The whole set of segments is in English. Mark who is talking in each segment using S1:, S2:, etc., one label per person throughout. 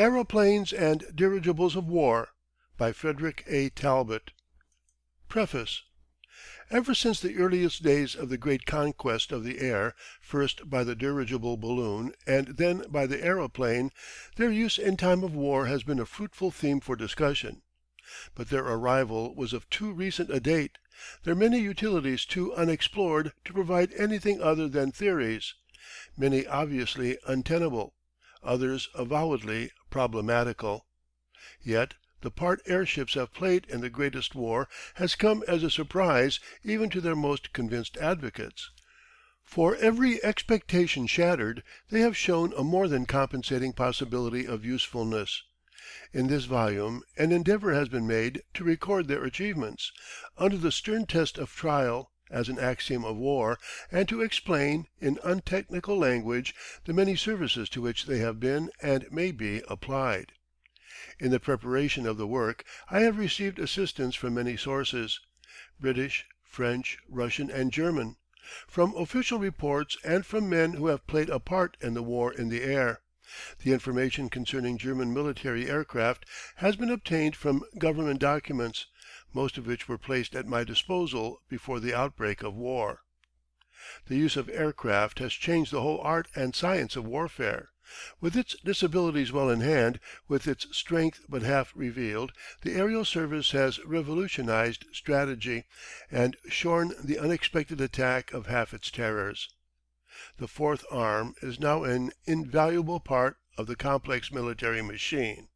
S1: Aeroplanes and Dirigibles of War by Frederick Talbot. Preface. Ever since the earliest days of the great conquest of the air, first by the dirigible balloon and then by the aeroplane, their use in time of war has been a fruitful theme for discussion. But their arrival was of too recent a date, their many utilities too unexplored to provide anything other than theories, many obviously untenable, others avowedly problematical. Yet the part airships have played in the greatest war has come as a surprise even to their most convinced advocates. For every expectation shattered, they have shown a more than compensating possibility of usefulness. In this volume an endeavour has been made to record their achievements, under the stern test of trial, as an axiom of war, and to explain, in untechnical language, the many services to which they have been and may be applied. In the preparation of the work I have received assistance from many sources, British, French, Russian, and German, from official reports and from men who have played a part in the war in the air. The information concerning German military aircraft has been obtained from government documents, most of which were placed at my disposal before the outbreak of war. The use of aircraft has changed the whole art and science of warfare. With its disabilities well in hand, with its strength but half revealed, the aerial service has revolutionized strategy and shorn the unexpected attack of half its terrors. The fourth arm is now an invaluable part of the complex military machine.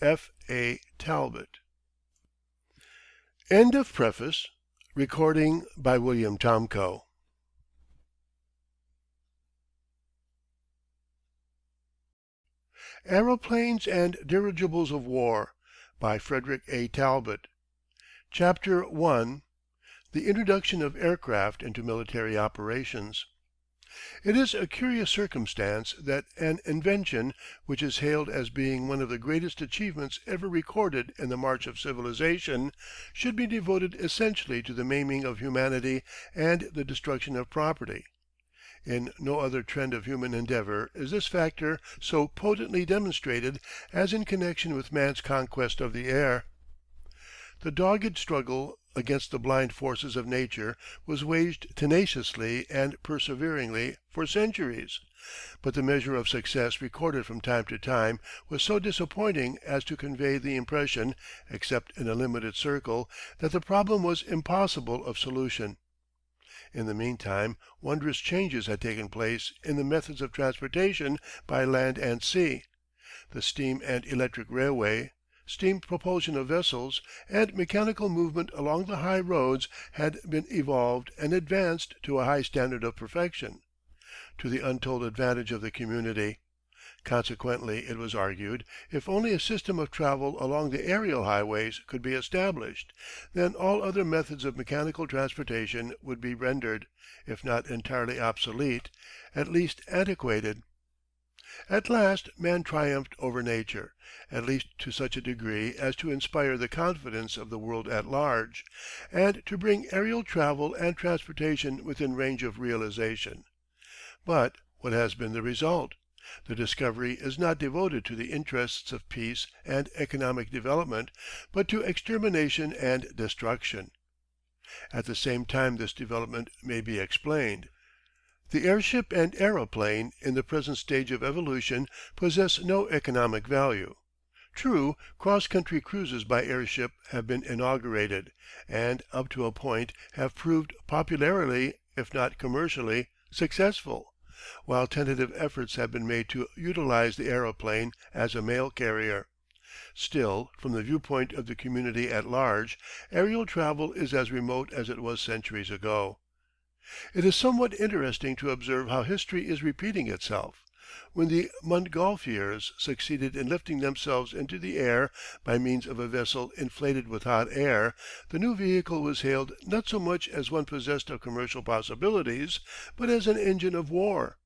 S1: F. A. Talbot. End of preface. Recording by William Tomko. Aeroplanes and Dirigibles of War by Frederick Talbot. Chapter 1. The Introduction of Aircraft into Military Operations. It is a curious circumstance that an invention which is hailed as being one of the greatest achievements ever recorded in the march of civilization should be devoted essentially to the maiming of humanity and the destruction of property. In no other trend of human endeavour is this factor so potently demonstrated as in connection with man's conquest of the air. The dogged struggle against the blind forces of nature was waged tenaciously and perseveringly for centuries, but the measure of success recorded from time to time was so disappointing as to convey the impression, except in a limited circle, that the problem was impossible of solution. In the meantime wondrous changes had taken place in the methods of transportation by land and sea. The steam and electric railway, steam propulsion of vessels, and mechanical movement along the high roads had been evolved and advanced to a high standard of perfection, to the untold advantage of the community. Consequently, it was argued, if only a system of travel along the aerial highways could be established, then all other methods of mechanical transportation would be rendered, if not entirely obsolete, at least antiquated. At last man triumphed over nature, at least to such a degree as to inspire the confidence of the world at large, and to bring aerial travel and transportation within range of realization. But what has been the result? The discovery is not devoted to the interests of peace and economic development, but to extermination and destruction. At the same time this development may be explained. The airship and aeroplane in the present stage of evolution possess no economic value. True, cross-country cruises by airship have been inaugurated, and up to a point have proved popularly, if not commercially, successful, while tentative efforts have been made to utilize the aeroplane as a mail carrier. Still, from the viewpoint of the community at large, aerial travel is as remote as it was centuries ago. It is somewhat interesting to observe how history is repeating itself. When the Montgolfiers succeeded in lifting themselves into the air by means of a vessel inflated with hot air, the new vehicle was hailed not so much as one possessed of commercial possibilities, but as an engine of war.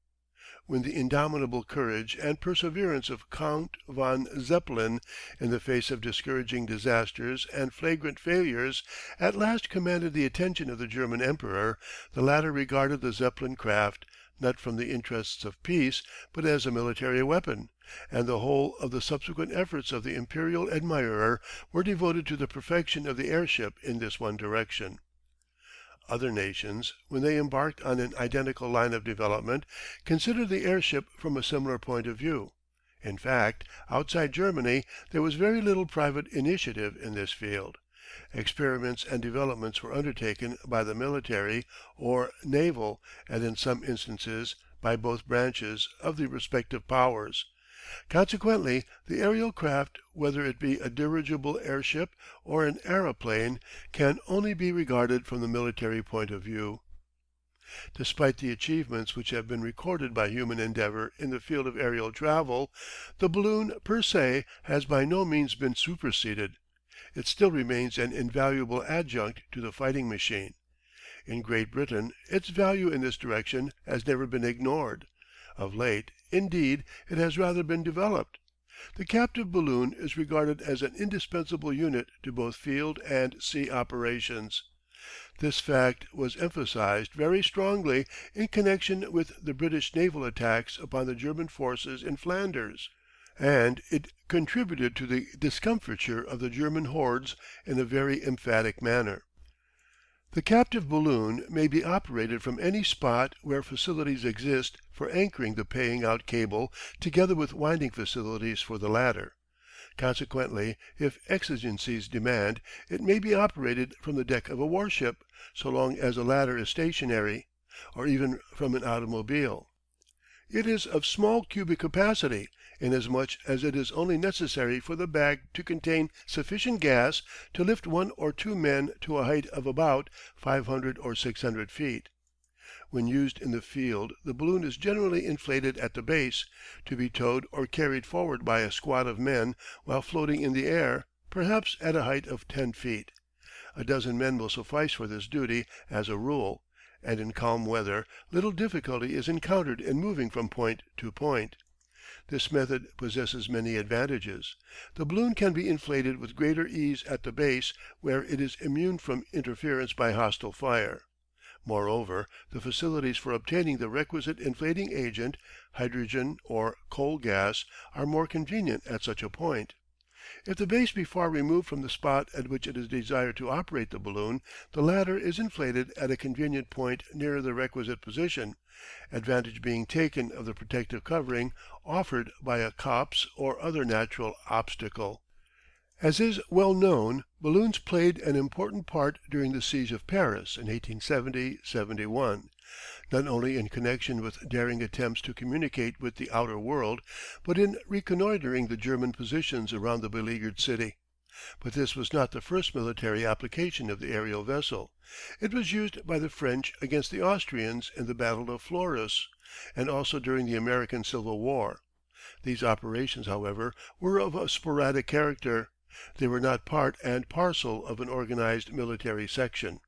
S1: When the indomitable courage and perseverance of Count von Zeppelin, in the face of discouraging disasters and flagrant failures, at last commanded the attention of the German Emperor, the latter regarded the Zeppelin craft not from the interests of peace, but as a military weapon, and the whole of the subsequent efforts of the imperial admirer were devoted to the perfection of the airship in this one direction. Other nations, when they embarked on an identical line of development, considered the airship from a similar point of view. In fact, outside Germany there was very little private initiative in this field. Experiments and developments were undertaken by the military or naval, and in some instances by both branches of the respective powers. Consequently, the aerial craft, whether it be a dirigible airship or an aeroplane, can only be regarded from the military point of view. Despite the achievements which have been recorded by human endeavour in the field of aerial travel, the balloon per se has by no means been superseded. It still remains an invaluable adjunct to the fighting machine. In Great Britain its value in this direction has never been ignored. Of late, indeed, it has rather been developed. The captive balloon is regarded as an indispensable unit to both field and sea operations. This fact was emphasised very strongly in connection with the British naval attacks upon the German forces in Flanders, and it contributed to the discomfiture of the German hordes in a very emphatic manner. The captive balloon may be operated from any spot where facilities exist for anchoring the paying out cable together with winding facilities for the latter. Consequently, if exigencies demand, it may be operated from the deck of a warship, so long as the latter is stationary, or even from an automobile. It is of small cubic capacity, inasmuch as it is only necessary for the bag to contain sufficient gas to lift one or two men to a height of about 500 or 600 feet. When used in the field the balloon is generally inflated at the base, to be towed or carried forward by a squad of men while floating in the air, perhaps at a height of 10 feet. A dozen men will suffice for this duty as a rule, and in calm weather little difficulty is encountered in moving from point to point. This method possesses many advantages. The balloon can be inflated with greater ease at the base, where it is immune from interference by hostile fire. Moreover, the facilities for obtaining the requisite inflating agent, hydrogen or coal gas, are more convenient at such a point. If the base be far removed from the spot at which it is desired to operate the balloon, the latter is inflated at a convenient point nearer the requisite position, advantage being taken of the protective covering offered by a copse or other natural obstacle. As is well known, balloons played an important part during the siege of Paris in 1870–71, not only in connection with daring attempts to communicate with the outer world, but in reconnoitring the German positions around the beleaguered city. But this was not the first military application of the aerial vessel. It was used by the French against the Austrians in the Battle of Fleurus, and also during the American Civil War. These operations, however, were of a sporadic character. They were not part and parcel of an organized military section.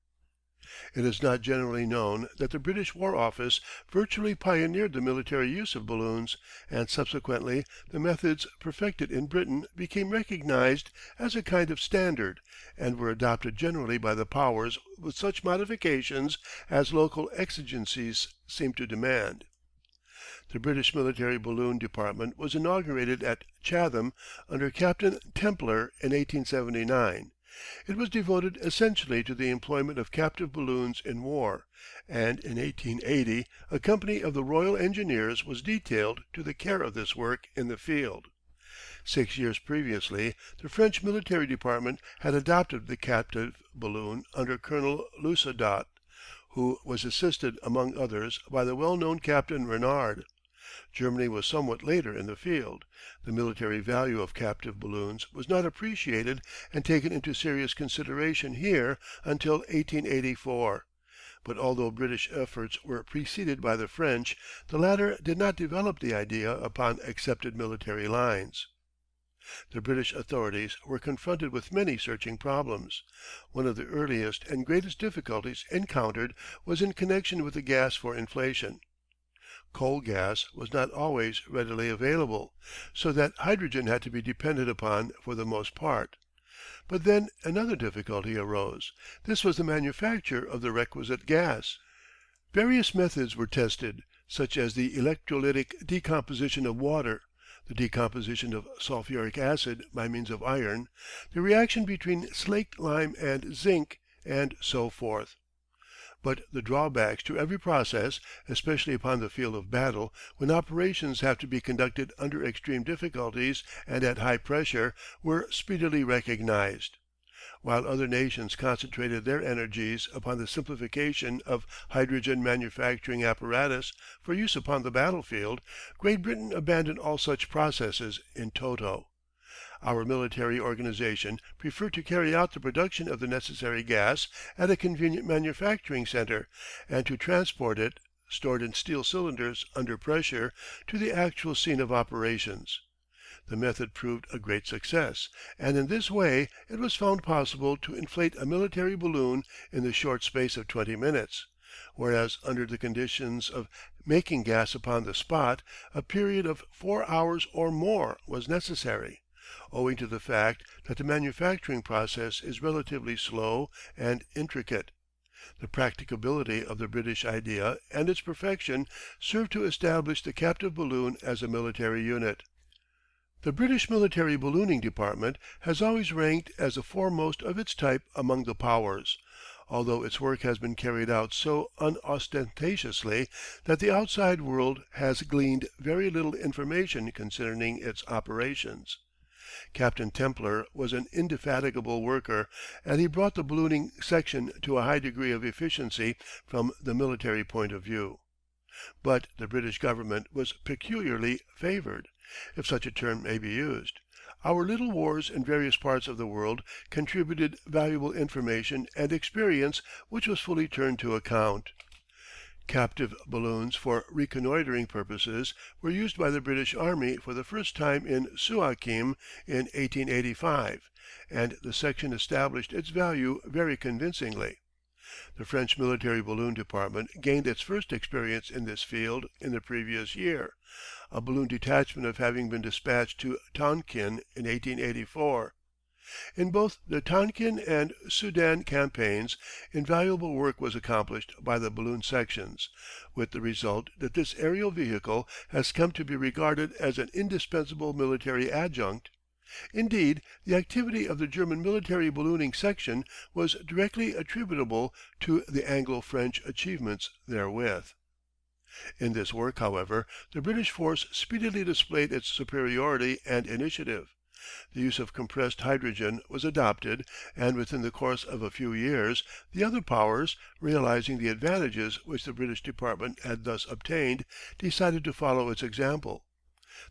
S1: It is not generally known that the British War Office virtually pioneered the military use of balloons, and subsequently the methods perfected in Britain became recognized as a kind of standard, and were adopted generally by the Powers with such modifications as local exigencies seemed to demand. The British Military Balloon Department was inaugurated at Chatham under Captain Templer in 1879. It was devoted essentially to the employment of captive balloons in war, and in 1880 a company of the Royal Engineers was detailed to the care of this work in the field. 6 years previously the French Military Department had adopted the captive balloon under Colonel Laussedat, who was assisted among others by the well-known Captain Renard. Germany was somewhat later in the field. The military value of captive balloons was not appreciated and taken into serious consideration here until 1884. But although British efforts were preceded by the French, the latter did not develop the idea upon accepted military lines. The British authorities were confronted with many searching problems. One of the earliest and greatest difficulties encountered was in connection with the gas for inflation. Coal gas was not always readily available, so that hydrogen had to be depended upon for the most part. But then another difficulty arose. This was the manufacture of the requisite gas. Various methods were tested, such as the electrolytic decomposition of water, the decomposition of sulphuric acid by means of iron, the reaction between slaked lime and zinc, and so forth. But the drawbacks to every process, especially upon the field of battle, when operations have to be conducted under extreme difficulties and at high pressure, were speedily recognized. While other nations concentrated their energies upon the simplification of hydrogen manufacturing apparatus for use upon the battlefield, Great Britain abandoned all such processes in toto. Our military organization preferred to carry out the production of the necessary gas at a convenient manufacturing centre, and to transport it, stored in steel cylinders under pressure, to the actual scene of operations. The method proved a great success, and in this way it was found possible to inflate a military balloon in the short space of 20 minutes, whereas under the conditions of making gas upon the spot a period of 4 hours or more was necessary, owing to the fact that the manufacturing process is relatively slow and intricate. The practicability of the British idea and its perfection served to establish the captive balloon as a military unit. The British military ballooning department has always ranked as the foremost of its type among the Powers, although its work has been carried out so unostentatiously that the outside world has gleaned very little information concerning its operations. Captain Templar was an indefatigable worker, and he brought the ballooning section to a high degree of efficiency from the military point of view. But the British government was peculiarly favoured, if such a term may be used. Our little wars in various parts of the world contributed valuable information and experience which was fully turned to account. Captive balloons for reconnoitring purposes were used by the British Army for the first time in Suakim in 1885, and the section established its value very convincingly. The French military balloon department gained its first experience in this field in the previous year, a balloon detachment having been dispatched to Tonkin in 1884. In both the Tonkin and Soudan campaigns invaluable work was accomplished by the balloon sections, with the result that this aerial vehicle has come to be regarded as an indispensable military adjunct. Indeed, the activity of the German military ballooning section was directly attributable to the Anglo-French achievements therewith. In this work, however, the British force speedily displayed its superiority and initiative. The use of compressed hydrogen was adopted, and within the course of a few years, the other Powers, realizing the advantages which the British department had thus obtained, decided to follow its example.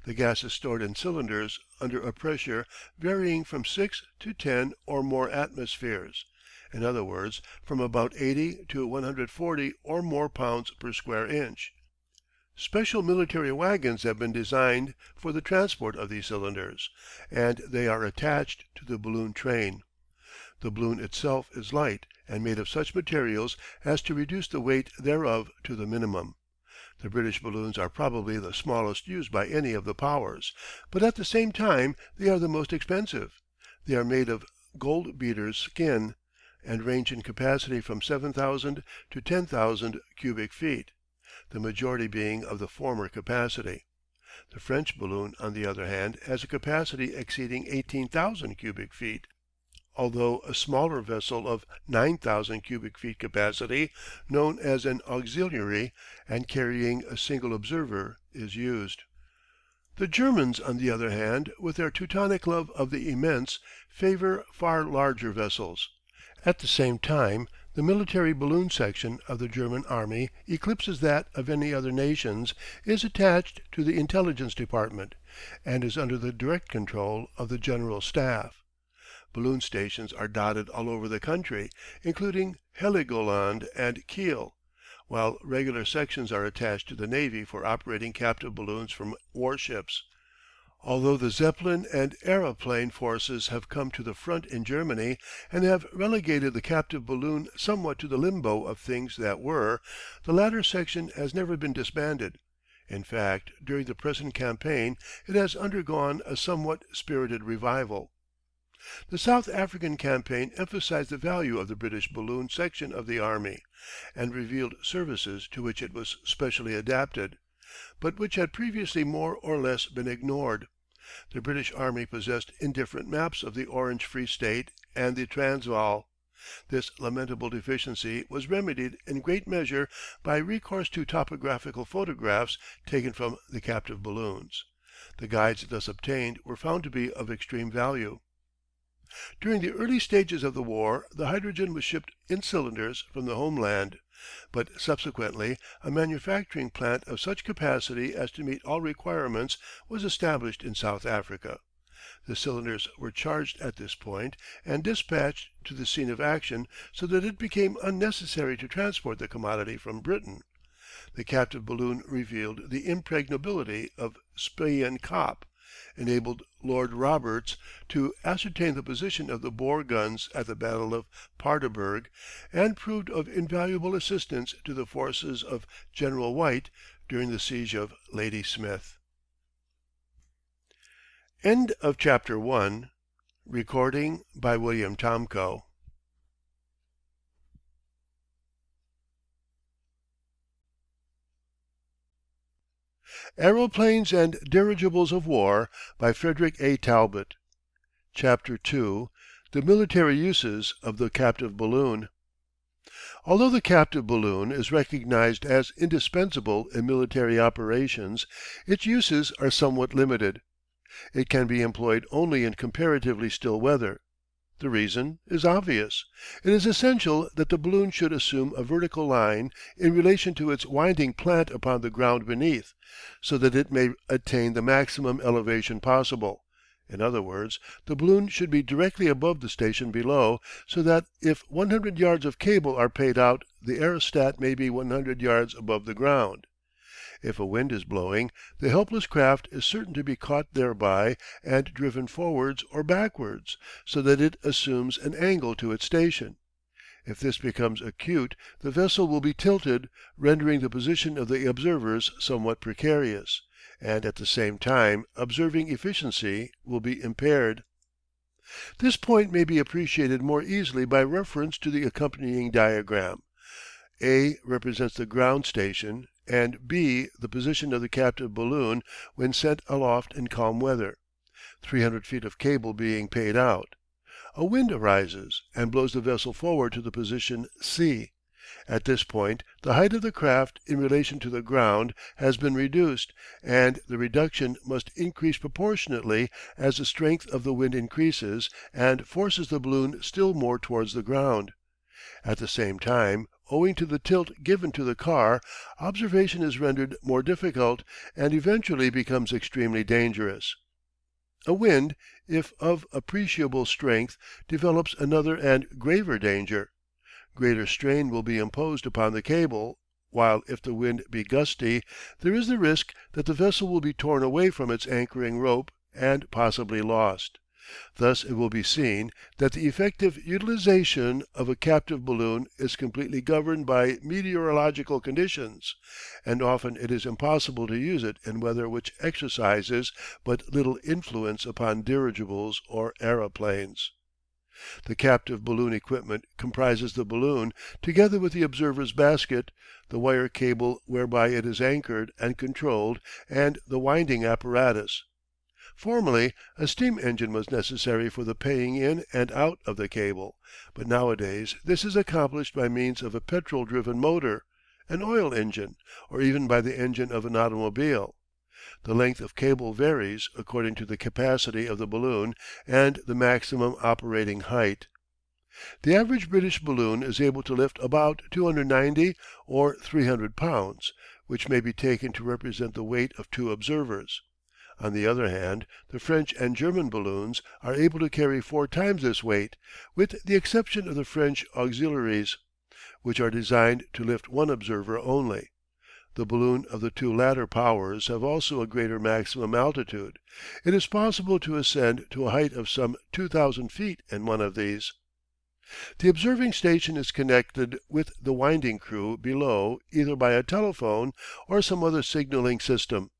S1: The gas is stored in cylinders under a pressure varying from 6 to 10 or more atmospheres, in other words, from about 80 to 140 or more pounds per square inch. Special military wagons have been designed for the transport of these cylinders, and they are attached to the balloon train. The balloon itself is light and made of such materials as to reduce the weight thereof to the minimum. The British balloons are probably the smallest used by any of the Powers, but at the same time they are the most expensive. They are made of goldbeater's skin, and range in capacity from 7,000 to 10,000 cubic feet, the majority being of the former capacity. The French balloon, on the other hand, has a capacity exceeding 18,000 cubic feet, although a smaller vessel of 9,000 cubic feet capacity, known as an auxiliary, and carrying a single observer, is used. The Germans, on the other hand, with their Teutonic love of the immense, favour far larger vessels. At the same time, the military balloon section of the German army eclipses that of any other nations, is attached to the intelligence department, and is under the direct control of the General Staff. Balloon stations are dotted all over the country, including Heligoland and Kiel, while regular sections are attached to the Navy for operating captive balloons from warships. Although the Zeppelin and Aeroplane forces have come to the front in Germany and have relegated the captive balloon somewhat to the limbo of things that were, the latter section has never been disbanded. In fact, during the present campaign it has undergone a somewhat spirited revival. The South African campaign emphasized the value of the British balloon section of the army, and revealed services to which it was specially adapted, but which had previously more or less been ignored. The British Army possessed indifferent maps of the Orange Free State and the Transvaal. This lamentable deficiency was remedied in great measure by recourse to topographical photographs taken from the captive balloons. The guides thus obtained were found to be of extreme value. During the early stages of the war the hydrogen was shipped in cylinders from the homeland, but subsequently a manufacturing plant of such capacity as to meet all requirements was established in South Africa. The cylinders were charged at this point and dispatched to the scene of action, so that it became unnecessary to transport the commodity from Britain. The captive balloon revealed the impregnability of Spion Kop, enabled Lord Roberts to ascertain the position of the Boer guns at the Battle of Paardeberg, and proved of invaluable assistance to the forces of General White during the siege of Ladysmith. End of Chapter 1. Recording by William Tomko. Aeroplanes and Dirigibles of War by Frederick A. Talbot. Chapter 2. The Military Uses of the Captive Balloon. Although the captive balloon is recognized as indispensable in military operations, its uses are somewhat limited. It can be employed only in comparatively still weather. The reason is obvious. It is essential that the balloon should assume a vertical line in relation to its winding plant upon the ground beneath, so that it may attain the maximum elevation possible. In other words, the balloon should be directly above the station below, so that if 100 yards of cable are paid out the aerostat may be 100 yards above the ground. If a wind is blowing, the helpless craft is certain to be caught thereby and driven forwards or backwards, so that it assumes an angle to its station. If this becomes acute, the vessel will be tilted, rendering the position of the observers somewhat precarious, and at the same time observing efficiency will be impaired. This point may be appreciated more easily by reference to the accompanying diagram. A represents the ground station, and B the position of the captive balloon when sent aloft in calm weather, 300 feet of cable being paid out. A wind arises and blows the vessel forward to the position C. At this point the height of the craft in relation to the ground has been reduced, and the reduction must increase proportionately as the strength of the wind increases and forces the balloon still more towards the ground. At the same time, owing to the tilt given to the car, observation is rendered more difficult, and eventually becomes extremely dangerous. A wind, if of appreciable strength, develops another and graver danger. Greater strain will be imposed upon the cable, while if the wind be gusty, there is the risk that the vessel will be torn away from its anchoring rope and possibly lost. Thus it will be seen that the effective utilization of a captive balloon is completely governed by meteorological conditions, and often it is impossible to use it in weather which exercises but little influence upon dirigibles or aeroplanes. The captive balloon equipment comprises the balloon, together with the observer's basket, the wire cable whereby it is anchored and controlled, and the winding apparatus. Formerly a steam engine was necessary for the paying in and out of the cable, but nowadays this is accomplished by means of a petrol driven motor, an oil engine, or even by the engine of an automobile. The length of cable varies according to the capacity of the balloon and the maximum operating height. The average British balloon is able to lift about 290 or 300 pounds, which may be taken to represent the weight of 2 observers. On the other hand, the French and German balloons are able to carry 4 times this weight, with the exception of the French auxiliaries, which are designed to lift 1 observer only. The balloon of the 2 latter powers have also a greater maximum altitude. It is possible to ascend to a height of some 2,000 feet in one of these. The observing station is connected with the winding crew below either by a telephone or some other signalling system,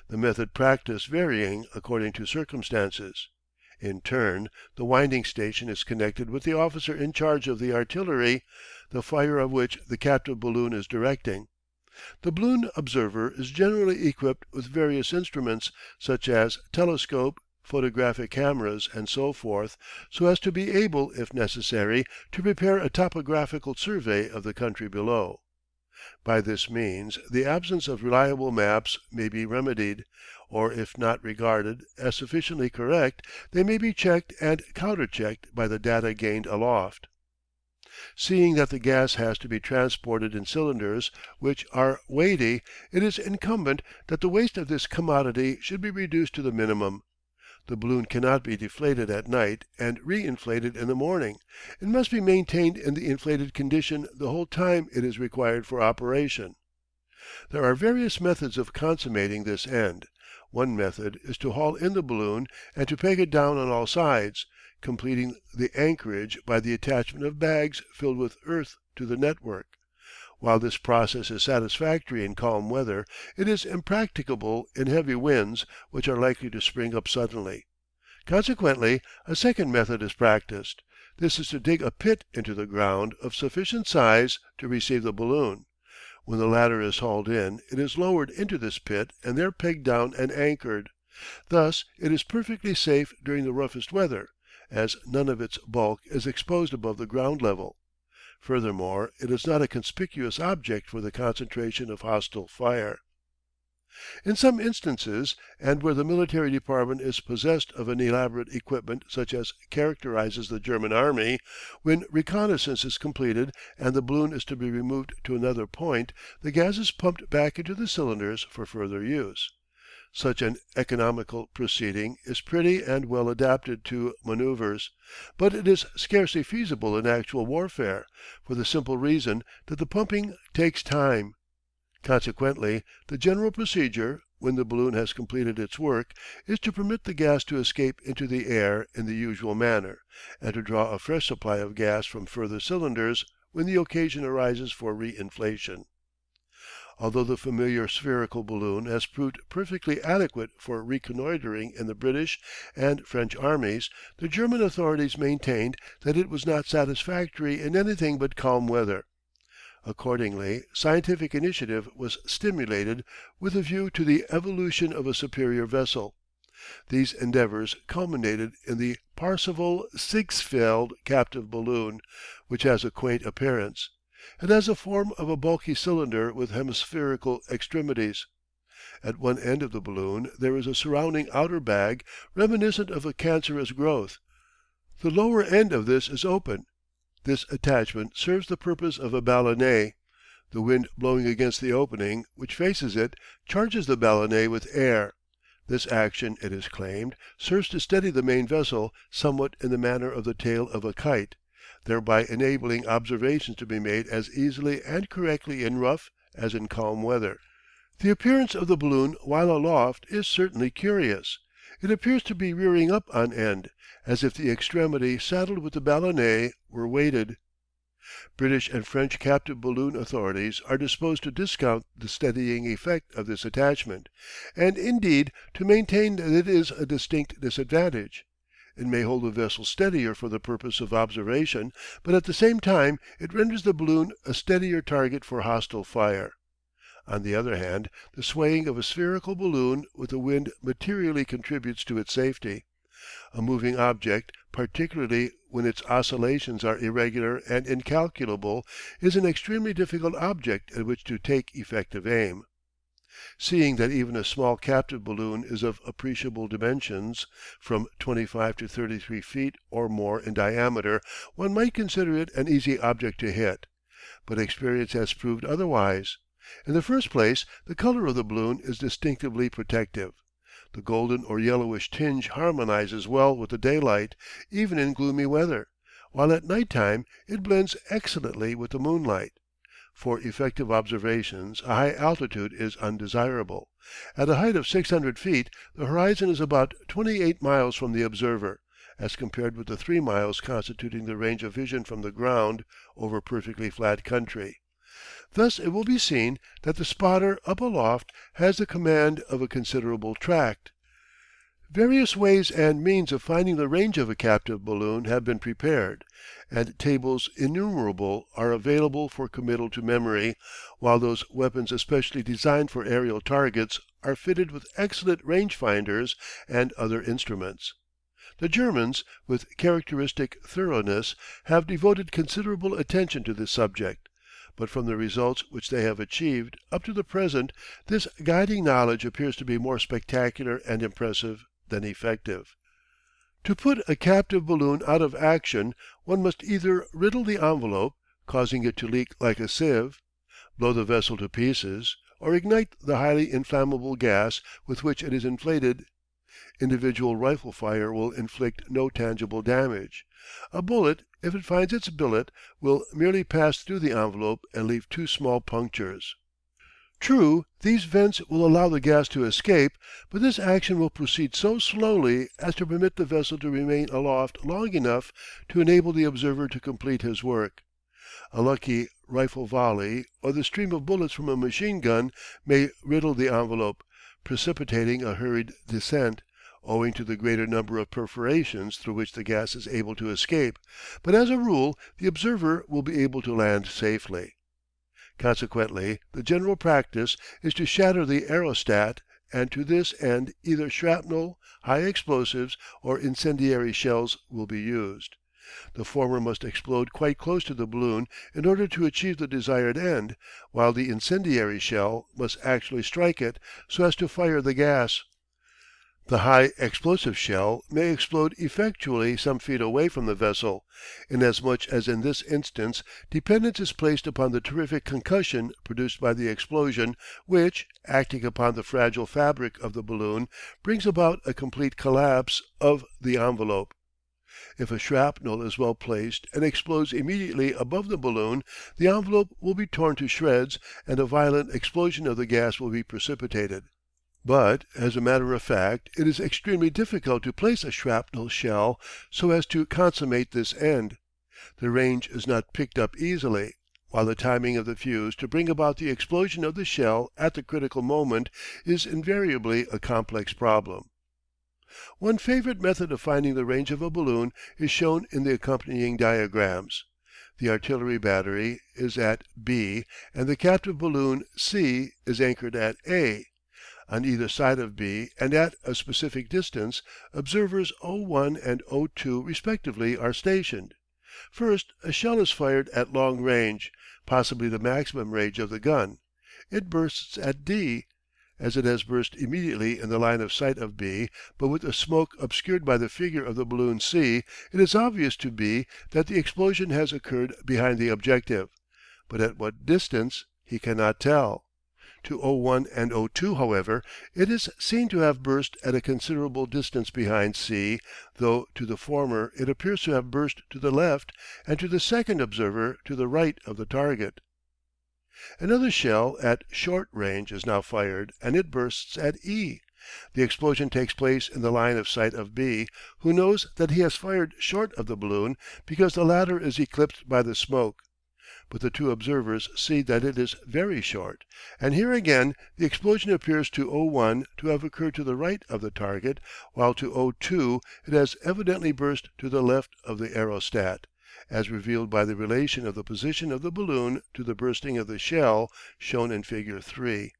S1: the method practised varying according to circumstances. In turn, the winding station is connected with the officer in charge of the artillery, the fire of which the captive balloon is directing. The balloon observer is generally equipped with various instruments, such as telescope, photographic cameras, and so forth, so as to be able, if necessary, to prepare a topographical survey of the country below. By this means the absence of reliable maps may be remedied, or if not regarded as sufficiently correct, they may be checked and counterchecked by the data gained aloft. Seeing that the gas has to be transported in cylinders which are weighty, it is incumbent that the waste of this commodity should be reduced to the minimum. The balloon cannot be deflated at night and re-inflated in the morning. It must be maintained in the inflated condition the whole time it is required for operation. There are various methods of consummating this end. One method is to haul in the balloon and to peg it down on all sides, completing the anchorage by the attachment of bags filled with earth to the network. While this process is satisfactory in calm weather, it is impracticable in heavy winds, which are likely to spring up suddenly. Consequently, a second method is practiced. This is to dig a pit into the ground of sufficient size to receive the balloon. When the latter is hauled in, it is lowered into this pit and there pegged down and anchored. Thus it is perfectly safe during the roughest weather, as none of its bulk is exposed above the ground level. Furthermore, it is not a conspicuous object for the concentration of hostile fire. In some instances, and where the military department is possessed of an elaborate equipment such as characterizes the German army, when reconnaissance is completed and the balloon is to be removed to another point, the gas is pumped back into the cylinders for further use. Such an economical proceeding is pretty and well adapted to manoeuvres, but it is scarcely feasible in actual warfare, for the simple reason that the pumping takes time. Consequently, the general procedure, when the balloon has completed its work, is to permit the gas to escape into the air in the usual manner, and to draw a fresh supply of gas from further cylinders when the occasion arises for re-inflation. Although the familiar spherical balloon has proved perfectly adequate for reconnoitring in the British and French armies, the German authorities maintained that it was not satisfactory in anything but calm weather. Accordingly, scientific initiative was stimulated with a view to the evolution of a superior vessel. These endeavours culminated in the Parseval Sigsfeld captive balloon, which has a quaint appearance. It has the form of a bulky cylinder with hemispherical extremities. At one end of the balloon there is a surrounding outer bag reminiscent of a cancerous growth. The lower end of this is open. This attachment serves the purpose of a ballonnet. The wind blowing against the opening, which faces it, charges the ballonnet with air. This action, it is claimed, serves to steady the main vessel somewhat in the manner of the tail of a kite, thereby enabling observations to be made as easily and correctly in rough as in calm weather. The appearance of the balloon while aloft is certainly curious. It appears to be rearing up on end, as if the extremity saddled with the ballonnet were weighted. British and French captive balloon authorities are disposed to discount the steadying effect of this attachment, and indeed to maintain that it is a distinct disadvantage. It may hold the vessel steadier for the purpose of observation, but at the same time it renders the balloon a steadier target for hostile fire. On the other hand, the swaying of a spherical balloon with the wind materially contributes to its safety. A moving object, particularly when its oscillations are irregular and incalculable, is an extremely difficult object at which to take effective aim. Seeing that even a small captive balloon is of appreciable dimensions, from 25 to 33 feet or more in diameter, one might consider it an easy object to hit. But experience has proved otherwise. In the first place, the color of the balloon is distinctively protective. The golden or yellowish tinge harmonizes well with the daylight, even in gloomy weather, while at night time it blends excellently with the moonlight. For effective observations a high altitude is undesirable. At a height of 600 feet the horizon is about 28 miles from the observer, as compared with the 3 miles constituting the range of vision from the ground over perfectly flat country. Thus it will be seen that the spotter up aloft has the command of a considerable tract. Various ways and means of finding the range of a captive balloon have been prepared, and tables innumerable are available for committal to memory, while those weapons especially designed for aerial targets are fitted with excellent range finders and other instruments. The Germans, with characteristic thoroughness, have devoted considerable attention to this subject, but from the results which they have achieved up to the present this guiding knowledge appears to be more spectacular and impressive than effective. To put a captive balloon out of action one must either riddle the envelope, causing it to leak like a sieve, blow the vessel to pieces, or ignite the highly inflammable gas with which it is inflated. Individual rifle fire will inflict no tangible damage. A bullet, if it finds its billet, will merely pass through the envelope and leave two small punctures. True, these vents will allow the gas to escape, but this action will proceed so slowly as to permit the vessel to remain aloft long enough to enable the observer to complete his work. A lucky rifle volley or the stream of bullets from a machine gun may riddle the envelope, precipitating a hurried descent, owing to the greater number of perforations through which the gas is able to escape, but as a rule the observer will be able to land safely. Consequently, the general practice is to shatter the aerostat, and to this end either shrapnel, high explosives, or incendiary shells will be used. The former must explode quite close to the balloon in order to achieve the desired end, while the incendiary shell must actually strike it so as to fire the gas. The high explosive shell may explode effectually some feet away from the vessel, inasmuch as in this instance dependence is placed upon the terrific concussion produced by the explosion which, acting upon the fragile fabric of the balloon, brings about a complete collapse of the envelope. If a shrapnel is well placed and explodes immediately above the balloon, the envelope will be torn to shreds and a violent explosion of the gas will be precipitated. But, as a matter of fact, it is extremely difficult to place a shrapnel shell so as to consummate this end. The range is not picked up easily, while the timing of the fuse to bring about the explosion of the shell at the critical moment is invariably a complex problem. One favorite method of finding the range of a balloon is shown in the accompanying diagrams. The artillery battery is at B and the captive balloon C is anchored at A. On either side of B and at a specific distance, observers O1 and O2 respectively are stationed. First a shell is fired at long range, possibly the maximum range of the gun. It bursts at D. As it has burst immediately in the line of sight of B, but with the smoke obscured by the figure of the balloon C, it is obvious to B that the explosion has occurred behind the objective, but at what distance he cannot tell. To O1 and O2, however, it is seen to have burst at a considerable distance behind C, though to the former it appears to have burst to the left and to the second observer to the right of the target. Another shell at short range is now fired and it bursts at E. The explosion takes place in the line of sight of B, who knows that he has fired short of the balloon because the latter is eclipsed by the smoke. But the two observers see that it is very short, and here again the explosion appears to O1 to have occurred to the right of the target, while to O2 it has evidently burst to the left of the aerostat, as revealed by the relation of the position of the balloon to the bursting of the shell, shown in Figure 3.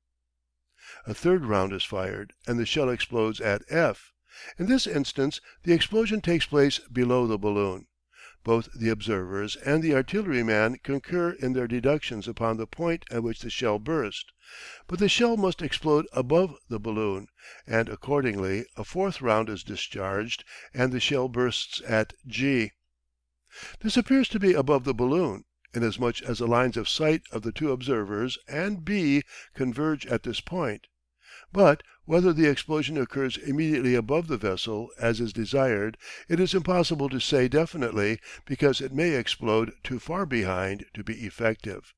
S1: A third round is fired and the shell explodes at F. In this instance the explosion takes place below the balloon. Both the observers and the artilleryman concur in their deductions upon the point at which the shell burst, but the shell must explode above the balloon, and accordingly a fourth round is discharged and the shell bursts at G. This appears to be above the balloon, inasmuch as the lines of sight of the two observers and B converge at this point. But whether the explosion occurs immediately above the vessel, as is desired, it is impossible to say definitely, because it may explode too far behind to be effective.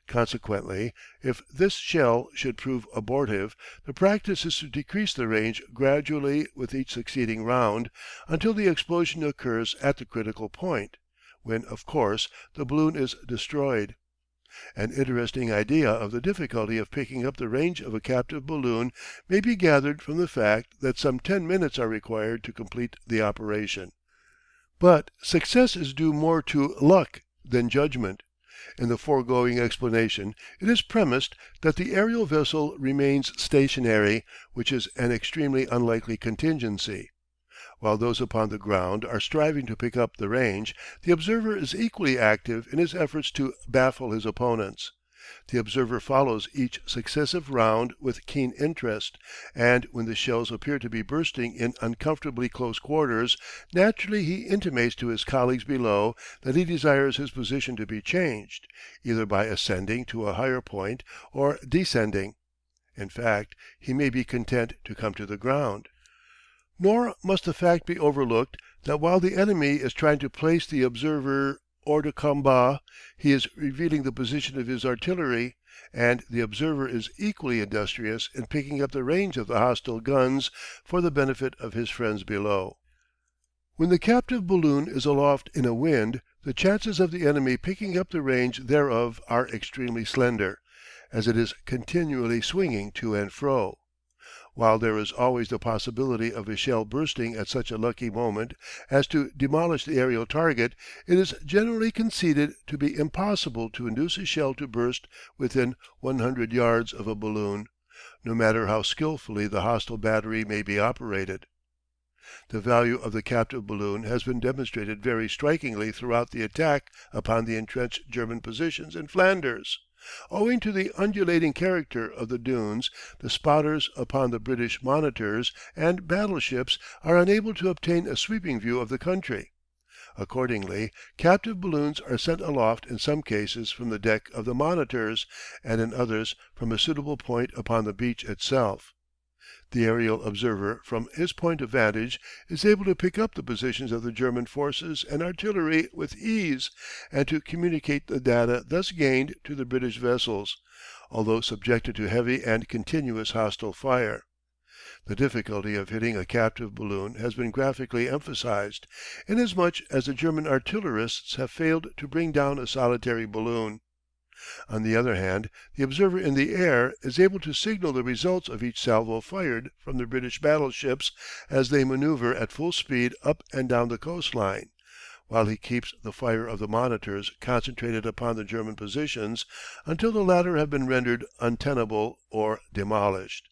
S1: Consequently, if this shell should prove abortive, the practice is to decrease the range gradually with each succeeding round, until the explosion occurs at the critical point, when, of course, the balloon is destroyed. An interesting idea of the difficulty of picking up the range of a captive balloon may be gathered from the fact that some 10 minutes are required to complete the operation. But success is due more to luck than judgment. In the foregoing explanation it is premised that the aerial vessel remains stationary, which is an extremely unlikely contingency. While those upon the ground are striving to pick up the range, the observer is equally active in his efforts to baffle his opponents. The observer follows each successive round with keen interest, and when the shells appear to be bursting in uncomfortably close quarters, naturally he intimates to his colleagues below that he desires his position to be changed, either by ascending to a higher point or descending. In fact, he may be content to come to the ground. Nor must the fact be overlooked that while the enemy is trying to place the observer hors de combat, he is revealing the position of his artillery, and the observer is equally industrious in picking up the range of the hostile guns for the benefit of his friends below. When the captive balloon is aloft in a wind, the chances of the enemy picking up the range thereof are extremely slender, as it is continually swinging to and fro. While there is always the possibility of a shell bursting at such a lucky moment as to demolish the aerial target, it is generally conceded to be impossible to induce a shell to burst within 100 yards of a balloon, no matter how skilfully the hostile battery may be operated. The value of the captive balloon has been demonstrated very strikingly throughout the attack upon the entrenched German positions in Flanders. Owing to the undulating character of the dunes, the spotters upon the British monitors and battleships are unable to obtain a sweeping view of the country. Accordingly, captive balloons are sent aloft in some cases from the deck of the monitors, and in others from a suitable point upon the beach itself. The aerial observer from his point of vantage is able to pick up the positions of the German forces and artillery with ease, and to communicate the data thus gained to the British vessels, although subjected to heavy and continuous hostile fire. The difficulty of hitting a captive balloon has been graphically emphasized, inasmuch as the German artillerists have failed to bring down a solitary balloon. On the other hand, the observer in the air is able to signal the results of each salvo fired from the British battleships as they manoeuvre at full speed up and down the coastline, while he keeps the fire of the monitors concentrated upon the German positions until the latter have been rendered untenable or demolished.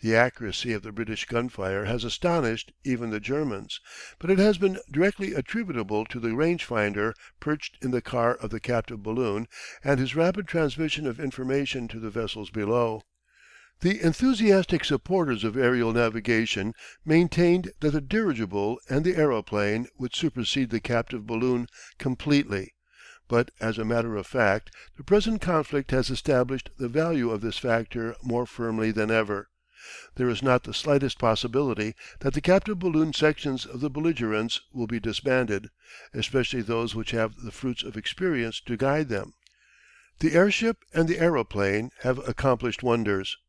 S1: The accuracy of the British gunfire has astonished even the Germans, but it has been directly attributable to the range finder perched in the car of the captive balloon and his rapid transmission of information to the vessels below. The enthusiastic supporters of aerial navigation maintained that the dirigible and the aeroplane would supersede the captive balloon completely, but as a matter of fact the present conflict has established the value of this factor more firmly than ever. There is not the slightest possibility that the captive balloon sections of the belligerents will be disbanded, especially those which have the fruits of experience to guide them. The airship and the aeroplane have accomplished wonders,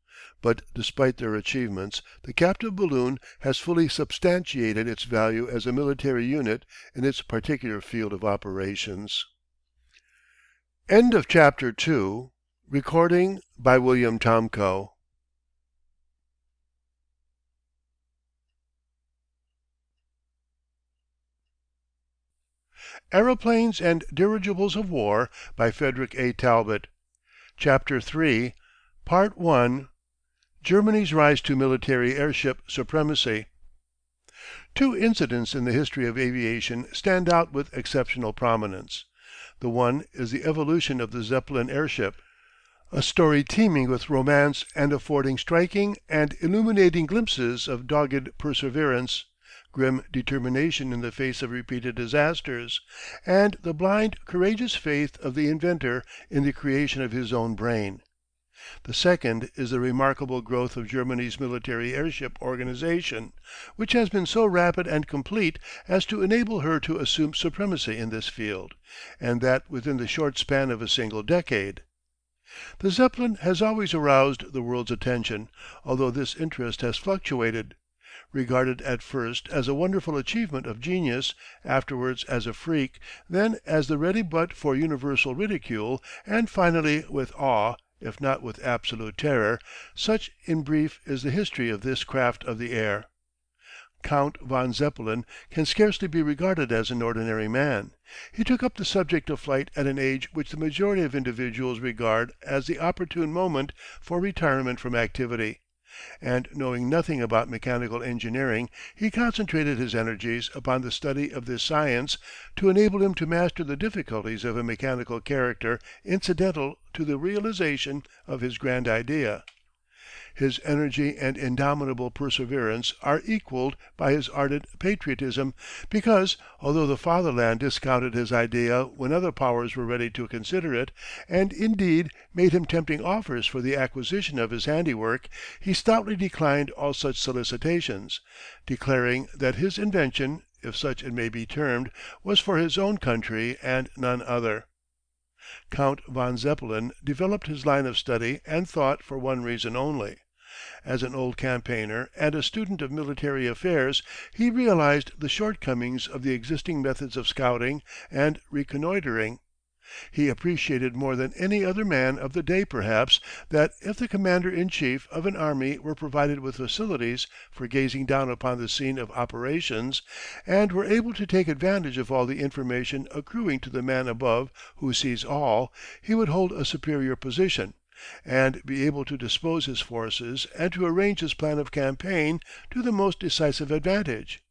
S1: but despite their achievements the captive balloon has fully substantiated its value as a military unit in its particular field of operations. End of Chapter 2. Recording by William Tomko. Aeroplanes and Dirigibles of War by Frederick A. Talbot. Chapter 3. Part 1. Germany's Rise to Military Airship Supremacy. Two incidents in the history of aviation stand out with exceptional prominence. The one is the evolution of the Zeppelin airship, a story teeming with romance and affording striking and illuminating glimpses of dogged perseverance, grim determination in the face of repeated disasters, and the blind, courageous faith of the inventor in the creation of his own brain. The second is the remarkable growth of Germany's military airship organization, which has been so rapid and complete as to enable her to assume supremacy in this field, and that within the short span of a single decade. The Zeppelin has always aroused the world's attention, although this interest has fluctuated. regarded at first as a wonderful achievement of genius, afterwards as a freak, then as the ready butt for universal ridicule, and finally with awe, if not with absolute terror, such in brief is the history of this craft of the air. Count von Zeppelin can scarcely be regarded as an ordinary man. He took up the subject of flight at an age which the majority of individuals regard as the opportune moment for retirement from activity, and knowing nothing about mechanical engineering, he concentrated his energies upon the study of this science to enable him to master the difficulties of a mechanical character incidental to the realization of his grand idea. His energy and indomitable perseverance are equalled by his ardent patriotism, because, although the Fatherland discounted his idea when other powers were ready to consider it, and indeed made him tempting offers for the acquisition of his handiwork, he stoutly declined all such solicitations, declaring that his invention, if such it may be termed, was for his own country and none other. Count von Zeppelin developed his line of study and thought for one reason only. As an old campaigner and a student of military affairs, he realized the shortcomings of the existing methods of scouting and reconnoitering. He appreciated more than any other man of the day perhaps, that if the commander in chief of an army were provided with facilities for gazing down upon the scene of operations, and were able to take advantage of all the information accruing to the man above who sees all, he would hold a superior position, and be able to dispose his forces and to arrange his plan of campaign to the most decisive advantage.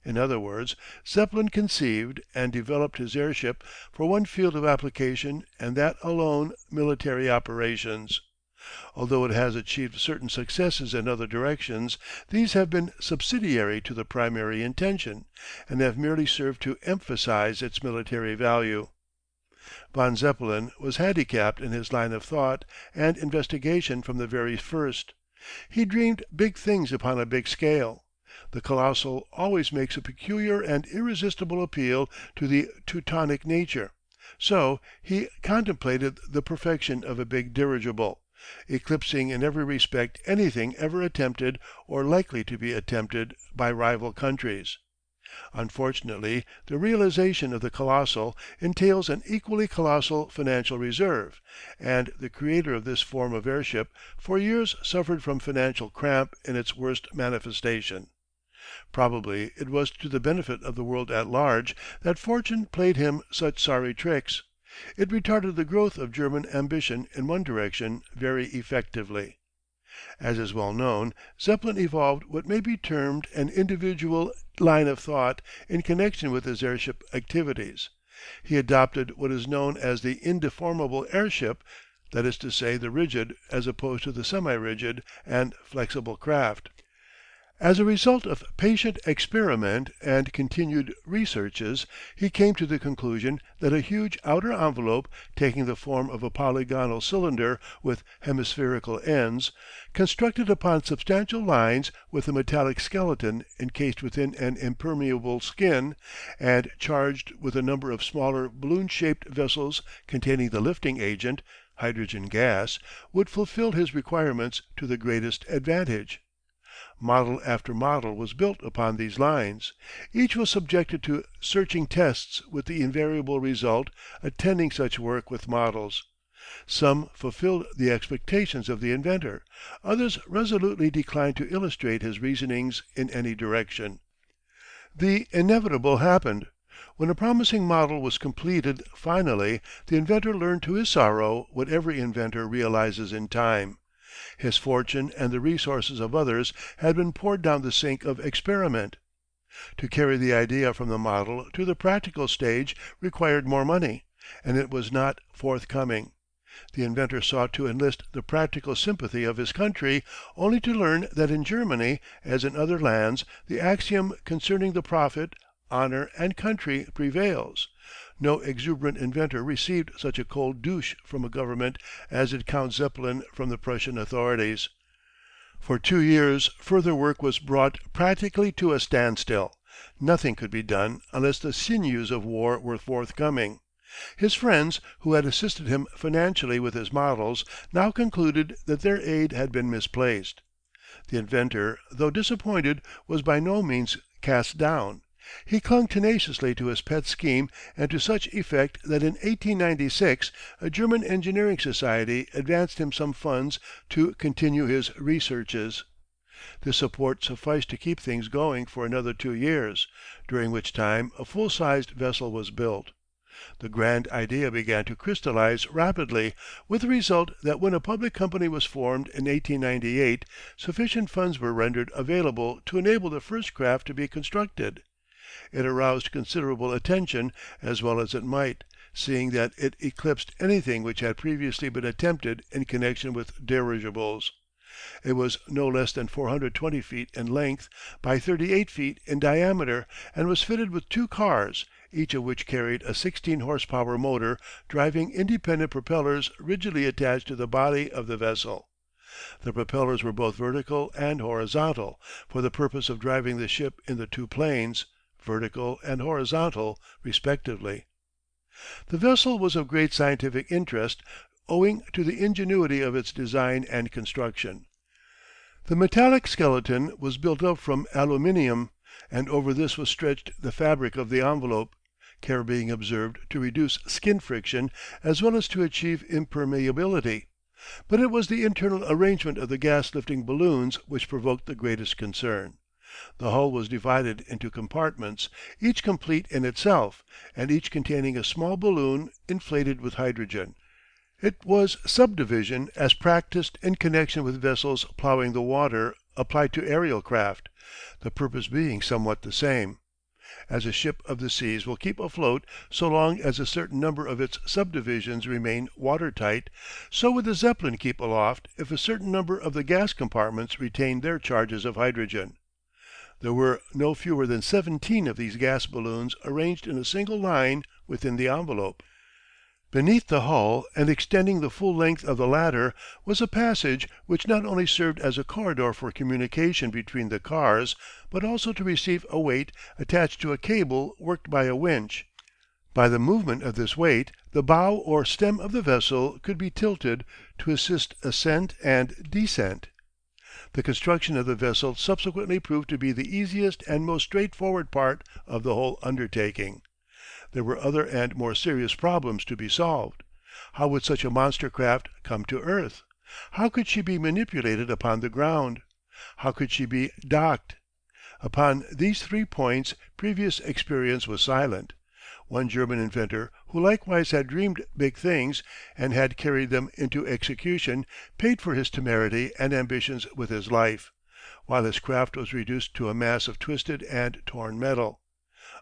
S1: In other words, Zeppelin conceived and developed his airship for one field of application, and that alone, military operations. Although it has achieved certain successes in other directions, these have been subsidiary to the primary intention, and have merely served to emphasise its military value. Von Zeppelin was handicapped in his line of thought and investigation from the very first. He dreamed big things upon a big scale. The colossal always makes a peculiar and irresistible appeal to the Teutonic nature, so he contemplated the perfection of a big dirigible, eclipsing in every respect anything ever attempted or likely to be attempted by rival countries. Unfortunately, the realization of the colossal entails an equally colossal financial reserve, and the creator of this form of airship for years suffered from financial cramp in its worst manifestation. Probably it was to the benefit of the world at large that fortune played him such sorry tricks. It retarded the growth of German ambition in one direction very effectively. As is well known, Zeppelin evolved what may be termed an individual line of thought in connection with his airship activities. He adopted what is known as the indeformable airship, that is to say the rigid as opposed to the semi-rigid and flexible craft. As a result of patient experiment and continued researches, he came to the conclusion that a huge outer envelope, taking the form of a polygonal cylinder with hemispherical ends, constructed upon substantial lines, with a metallic skeleton encased within an impermeable skin, and charged with a number of smaller balloon-shaped vessels containing the lifting agent, hydrogen gas, would fulfil his requirements to the greatest advantage. Model after model was built upon these lines. Each was subjected to searching tests with the invariable result attending such work with models. Some fulfilled the expectations of the inventor, others resolutely declined to illustrate his reasonings in any direction. The inevitable happened. When a promising model was completed finally, the inventor learned to his sorrow what every inventor realizes in time. His fortune and the resources of others had been poured down the sink of experiment. To carry the idea from the model to the practical stage required more money, and it was not forthcoming. The inventor sought to enlist the practical sympathy of his country, only to learn that in Germany, as in other lands, the axiom concerning the prophet, honour, and country prevails. No exuberant inventor received such a cold douche from a government as did Count Zeppelin from the Prussian authorities. For 2 years further work was brought practically to a standstill. Nothing could be done unless the sinews of war were forthcoming. His friends, who had assisted him financially with his models, now concluded that their aid had been misplaced. The inventor, though disappointed, was by no means cast down. He clung tenaciously to his pet scheme, and to such effect that in 1896 a German engineering society advanced him some funds to continue his researches. This support sufficed to keep things going for another 2 years, during which time a full sized vessel was built. The grand idea began to crystallize rapidly, with the result that when a public company was formed in 1898 sufficient funds were rendered available to enable the first craft to be constructed. It aroused considerable attention, as well as it might, seeing that it eclipsed anything which had previously been attempted in connection with dirigibles. It was no less than 420 feet in length by 38 feet in diameter, and was fitted with 2 cars, each of which carried a 16 horsepower motor driving independent propellers rigidly attached to the body of the vessel. The propellers were both vertical and horizontal, for the purpose of driving the ship in the 2 planes, vertical and horizontal respectively. The vessel was of great scientific interest, owing to the ingenuity of its design and construction. The metallic skeleton was built up from aluminium, and over this was stretched the fabric of the envelope, care being observed to reduce skin friction as well as to achieve impermeability. But it was the internal arrangement of the gas lifting balloons which provoked the greatest concern. The hull was divided into compartments, each complete in itself, and each containing a small balloon inflated with hydrogen. It was subdivision as practised in connection with vessels ploughing the water applied to aerial craft, the purpose being somewhat the same. As a ship of the seas will keep afloat so long as a certain number of its subdivisions remain watertight, so would the Zeppelin keep aloft if a certain number of the gas compartments retained their charges of hydrogen. There were no fewer than 17 of these gas balloons arranged in a single line within the envelope. Beneath the hull, and extending the full length of the latter, was a passage which not only served as a corridor for communication between the cars, but also to receive a weight attached to a cable worked by a winch. By the movement of this weight the bow or stem of the vessel could be tilted to assist ascent and descent. The construction of the vessel subsequently proved to be the easiest and most straightforward part of the whole undertaking. There were other and more serious problems to be solved. How would such a monster craft come to earth? How could she be manipulated upon the ground? How could she be docked? Upon these 3 points previous experience was silent. One German inventor, who likewise had dreamed big things and had carried them into execution, paid for his temerity and ambitions with his life, while his craft was reduced to a mass of twisted and torn metal.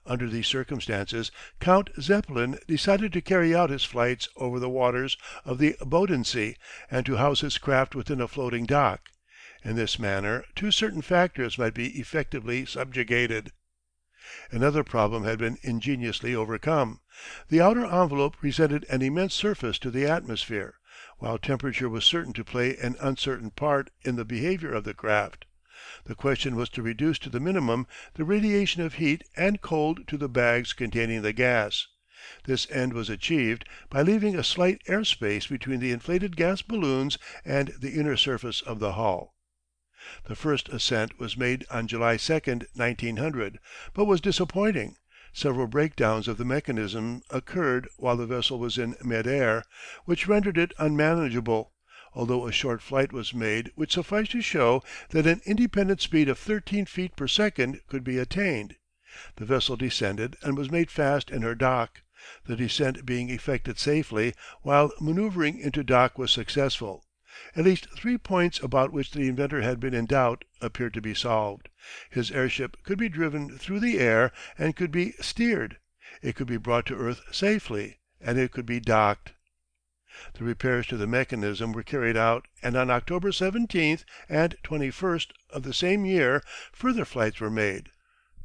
S1: Under these circumstances Count Zeppelin decided to carry out his flights over the waters of the Bodensee and to house his craft within a floating dock. In this manner 2 certain factors might be effectively subjugated. Another problem had been ingeniously overcome. The outer envelope presented an immense surface to the atmosphere, while temperature was certain to play an uncertain part in the behaviour of the craft. The question was to reduce to the minimum the radiation of heat and cold to the bags containing the gas. This end was achieved by leaving a slight air space between the inflated gas balloons and the inner surface of the hull. The first ascent was made on July 2, 1900, but was disappointing. Several breakdowns of the mechanism occurred while the vessel was in mid air, which rendered it unmanageable, although a short flight was made which sufficed to show that an independent speed of 13 feet per second could be attained. The vessel descended and was made fast in her dock, the descent being effected safely, while manoeuvring into dock was successful. At least 3 points about which the inventor had been in doubt appeared to be solved. His airship could be driven through the air and could be steered. It could be brought to earth safely, and it could be docked. The repairs to the mechanism were carried out, and on October 17th and 21st of the same year further flights were made.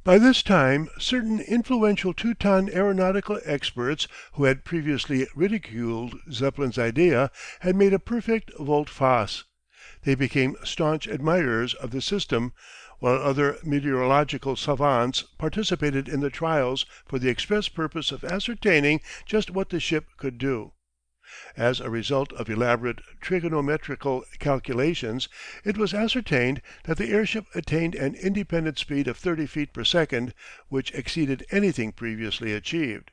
S1: By this time certain influential Teuton aeronautical experts, who had previously ridiculed Zeppelin's idea, had made a perfect volte face. They became staunch admirers of the system, while other meteorological savants participated in the trials for the express purpose of ascertaining just what the ship could do. As a result of elaborate trigonometrical calculations, it was ascertained that the airship attained an independent speed of 30 feet per second, which exceeded anything previously achieved.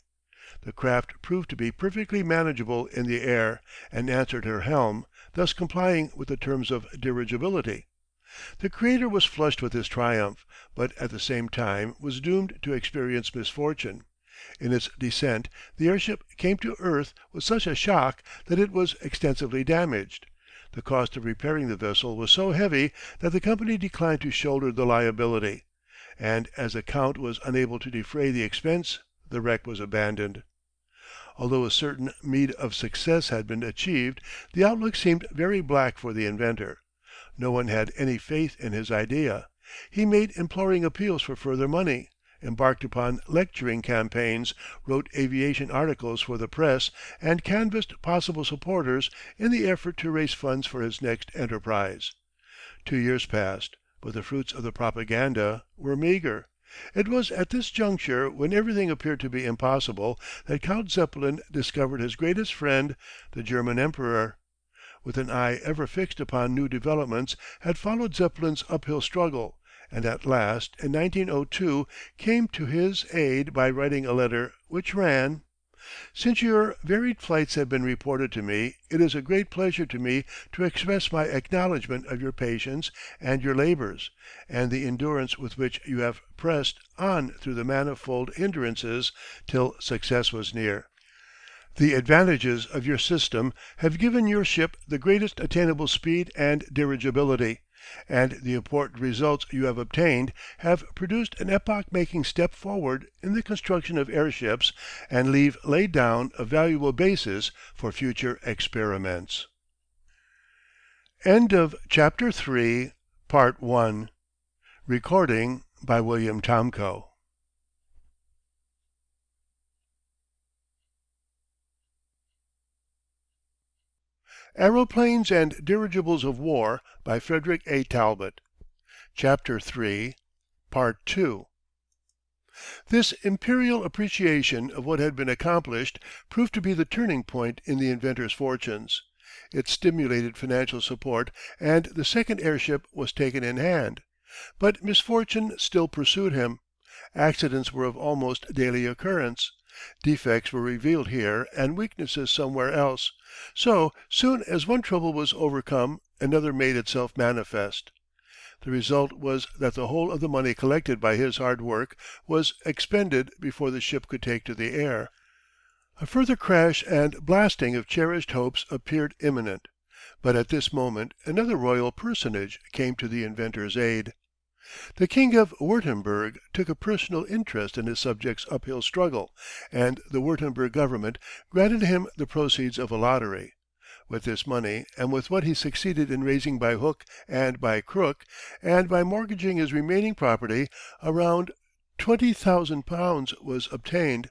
S1: The craft proved to be perfectly manageable in the air, and answered her helm, thus complying with the terms of dirigibility. The creator was flushed with his triumph, but at the same time was doomed to experience misfortune. In its descent the airship came to earth with such a shock that it was extensively damaged. The cost of repairing the vessel was so heavy that the company declined to shoulder the liability, and as the Count was unable to defray the expense the wreck was abandoned. Although a certain meed of success had been achieved, the outlook seemed very black for the inventor. No one had any faith in his idea. He made imploring appeals for further money, embarked upon lecturing campaigns, wrote aviation articles for the press, and canvassed possible supporters in the effort to raise funds for his next enterprise. 2 years passed, but the fruits of the propaganda were meagre. It was at this juncture, when everything appeared to be impossible, that Count Zeppelin discovered his greatest friend, the German Emperor. With an eye ever fixed upon new developments, had followed Zeppelin's uphill struggle, and at last, in 1902, came to his aid by writing a letter which ran: "Since your varied flights have been reported to me, it is a great pleasure to me to express my acknowledgment of your patience and your labors, and the endurance with which you have pressed on through the manifold hindrances till success was near. The advantages of your system have given your ship the greatest attainable speed and dirigibility, and the important results you have obtained have produced an epoch-making step forward in the construction of airships and leave laid down a valuable basis for future experiments." End of Chapter 3, Part 1. Recording by William Tomko. Aeroplanes and Dirigibles of War by Frederick A. Talbot. Chapter 3, Part 2. This imperial appreciation of what had been accomplished proved to be the turning point in the inventor's fortunes. It stimulated financial support, and the second airship was taken in hand. But misfortune still pursued him. Accidents were of almost daily occurrence. Defects were revealed here and weaknesses somewhere else. So soon as one trouble was overcome, another made itself manifest. The result was that the whole of the money collected by his hard work was expended before the ship could take to the air. A further crash and blasting of cherished hopes appeared imminent. But at this moment another royal personage came to the inventor's aid. The King of Würtemberg took a personal interest in his subject's uphill struggle, and the Würtemberg government granted him the proceeds of a lottery. With this money, and with what he succeeded in raising by hook and by crook, and by mortgaging his remaining property, around £20,000 was obtained.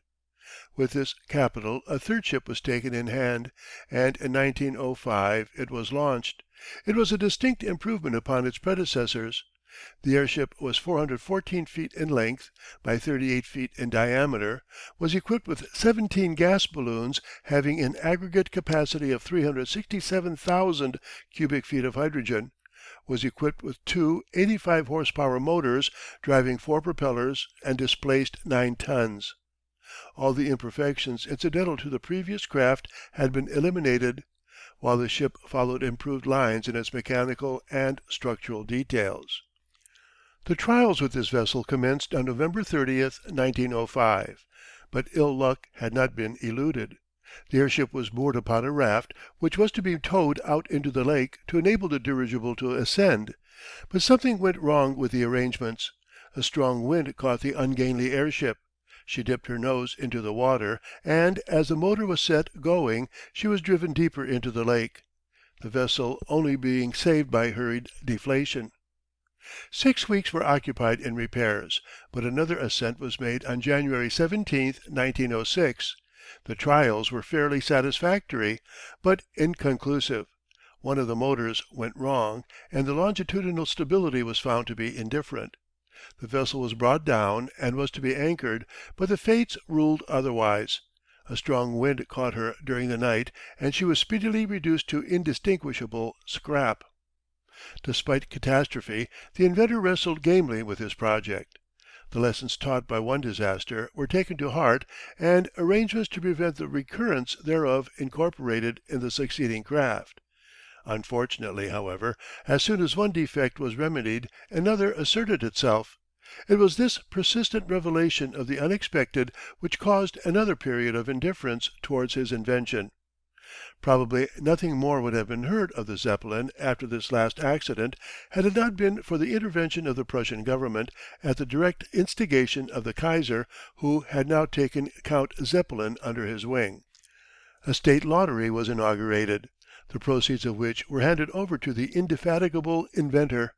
S1: With this capital a third ship was taken in hand, and in 1905 it was launched. It was a distinct improvement upon its predecessors. The airship was 414 feet in length by 38 feet in diameter, was equipped with 17 gas balloons having an aggregate capacity of 367,000 cubic feet of hydrogen, was equipped with two 85 horsepower motors driving 4 propellers, and displaced 9 tons. All the imperfections incidental to the previous craft had been eliminated, while the ship followed improved lines in its mechanical and structural details. The trials with this vessel commenced on November 30th, 1905, but ill luck had not been eluded. The airship was moored upon a raft, which was to be towed out into the lake to enable the dirigible to ascend. But something went wrong with the arrangements. A strong wind caught the ungainly airship. She dipped her nose into the water, and as the motor was set going she was driven deeper into the lake, the vessel only being saved by hurried deflation. 6 weeks were occupied in repairs, but another ascent was made on January 17, 1906. The trials were fairly satisfactory, but inconclusive. One of the motors went wrong, and the longitudinal stability was found to be indifferent. The vessel was brought down and was to be anchored, but the fates ruled otherwise. A strong wind caught her during the night, and she was speedily reduced to indistinguishable scrap. Despite catastrophe, the inventor wrestled gamely with his project. The lessons taught by one disaster were taken to heart, and arrangements to prevent the recurrence thereof incorporated in the succeeding craft. Unfortunately, however, as soon as one defect was remedied, another asserted itself. It was this persistent revelation of the unexpected which caused another period of indifference towards his invention. Probably nothing more would have been heard of the Zeppelin after this last accident had it not been for the intervention of the Prussian government, at the direct instigation of the Kaiser, who had now taken Count Zeppelin under his wing. A state lottery was inaugurated, the proceeds of which were handed over to the indefatigable inventor,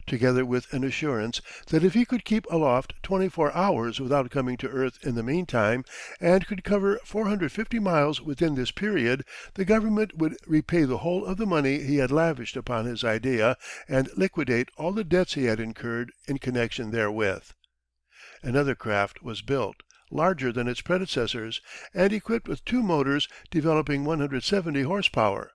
S1: together with an assurance that if he could keep aloft 24 hours without coming to earth in the meantime, and could cover 450 miles within this period, the government would repay the whole of the money he had lavished upon his idea, and liquidate all the debts he had incurred in connection therewith. Another craft was built, larger than its predecessors, and equipped with two motors developing 170 horse power.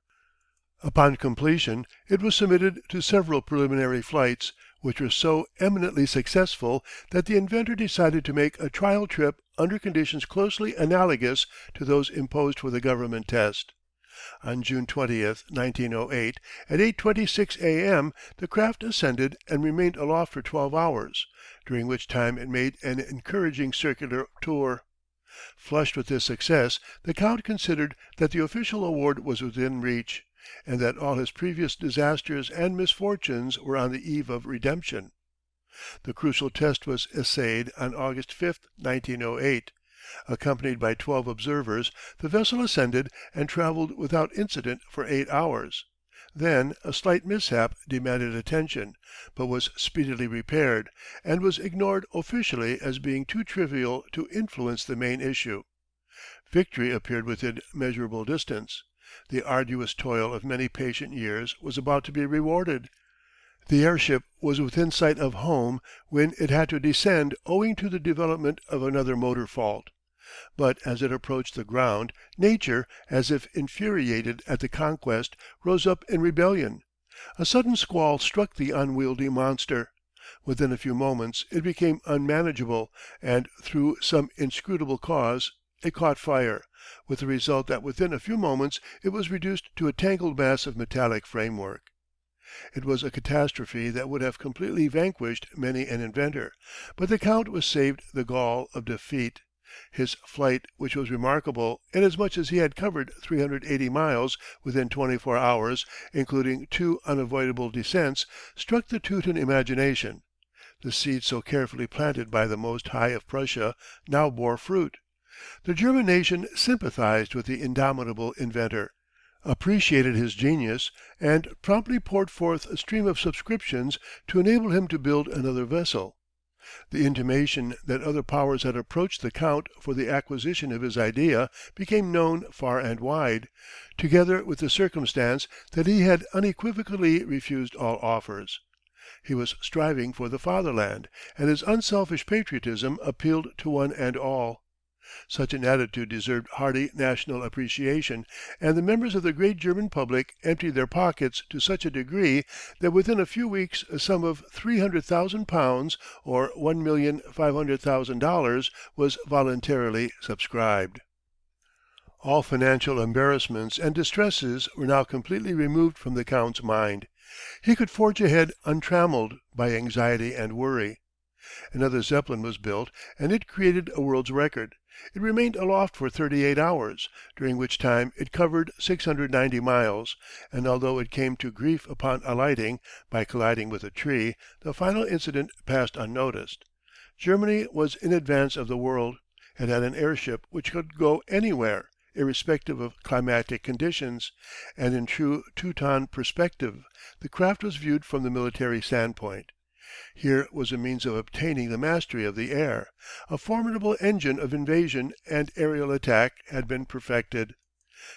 S1: Upon completion it was submitted to several preliminary flights, which were so eminently successful that the inventor decided to make a trial trip under conditions closely analogous to those imposed for the government test. On June 20, 1908, at 8:26 A.M., the craft ascended and remained aloft for 12 hours, during which time it made an encouraging circular tour. Flushed with this success, the Count considered that the official award was within reach, and that all his previous disasters and misfortunes were on the eve of redemption. The crucial test was essayed on August 5, 1908. Accompanied by 12 observers, the vessel ascended and travelled without incident for 8 hours. Then a slight mishap demanded attention, but was speedily repaired, and was ignored officially as being too trivial to influence the main issue. Victory appeared within measurable distance. The arduous toil of many patient years was about to be rewarded. The airship was within sight of home when it had to descend owing to the development of another motor fault. But as it approached the ground, nature, as if infuriated at the conquest, rose up in rebellion. A sudden squall struck the unwieldy monster. Within a few moments it became unmanageable, and through some inscrutable cause it caught fire, with the result that within a few moments it was reduced to a tangled mass of metallic framework. It was a catastrophe that would have completely vanquished many an inventor, but the Count was saved the gall of defeat. His flight, which was remarkable, inasmuch as he had covered 380 miles within 24 hours, including 2 unavoidable descents, struck the Teuton imagination. The seed so carefully planted by the Most High of Prussia now bore fruit. The German nation sympathized with the indomitable inventor, appreciated his genius, and promptly poured forth a stream of subscriptions to enable him to build another vessel. The intimation that other powers had approached the Count for the acquisition of his idea became known far and wide, together with the circumstance that he had unequivocally refused all offers. He was striving for the fatherland, and his unselfish patriotism appealed to one and all. Such an attitude deserved hearty national appreciation, and the members of the great German public emptied their pockets to such a degree that within a few weeks a sum of £300,000, or $1,500,000, was voluntarily subscribed. All financial embarrassments and distresses were now completely removed from the Count's mind. He could forge ahead untrammelled by anxiety and worry. Another Zeppelin was built, and it created a world's record. It remained aloft for 38 hours, during which time it covered 690 miles, and although it came to grief upon alighting, by colliding with a tree, the final incident passed unnoticed. Germany was in advance of the world. It had an airship which could go anywhere, irrespective of climatic conditions, and in true Teuton perspective the craft was viewed from the military standpoint. Here was a means of obtaining the mastery of the air. A formidable engine of invasion and aerial attack had been perfected.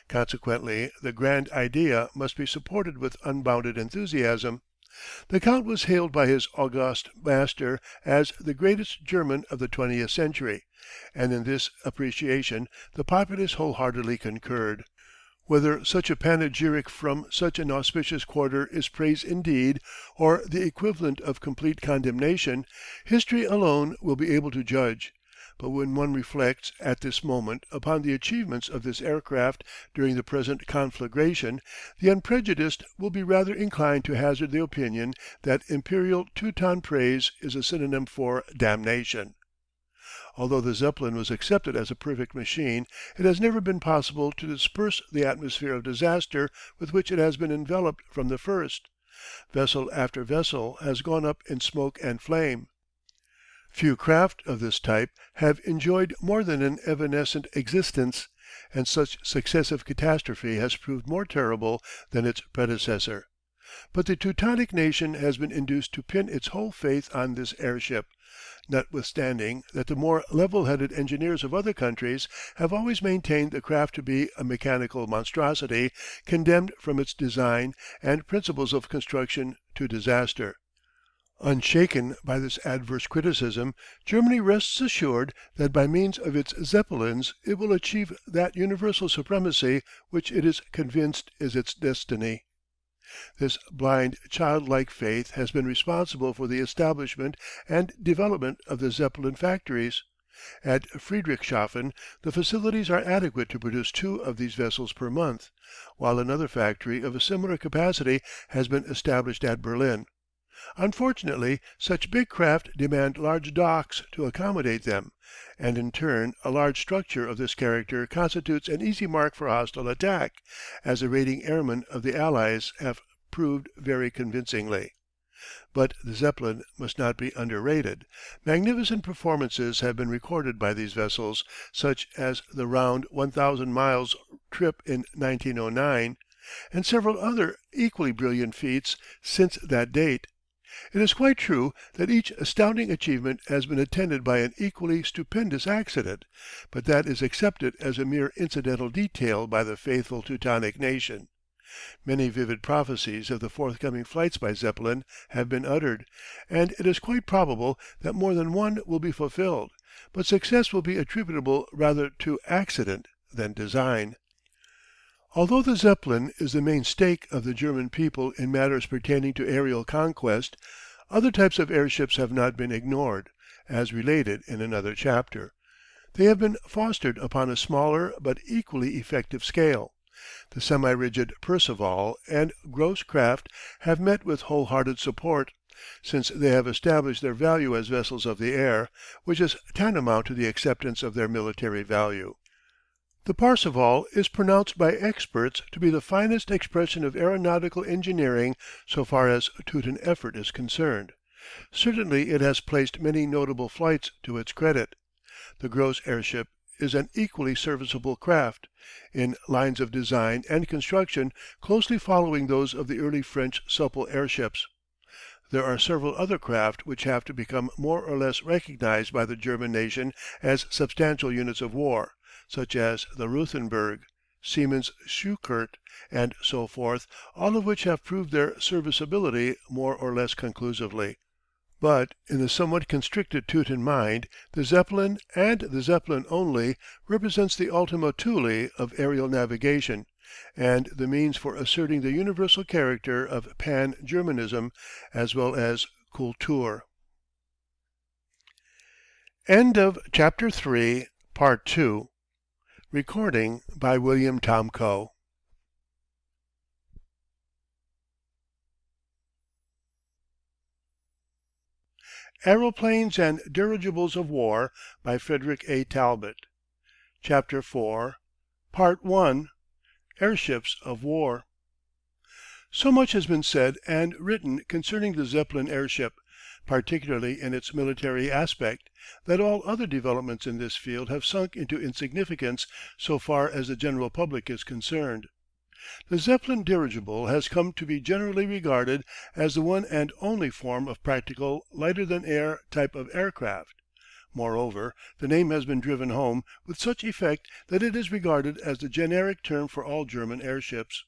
S1: Consequently the grand idea must be supported with unbounded enthusiasm. The Count was hailed by his august master as the greatest German of the 20th century, and in this appreciation the populace wholeheartedly concurred. Whether such a panegyric from such an auspicious quarter is praise indeed, or the equivalent of complete condemnation, history alone will be able to judge; but when one reflects at this moment upon the achievements of this aircraft during the present conflagration, the unprejudiced will be rather inclined to hazard the opinion that imperial Teuton praise is a synonym for damnation. Although the Zeppelin was accepted as a perfect machine, it has never been possible to disperse the atmosphere of disaster with which it has been enveloped from the first. Vessel after vessel has gone up in smoke and flame. Few craft of this type have enjoyed more than an evanescent existence, and such successive catastrophe has proved more terrible than its predecessor. But the Teutonic nation has been induced to pin its whole faith on this airship, notwithstanding that the more level-headed engineers of other countries have always maintained the craft to be a mechanical monstrosity condemned from its design and principles of construction to disaster. Unshaken by this adverse criticism, Germany rests assured that by means of its Zeppelins it will achieve that universal supremacy which it is convinced is its destiny. This blind, childlike faith has been responsible for the establishment and development of the Zeppelin factories. At Friedrichshafen the facilities are adequate to produce 2 of these vessels per month, while another factory of a similar capacity has been established at Berlin. Unfortunately, such big craft demand large docks to accommodate them, and in turn a large structure of this character constitutes an easy mark for hostile attack, as the raiding airmen of the Allies have proved very convincingly. But the Zeppelin must not be underrated. Magnificent performances have been recorded by these vessels, such as the round 1,000 miles trip in 1909, and several other equally brilliant feats since that date. It is quite true that each astounding achievement has been attended by an equally stupendous accident, but that is accepted as a mere incidental detail by the faithful Teutonic nation. Many vivid prophecies of the forthcoming flights by Zeppelin have been uttered, and it is quite probable that more than one will be fulfilled, but success will be attributable rather to accident than design. Although the Zeppelin is the main stake of the German people in matters pertaining to aerial conquest, other types of airships have not been ignored, as related in another chapter. They have been fostered upon a smaller but equally effective scale. The semi-rigid Percival and Gross craft have met with wholehearted support, since they have established their value as vessels of the air, which is tantamount to the acceptance of their military value. The Parseval is pronounced by experts to be the finest expression of aeronautical engineering so far as Teuton effort is concerned. Certainly it has placed many notable flights to its credit. The Gross airship is an equally serviceable craft, in lines of design and construction closely following those of the early French supple airships. There are several other craft which have to become more or less recognized by the German nation as substantial units of war, such as the Ruthenberg, Siemens Schuckert, and so forth, all of which have proved their serviceability more or less conclusively. But in the somewhat constricted Teuton mind the Zeppelin, and the Zeppelin only, represents the Ultima Thule of aerial navigation, and the means for asserting the universal character of pan-Germanism as well as Kultur. End of Chapter 3, Part 2. Recording by William Tomko. Aeroplanes and Dirigibles of War by Frederick A. Talbot. Chapter 4, Part 1. Airships of War. So much has been said and written concerning the Zeppelin airship, particularly in its military aspect, that all other developments in this field have sunk into insignificance so far as the general public is concerned. The Zeppelin dirigible has come to be generally regarded as the one and only form of practical lighter-than-air type of aircraft. Moreover, the name has been driven home with such effect that it is regarded as the generic term for all German airships.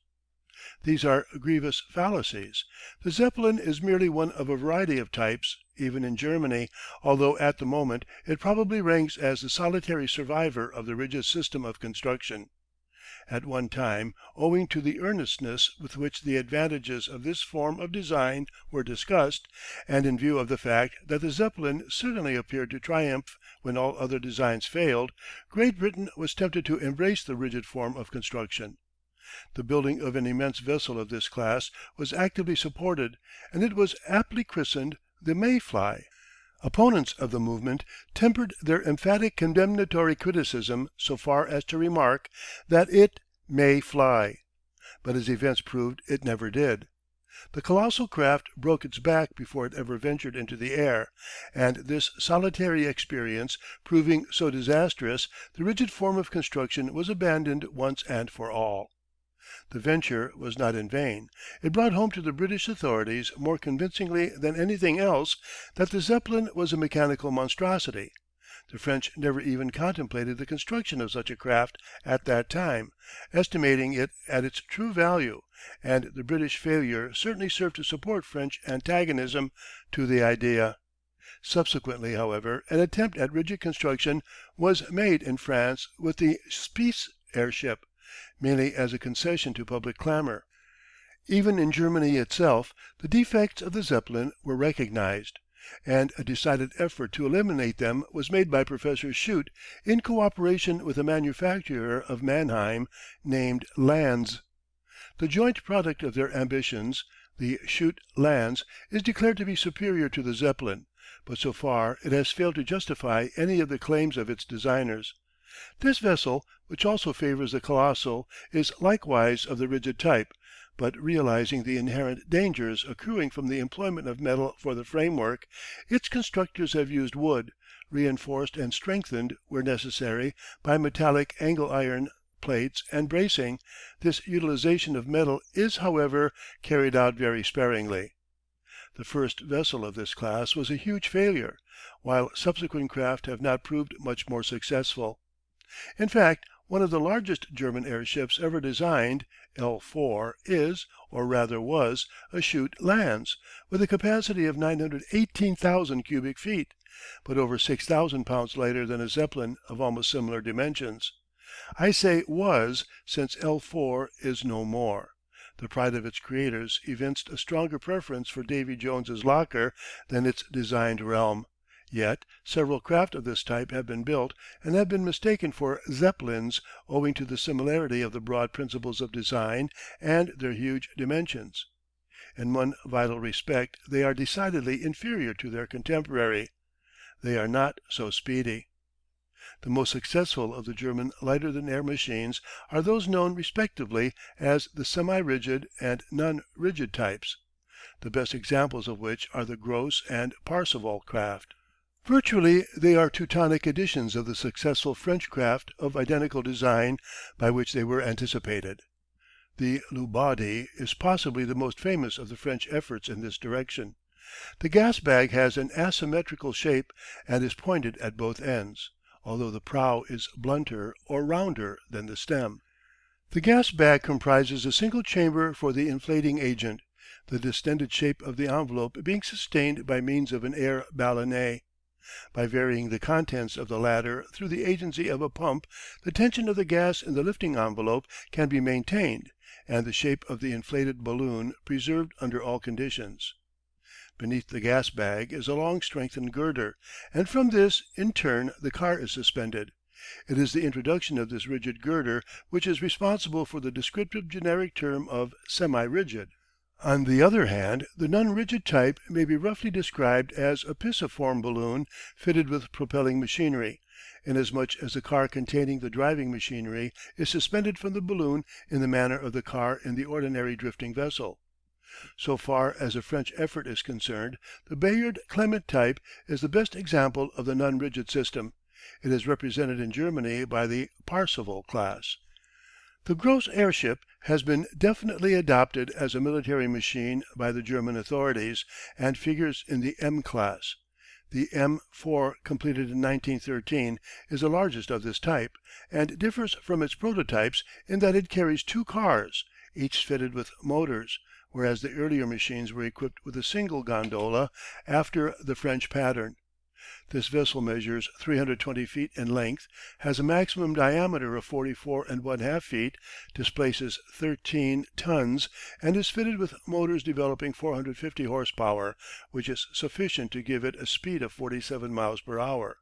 S1: These are grievous fallacies. The Zeppelin is merely one of a variety of types, even in Germany, although at the moment it probably ranks as the solitary survivor of the rigid system of construction. At one time, owing to the earnestness with which the advantages of this form of design were discussed, and in view of the fact that the Zeppelin certainly appeared to triumph when all other designs failed, Great Britain was tempted to embrace the rigid form of construction. The building of an immense vessel of this class was actively supported, and it was aptly christened the May fly. Opponents of the movement tempered their emphatic condemnatory criticism so far as to remark that it "may fly," but as events proved it never did. The colossal craft broke its back before it ever ventured into the air, and this solitary experience proving so disastrous, the rigid form of construction was abandoned once and for all. The venture was not in vain. It brought home to the British authorities more convincingly than anything else that the Zeppelin was a mechanical monstrosity. The French never even contemplated the construction of such a craft at that time, estimating it at its true value, and the British failure certainly served to support French antagonism to the idea. Subsequently, however, an attempt at rigid construction was made in France with the Spiess airship, mainly as a concession to public clamour. Even in Germany itself the defects of the Zeppelin were recognised, and a decided effort to eliminate them was made by Professor Schutte in co-operation with a manufacturer of Mannheim named Lanz. The joint product of their ambitions, the Schutte Lanz, is declared to be superior to the Zeppelin, but so far it has failed to justify any of the claims of its designers. This vessel, which also favours the colossal, is likewise of the rigid type, but realising the inherent dangers accruing from the employment of metal for the framework, its constructors have used wood, reinforced and strengthened, where necessary, by metallic angle iron plates and bracing. This utilisation of metal is, however, carried out very sparingly. The first vessel of this class was a huge failure, while subsequent craft have not proved much more successful. In fact, one of the largest German airships ever designed, L4, is, or rather was, a Schutte Lanz, with a capacity of 918,000 cubic feet, but over 6,000 pounds lighter than a Zeppelin of almost similar dimensions. I say was, since L4 is no more. The pride of its creators evinced a stronger preference for Davy Jones's Locker than its designed realm. Yet several craft of this type have been built and have been mistaken for Zeppelins owing to the similarity of the broad principles of design and their huge dimensions. In one vital respect they are decidedly inferior to their contemporary. They are not so speedy. The most successful of the German lighter-than-air machines are those known respectively as the semi-rigid and non-rigid types, the best examples of which are the Gross and Parseval craft. Virtually they are Teutonic editions of the successful French craft of identical design by which they were anticipated. The Lebaudy is possibly the most famous of the French efforts in this direction. The gas bag has an asymmetrical shape and is pointed at both ends, although the prow is blunter or rounder than the stem. The gas bag comprises a single chamber for the inflating agent, the distended shape of the envelope being sustained by means of an air ballonnet. By varying the contents of the latter through the agency of a pump, the tension of the gas in the lifting envelope can be maintained, and the shape of the inflated balloon preserved under all conditions. Beneath the gas bag is a long strengthened girder, and from this in turn the car is suspended. It is the introduction of this rigid girder which is responsible for the descriptive generic term of semi-rigid. On the other hand, the non-rigid type may be roughly described as a pisciform balloon fitted with propelling machinery, inasmuch as the car containing the driving machinery is suspended from the balloon in the manner of the car in the ordinary drifting vessel. So far as the French effort is concerned, the Bayard Clement type is the best example of the non-rigid system. It is represented in Germany by the Parseval class. The Gross airship has been definitely adopted as a military machine by the German authorities, and figures in the M class. The M4, completed in 1913, is the largest of this type, and differs from its prototypes in that it carries two cars, each fitted with motors, whereas the earlier machines were equipped with a single gondola after the French pattern. This vessel measures 320 feet in length, has a maximum diameter of 44½ feet, displaces 13 tons, and is fitted with motors developing 450 horsepower, which is sufficient to give it a speed of 47 miles per hour.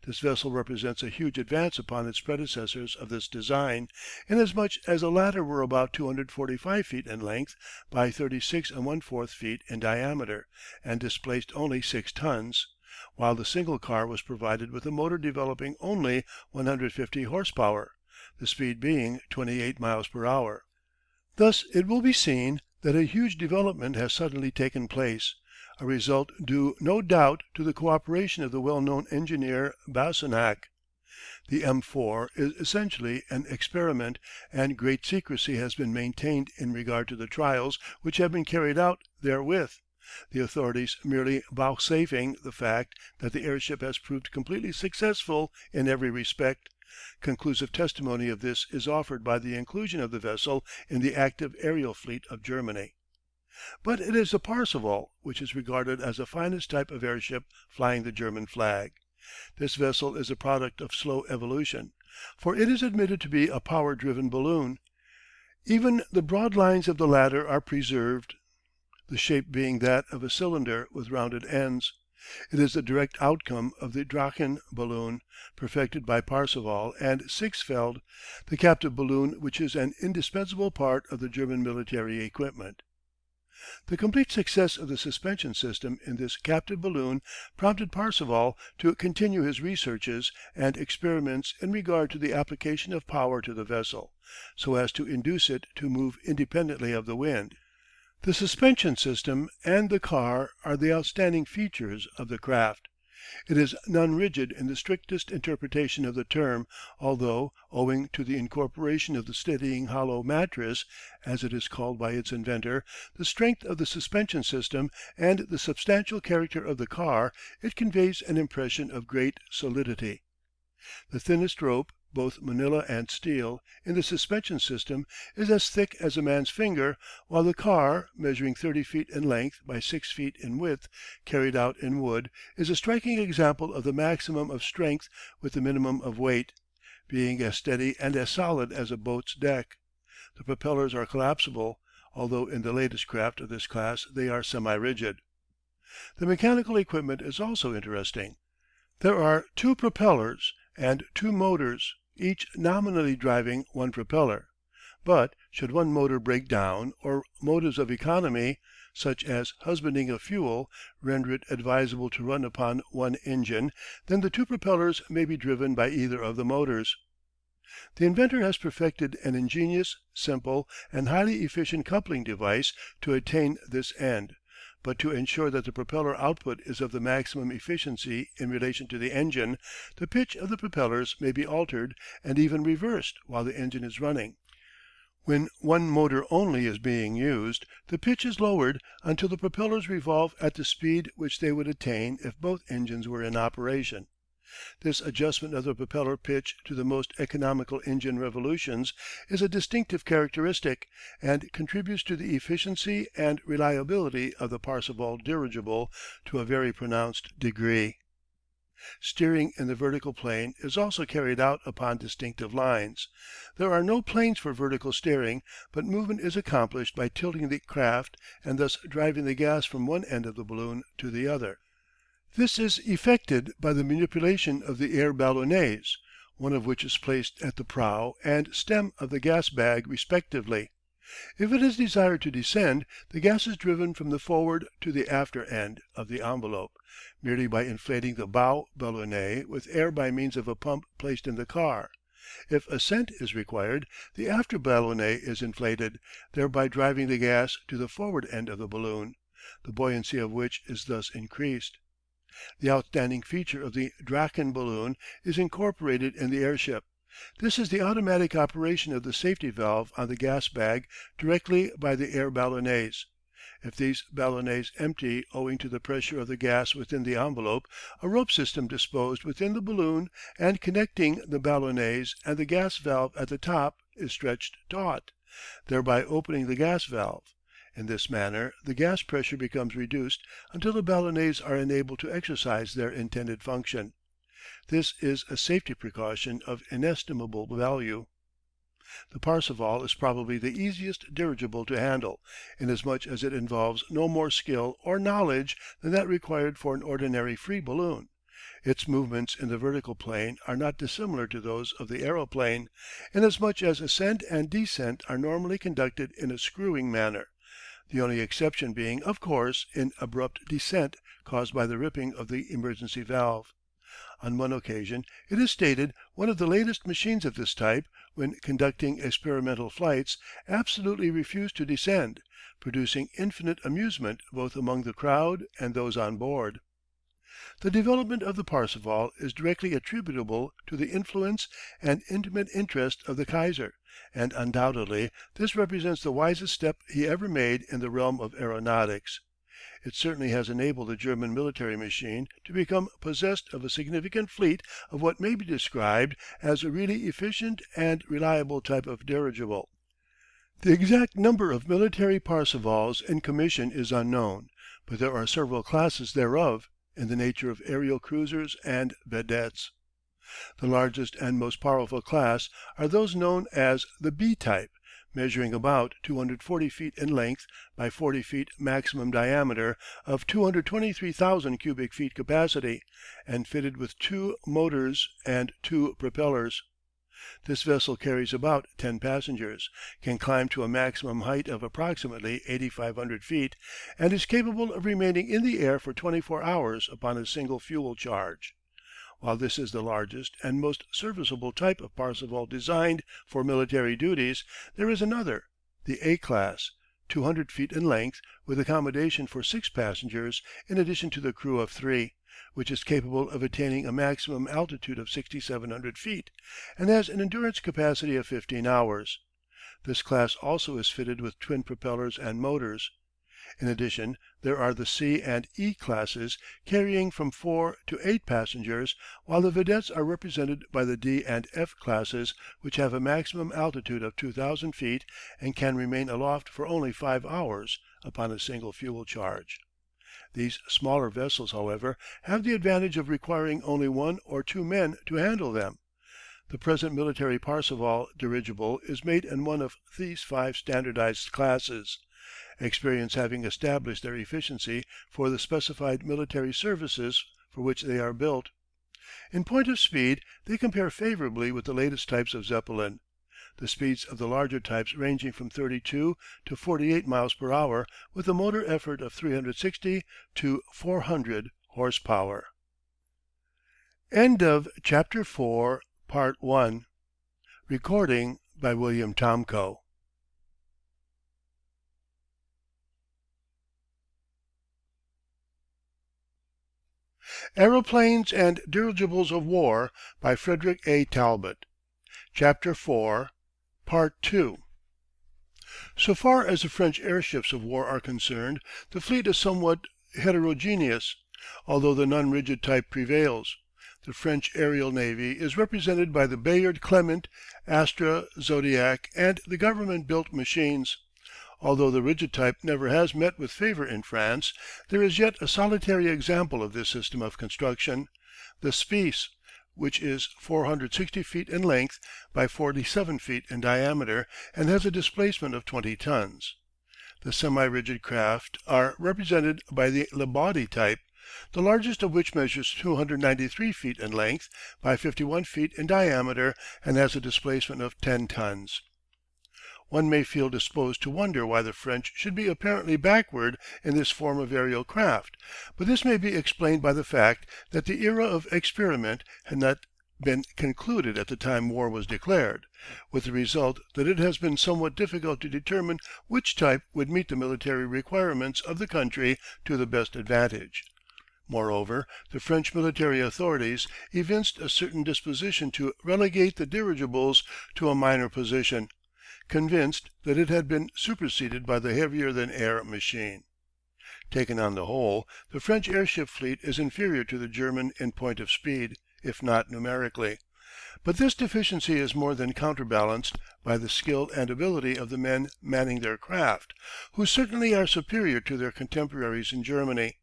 S1: This vessel represents a huge advance upon its predecessors of this design, inasmuch as the latter were about 245 feet in length by 36¼ feet in diameter, and displaced only 6 tons, while the single car was provided with a motor developing only 150 horsepower, the speed being 28 miles per hour. Thus it will be seen that a huge development has suddenly taken place, a result due no doubt to the cooperation of the well known engineer Boussingac. The M4 is essentially an experiment, and great secrecy has been maintained in regard to the trials which have been carried out therewith, the authorities merely vouchsafing the fact that the airship has proved completely successful in every respect. Conclusive testimony of this is offered by the inclusion of the vessel in the active aerial fleet of Germany. But it is the Parseval which is regarded as the finest type of airship flying the German flag. This vessel is the product of slow evolution, for it is admitted to be a power driven balloon. Even the broad lines of the latter are preserved, the shape being that of a cylinder with rounded ends. It is the direct outcome of the Drachen balloon, perfected by Parseval and Siegsfeld, the captive balloon which is an indispensable part of the German military equipment. The complete success of the suspension system in this captive balloon prompted Parseval to continue his researches and experiments in regard to the application of power to the vessel, so as to induce it to move independently of the wind. The suspension system and the car are the outstanding features of the craft. It is non-rigid in the strictest interpretation of the term, although, owing to the incorporation of the steadying hollow mattress, as it is called by its inventor, the strength of the suspension system, and the substantial character of the car, it conveys an impression of great solidity. The thinnest rope, both manila and steel, in the suspension system is as thick as a man's finger, while the car, measuring 30 feet in length by 6 feet in width, carried out in wood, is a striking example of the maximum of strength with the minimum of weight, being as steady and as solid as a boat's deck. The propellers are collapsible, although in the latest craft of this class they are semi-rigid. The mechanical equipment is also interesting. There are 2 propellers and 2 motors, each nominally driving 1 propeller, but should one motor break down, or motives of economy, such as husbanding of fuel, render it advisable to run upon one engine, then the 2 propellers may be driven by either of the motors. The inventor has perfected an ingenious, simple, and highly efficient coupling device to attain this end, but to ensure that the propeller output is of the maximum efficiency in relation to the engine, the pitch of the propellers may be altered and even reversed while the engine is running. When one motor only is being used, the pitch is lowered until the propellers revolve at the speed which they would attain if both engines were in operation. This adjustment of the propeller pitch to the most economical engine revolutions is a distinctive characteristic, and contributes to the efficiency and reliability of the Parseval dirigible to a very pronounced degree. Steering in the vertical plane is also carried out upon distinctive lines. There are no planes for vertical steering, but movement is accomplished by tilting the craft and thus driving the gas from one end of the balloon to the other. This is effected by the manipulation of the air ballonets, one of which is placed at the prow and stem of the gas bag respectively. If it is desired to descend, the gas is driven from the forward to the after end of the envelope, merely by inflating the bow ballonnet with air by means of a pump placed in the car. If ascent is required, the after ballonnet is inflated, thereby driving the gas to the forward end of the balloon, the buoyancy of which is thus increased. The outstanding feature of the Drachen balloon is incorporated in the airship. This is the automatic operation of the safety valve on the gas bag directly by the air ballonets. If these ballonets empty owing to the pressure of the gas within the envelope, a rope system disposed within the balloon and connecting the ballonets and the gas valve at the top is stretched taut, thereby opening the gas valve. In this manner the gas pressure becomes reduced until the ballonets are enabled to exercise their intended function. This is a safety precaution of inestimable value. The Parseval is probably the easiest dirigible to handle, inasmuch as it involves no more skill or knowledge than that required for an ordinary free balloon. Its movements in the vertical plane are not dissimilar to those of the aeroplane, inasmuch as ascent and descent are normally conducted in a screwing manner, the only exception being, of course, in abrupt descent caused by the ripping of the emergency valve. On one occasion, it is stated, one of the latest machines of this type, when conducting experimental flights, absolutely refused to descend, producing infinite amusement both among the crowd and those on board. The development of the Parseval is directly attributable to the influence and intimate interest of the Kaiser, and undoubtedly this represents the wisest step he ever made in the realm of aeronautics. It certainly has enabled the German military machine to become possessed of a significant fleet of what may be described as a really efficient and reliable type of dirigible. The exact number of military Parsevals in commission is unknown, but there are several classes thereof, in the nature of aerial cruisers and vedettes. The largest and most powerful class are those known as the B type, measuring about 240 feet in length by 40 feet maximum diameter of 223,000 cubic feet capacity, and fitted with 2 motors and 2 propellers. This vessel carries about 10 passengers, can climb to a maximum height of approximately 8,500 feet, and is capable of remaining in the air for 24 hours upon a single fuel charge. While this is the largest and most serviceable type of Parseval designed for military duties, there is another, the A class, 200 feet in length, with accommodation for 6 passengers in addition to the crew of 3, which is capable of attaining a maximum altitude of 6,700 feet, and has an endurance capacity of 15 hours. This class also is fitted with twin propellers and motors. In addition, there are the C and E classes, carrying from 4 to 8 passengers, while the vedettes are represented by the D and F classes, which have a maximum altitude of 2,000 feet and can remain aloft for only 5 hours upon a single fuel charge. These smaller vessels, however, have the advantage of requiring only 1 or 2 men to handle them. The present military Parseval dirigible is made in one of these 5 standardized classes, experience having established their efficiency for the specified military services for which they are built. In point of speed they compare favourably with the latest types of Zeppelin, the speeds of the larger types ranging from 32 to 48 miles per hour, with a motor effort of 360 to 400 horsepower. End of Chapter 4, Part 1. Recording by William Tomko. Aeroplanes and Dirigibles of War by Frederick A. Talbot. Chapter 4, Part 2. So far as the French airships of war are concerned, the fleet is somewhat heterogeneous, although the non-rigid type prevails. The French aerial navy is represented by the Bayard Clement, Astra, Zodiac, and the government-built machines. Although the rigid type never has met with favour in France, there is yet a solitary example of this system of construction, the Spice, which is 460 feet in length by 47 feet in diameter, and has a displacement of 20 tons. The semi-rigid craft are represented by the Lebaudy type, the largest of which measures 293 feet in length by 51 feet in diameter, and has a displacement of 10 tons. One may feel disposed to wonder why the French should be apparently backward in this form of aerial craft, but this may be explained by the fact that the era of experiment had not been concluded at the time war was declared, with the result that it has been somewhat difficult to determine which type would meet the military requirements of the country to the best advantage. Moreover, the French military authorities evinced a certain disposition to relegate the dirigibles to a minor position, convinced that it had been superseded by the heavier-than-air machine. Taken on the whole, the French airship fleet is inferior to the German in point of speed, if not numerically. But this deficiency is more than counterbalanced by the skill and ability of the men manning their craft, who certainly are superior to their contemporaries in Germany,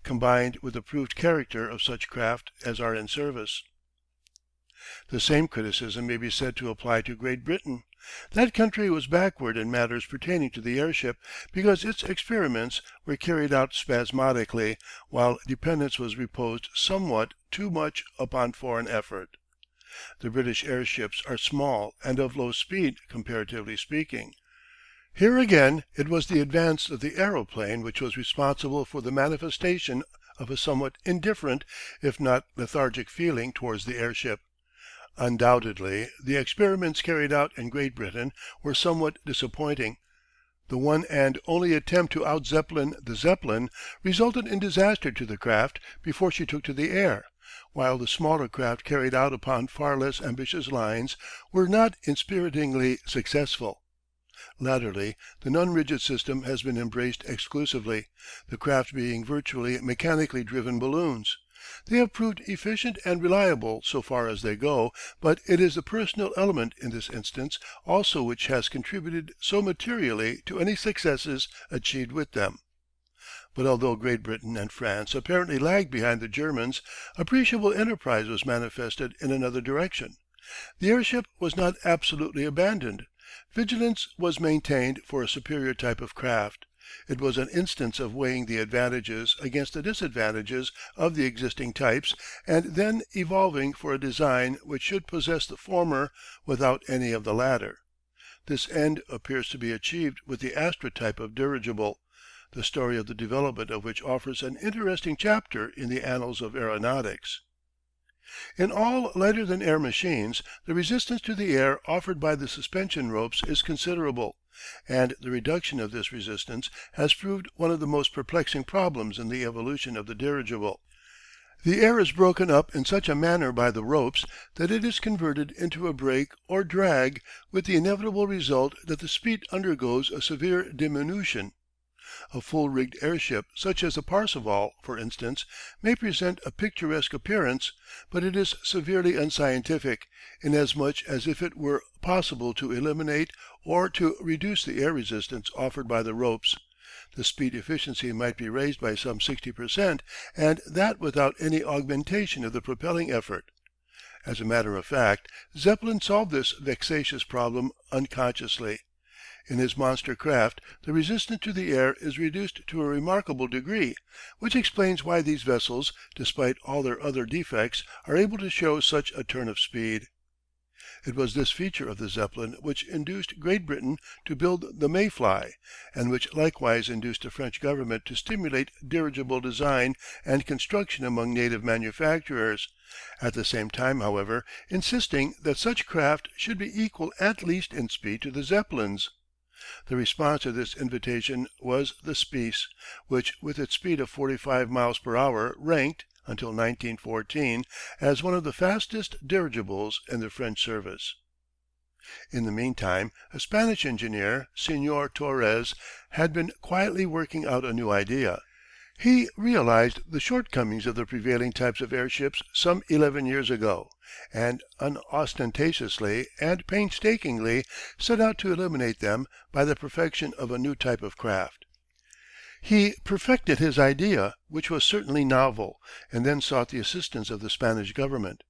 S1: combined with the proved character of such craft as are in service. The same criticism may be said to apply to Great Britain. That country was backward in matters pertaining to the airship because its experiments were carried out spasmodically, while dependence was reposed somewhat too much upon foreign effort. The British airships are small and of low speed, comparatively speaking. Here again it was the advance of the aeroplane which was responsible for the manifestation of a somewhat indifferent, if not lethargic feeling towards the airship. Undoubtedly the experiments carried out in Great Britain were somewhat disappointing. The one and only attempt to out Zeppelin the Zeppelin resulted in disaster to the craft before she took to the air, while the smaller craft carried out upon far less ambitious lines were not inspiritingly successful. Latterly the non-rigid system has been embraced exclusively, the craft being virtually mechanically driven balloons. They have proved efficient and reliable so far as they go, but it is the personal element in this instance also which has contributed so materially to any successes achieved with them. But although Great Britain and France apparently lagged behind the Germans, appreciable enterprise was manifested in another direction. The airship was not absolutely abandoned. Vigilance was maintained for a superior type of craft. It was an instance of weighing the advantages against the disadvantages of the existing types and then evolving for a design which should possess the former without any of the latter. This end appears to be achieved with the Astra type of dirigible, the story of the development of which offers an interesting chapter in the annals of aeronautics. In all lighter-than-air machines the resistance to the air offered by the suspension ropes is considerable, and the reduction of this resistance has proved one of the most perplexing problems in the evolution of the dirigible. The air is broken up in such a manner by the ropes that it is converted into a brake or drag, with the inevitable result that the speed undergoes a severe diminution. A full-rigged airship such as the Parseval, for instance, may present a picturesque appearance, but it is severely unscientific, inasmuch as if it were possible to eliminate or to reduce the air resistance offered by the ropes, the speed efficiency might be raised by some 60%, and that without any augmentation of the propelling effort. As a matter of fact, Zeppelin solved this vexatious problem unconsciously. In his monster craft the resistance to the air is reduced to a remarkable degree, which explains why these vessels, despite all their other defects, are able to show such a turn of speed. It was this feature of the Zeppelin which induced Great Britain to build the Mayfly, and which likewise induced the French government to stimulate dirigible design and construction among native manufacturers, at the same time, however, insisting that such craft should be equal at least in speed to the Zeppelins. The response to this invitation was the Spice, which with its speed of 45 miles per hour ranked, until 1914, as one of the fastest dirigibles in the French service. In the meantime a Spanish engineer, Señor Torres, had been quietly working out a new idea. He realized the shortcomings of the prevailing types of airships some 11 years ago, and unostentatiously and painstakingly set out to eliminate them by the perfection of a new type of craft. He perfected his idea, which was certainly novel, and then sought the assistance of the Spanish government.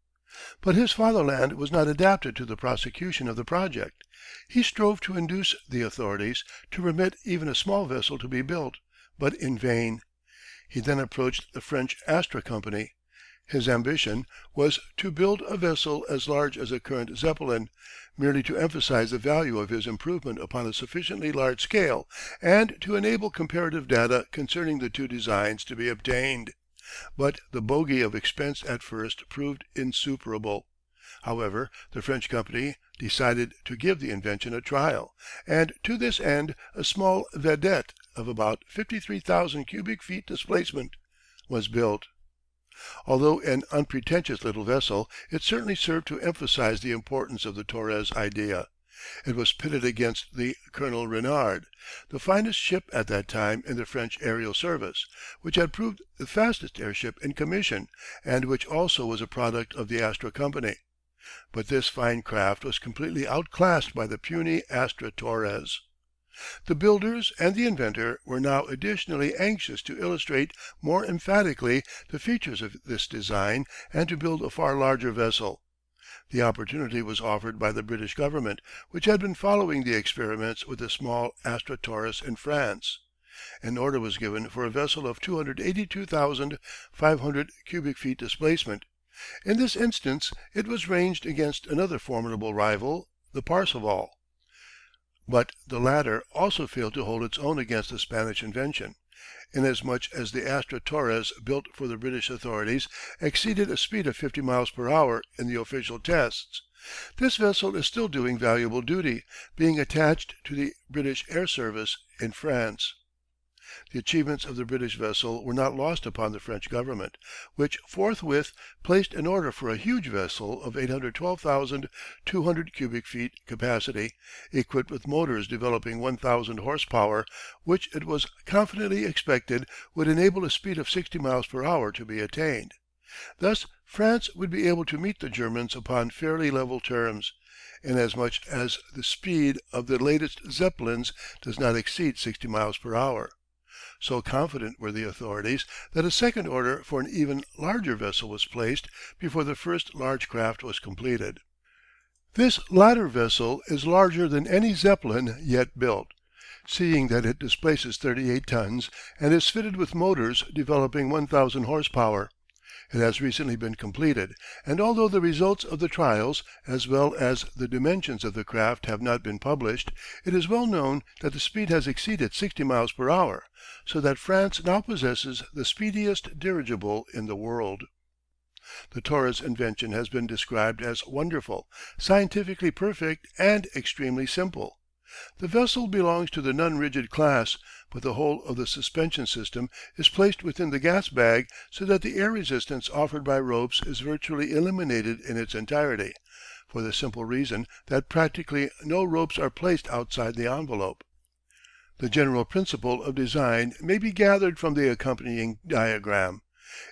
S1: But his fatherland was not adapted to the prosecution of the project. He strove to induce the authorities to permit even a small vessel to be built, but in vain. He then approached the French Astra Company. His ambition was to build a vessel as large as the current Zeppelin, merely to emphasize the value of his improvement upon a sufficiently large scale, and to enable comparative data concerning the two designs to be obtained. But the bogey of expense at first proved insuperable. However, the French company decided to give the invention a trial, and to this end a small vedette of about 53,000 cubic feet displacement was built. Although an unpretentious little vessel, it certainly served to emphasize the importance of the Torres idea. It was pitted against the Colonel Renard, the finest ship at that time in the French aerial service, which had proved the fastest airship in commission, and which also was a product of the Astra Company. But this fine craft was completely outclassed by the puny Astra Torres. The builders and the inventor were now additionally anxious to illustrate more emphatically the features of this design and to build a far larger vessel. The opportunity was offered by the British government, which had been following the experiments with the small Astra Torres in France. An order was given for a vessel of 282,500 cubic feet displacement. In this instance it was ranged against another formidable rival, the Parseval. But the latter also failed to hold its own against the Spanish invention, inasmuch as the Astra Torres built for the British authorities exceeded a speed of 50 miles per hour in the official tests. This vessel is still doing valuable duty, being attached to the British Air Service in France. The achievements of the British vessel were not lost upon the French government, which forthwith placed an order for a huge vessel of 812,200 cubic feet capacity, equipped with motors developing 1,000 horsepower, which it was confidently expected would enable a speed of 60 miles per hour to be attained. Thus France would be able to meet the Germans upon fairly level terms, inasmuch as the speed of the latest Zeppelins does not exceed 60 miles per hour. So confident were the authorities that a second order for an even larger vessel was placed before the first large craft was completed. This latter vessel is larger than any Zeppelin yet built, seeing that it displaces 38 tons and is fitted with motors developing 1,000 horsepower. It has recently been completed, and although the results of the trials, as well as the dimensions of the craft have not been published, it is well known that the speed has exceeded 60 miles per hour, so that France now possesses the speediest dirigible in the world. The Torres invention has been described as wonderful, scientifically perfect, and extremely simple. The vessel belongs to the non-rigid class, but the whole of the suspension system is placed within the gas bag so that the air resistance offered by ropes is virtually eliminated in its entirety, for the simple reason that practically no ropes are placed outside the envelope. The general principle of design may be gathered from the accompanying diagram.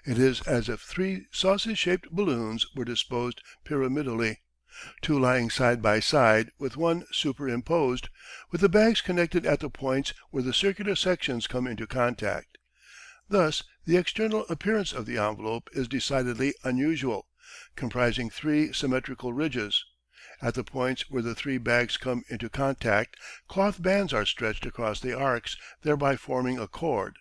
S1: It is as if three sausage-shaped balloons were disposed pyramidally, two lying side by side with one superimposed, with the bags connected at the points where the circular sections come into contact. Thus the external appearance of the envelope is decidedly unusual, comprising three symmetrical ridges. At the points where the three bags come into contact, cloth bands are stretched across the arcs, thereby forming a cord.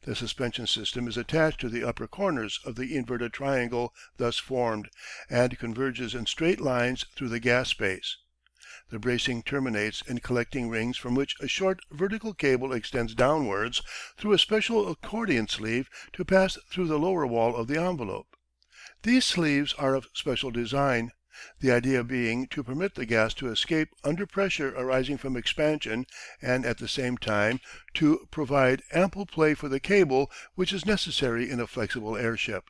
S1: The suspension system is attached to the upper corners of the inverted triangle thus formed, and converges in straight lines through the gas space. The bracing terminates in collecting rings from which a short vertical cable extends downwards through a special accordion sleeve to pass through the lower wall of the envelope. These sleeves are of special design, the idea being to permit the gas to escape under pressure arising from expansion and at the same time to provide ample play for the cable which is necessary in a flexible airship.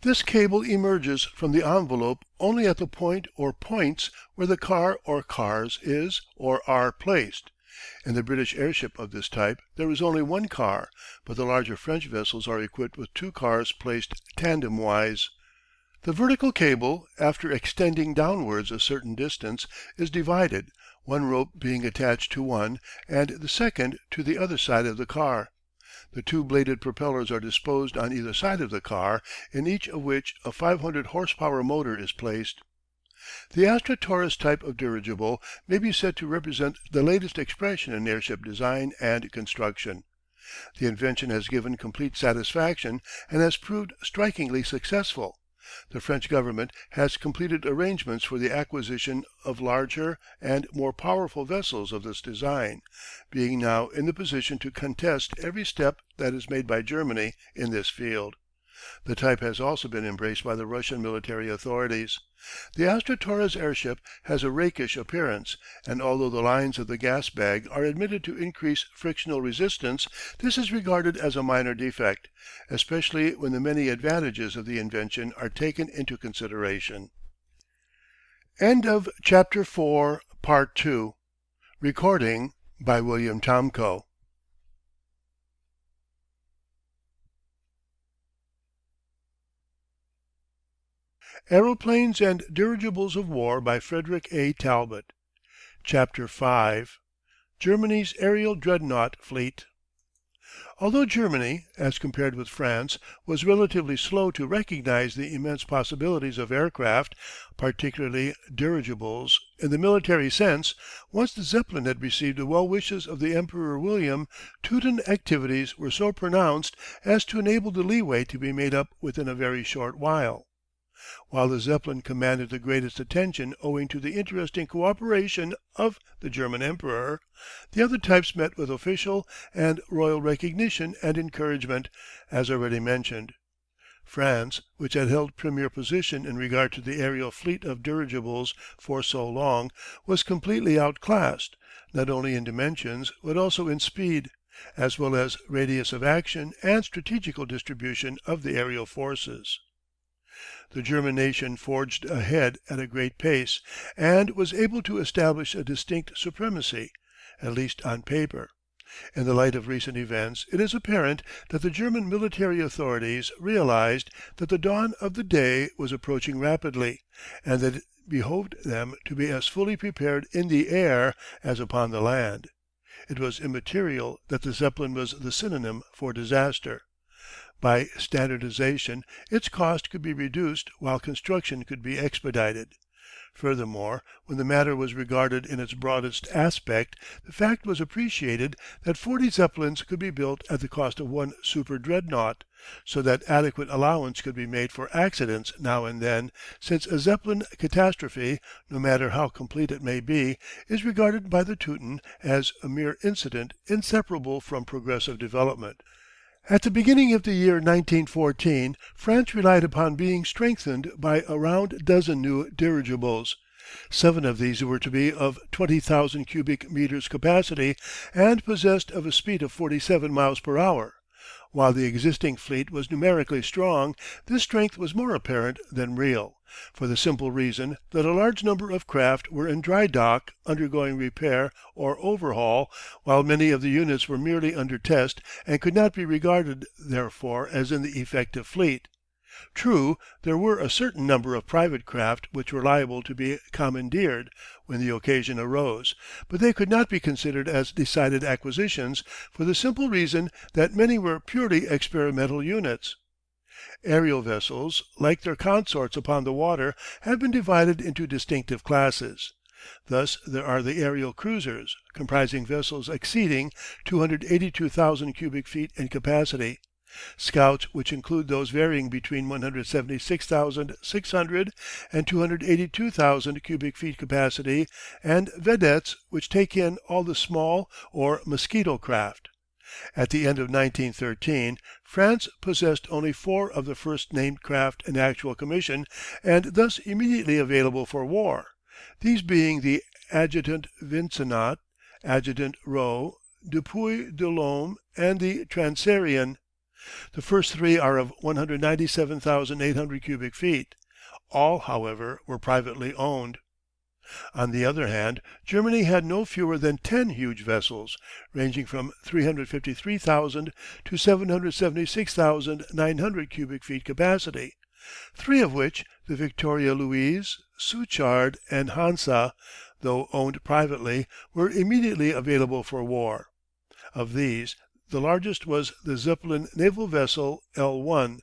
S1: This cable emerges from the envelope only at the point or points where the car or cars is or are placed. In the British airship of this type there is only one car, but the larger French vessels are equipped with two cars placed tandem-wise. The vertical cable, after extending downwards a certain distance, is divided, one rope being attached to one and the second to the other side of the car. The two bladed propellers are disposed on either side of the car, in each of which a 500 horsepower motor is placed. The Astra Torres type of dirigible may be said to represent the latest expression in airship design and construction. The invention has given complete satisfaction and has proved strikingly successful. The French government has completed arrangements for the acquisition of larger and more powerful vessels of this design, being now in the position to contest every step that is made by Germany in this field. The type has also been embraced by the Russian military authorities. The Astra Torres airship has a rakish appearance, and although the lines of the gas bag are admitted to increase frictional resistance, this is regarded as a minor defect, especially when the many advantages of the invention are taken into consideration. End of Chapter 4, Part 2. Recording by William Tomko. Aeroplanes and Dirigibles of War by Frederick A. Talbot. Chapter 5. Germany's Aerial Dreadnought Fleet. Although Germany, as compared with France, was relatively slow to recognize the immense possibilities of aircraft, particularly dirigibles, in the military sense, once the Zeppelin had received the well wishes of the Emperor William, Teuton activities were so pronounced as to enable the leeway to be made up within a very short while. While the Zeppelin commanded the greatest attention owing to the interesting cooperation of the German Emperor, the other types met with official and royal recognition and encouragement, as already mentioned. France, which had held premier position in regard to the aerial fleet of dirigibles for so long, was completely outclassed, not only in dimensions but also in speed, as well as radius of action and strategical distribution of the aerial forces. The German nation forged ahead at a great pace, and was able to establish a distinct supremacy, at least on paper. In the light of recent events, it is apparent that the German military authorities realized that the dawn of the day was approaching rapidly, and that it behoved them to be as fully prepared in the air as upon the land. It was immaterial that the Zeppelin was the synonym for disaster. By standardization its cost could be reduced while construction could be expedited. Furthermore, when the matter was regarded in its broadest aspect, the fact was appreciated that 40 Zeppelins could be built at the cost of one super dreadnought, so that adequate allowance could be made for accidents now and then, since a Zeppelin catastrophe, no matter how complete it may be, is regarded by the Teuton as a mere incident inseparable from progressive development. At the beginning of the year 1914, France relied upon being strengthened by a round dozen new dirigibles. 7 of these were to be of 20,000 cubic meters capacity and possessed of a speed of 47 miles per hour. While the existing fleet was numerically strong, this strength was more apparent than real, for the simple reason that a large number of craft were in dry dock undergoing repair or overhaul, while many of the units were merely under test and could not be regarded therefore as in the effective fleet. True, there were a certain number of private craft which were liable to be commandeered when the occasion arose, but they could not be considered as decided acquisitions for the simple reason that many were purely experimental units. Aerial vessels, like their consorts upon the water, have been divided into distinctive classes. Thus there are the aerial cruisers, comprising vessels exceeding 282,000 cubic feet in capacity. Scouts, which include those varying between 176,600 and 282,000 cubic feet capacity, and vedettes, which take in all the small or mosquito craft. At the end of 1913, France possessed only 4 of the first named craft in actual commission and thus immediately available for war, these being the Adjutant Vincenot, Adjutant Roe, Dupuy de Lome, and the Transarian. The first 3 are of 197,800 cubic feet. All, however, were privately owned. On the other hand, Germany had no fewer than 10 huge vessels, ranging from 353,000 to 776,900 cubic feet capacity, 3 of which, the Victoria Louise, Suchard, and Hansa, though owned privately, were immediately available for war. Of these, the largest was the Zeppelin naval vessel L1,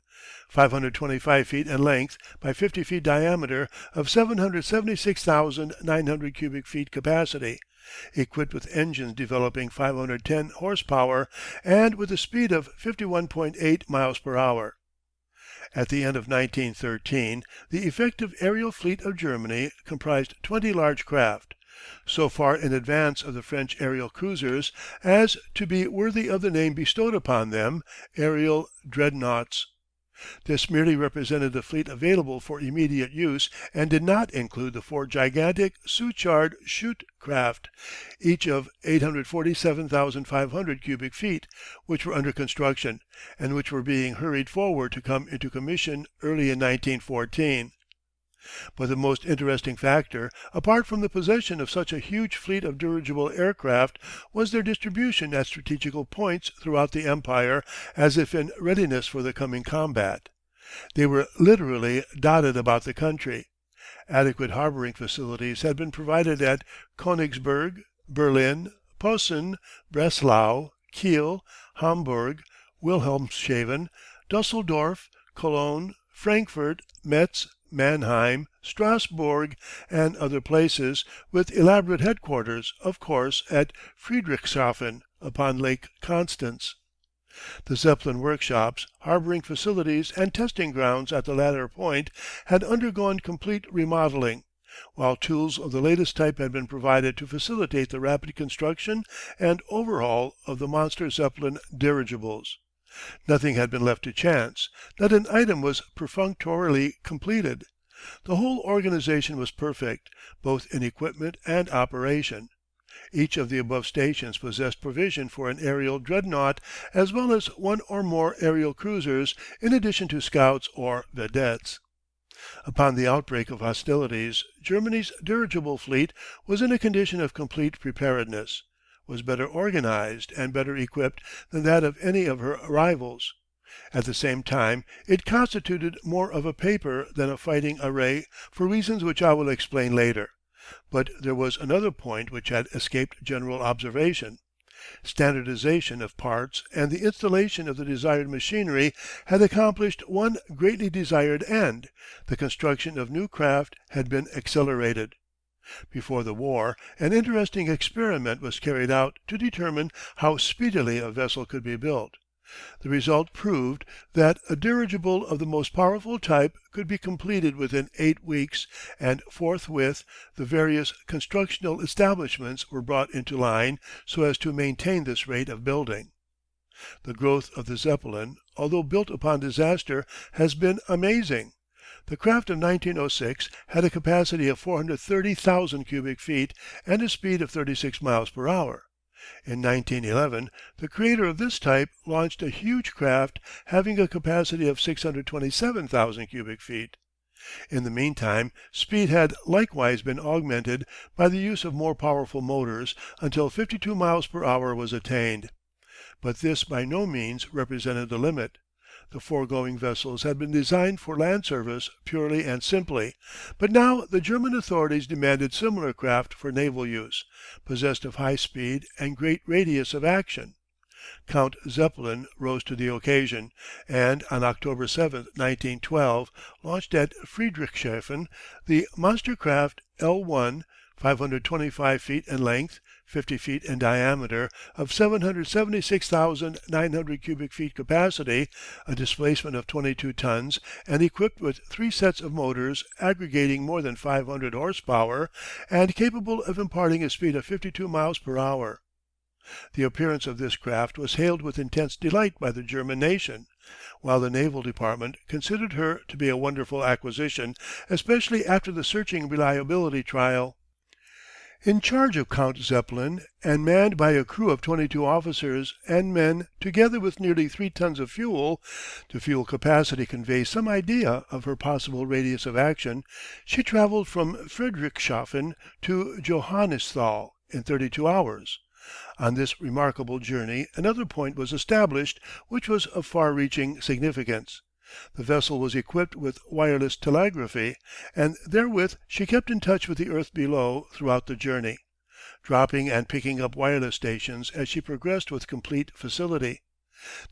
S1: 525 feet in length by 50 feet diameter, of 776,900 cubic feet capacity, equipped with engines developing 510 horsepower and with a speed of 51.8 miles per hour. At the end of 1913, the effective aerial fleet of Germany comprised 20 large craft, so far in advance of the French aerial cruisers as to be worthy of the name bestowed upon them, aerial dreadnoughts. This merely represented the fleet available for immediate use and did not include the 4 gigantic Suchard Schutte craft, each of 847,500 cubic feet, which were under construction, and which were being hurried forward to come into commission early in 1914. But the most interesting factor, apart from the possession of such a huge fleet of dirigible aircraft, was their distribution at strategical points throughout the Empire as if in readiness for the coming combat. They were literally dotted about the country. Adequate harboring facilities had been provided at Königsberg, Berlin, Posen, Breslau, Kiel, Hamburg, Wilhelmshaven, Dusseldorf, Cologne, Frankfurt, Metz, Mannheim, Strasbourg, and other places, with elaborate headquarters, of course, at Friedrichshafen upon Lake Constance. The Zeppelin workshops, harboring facilities, and testing grounds at the latter point had undergone complete remodeling, while tools of the latest type had been provided to facilitate the rapid construction and overhaul of the monster Zeppelin dirigibles. Nothing had been left to chance, not an item was perfunctorily completed. The whole organization was perfect, both in equipment and operation. Each of the above stations possessed provision for an aerial dreadnought as well as one or more aerial cruisers in addition to scouts or vedettes. Upon the outbreak of hostilities, Germany's dirigible fleet was in a condition of complete preparedness, was better organized and better equipped than that of any of her rivals. At the same time, it constituted more of a paper than a fighting array for reasons which I will explain later. But there was another point which had escaped general observation. Standardization of parts and the installation of the desired machinery had accomplished one greatly desired end. The construction of new craft had been accelerated. Before the war, an interesting experiment was carried out to determine how speedily a vessel could be built. The result proved that a dirigible of the most powerful type could be completed within 8 weeks, and forthwith the various constructional establishments were brought into line so as to maintain this rate of building. The growth of the Zeppelin, although built upon disaster, has been amazing. The craft of 1906 had a capacity of 430,000 cubic feet and a speed of 36 miles per hour. In 1911 the creator of this type launched a huge craft having a capacity of 627,000 cubic feet. In the meantime speed had likewise been augmented by the use of more powerful motors until 52 miles per hour was attained. But this by no means represented the limit. The foregoing vessels had been designed for land service purely and simply, but now the German authorities demanded similar craft for naval use, possessed of high speed and great radius of action. Count Zeppelin rose to the occasion, and on October 7, 1912, launched at Friedrichshafen the monster craft L1, 525 feet in length, 50 feet in diameter, of 776,900 cubic feet capacity, a displacement of 22 tons, and equipped with 3 sets of motors aggregating more than 500 horsepower, and capable of imparting a speed of 52 miles per hour. The appearance of this craft was hailed with intense delight by the German nation, while the Naval Department considered her to be a wonderful acquisition, especially after the searching reliability trial. In charge of Count Zeppelin, and manned by a crew of 22 officers and men together with nearly 3 tons of fuel (the fuel capacity conveys some idea of her possible radius of action), she travelled from Friedrichshafen to Johannisthal in 32 hours. On this remarkable journey another point was established which was of far-reaching significance. The vessel was equipped with wireless telegraphy, and therewith she kept in touch with the earth below throughout the journey, dropping and picking up wireless stations as she progressed with complete facility.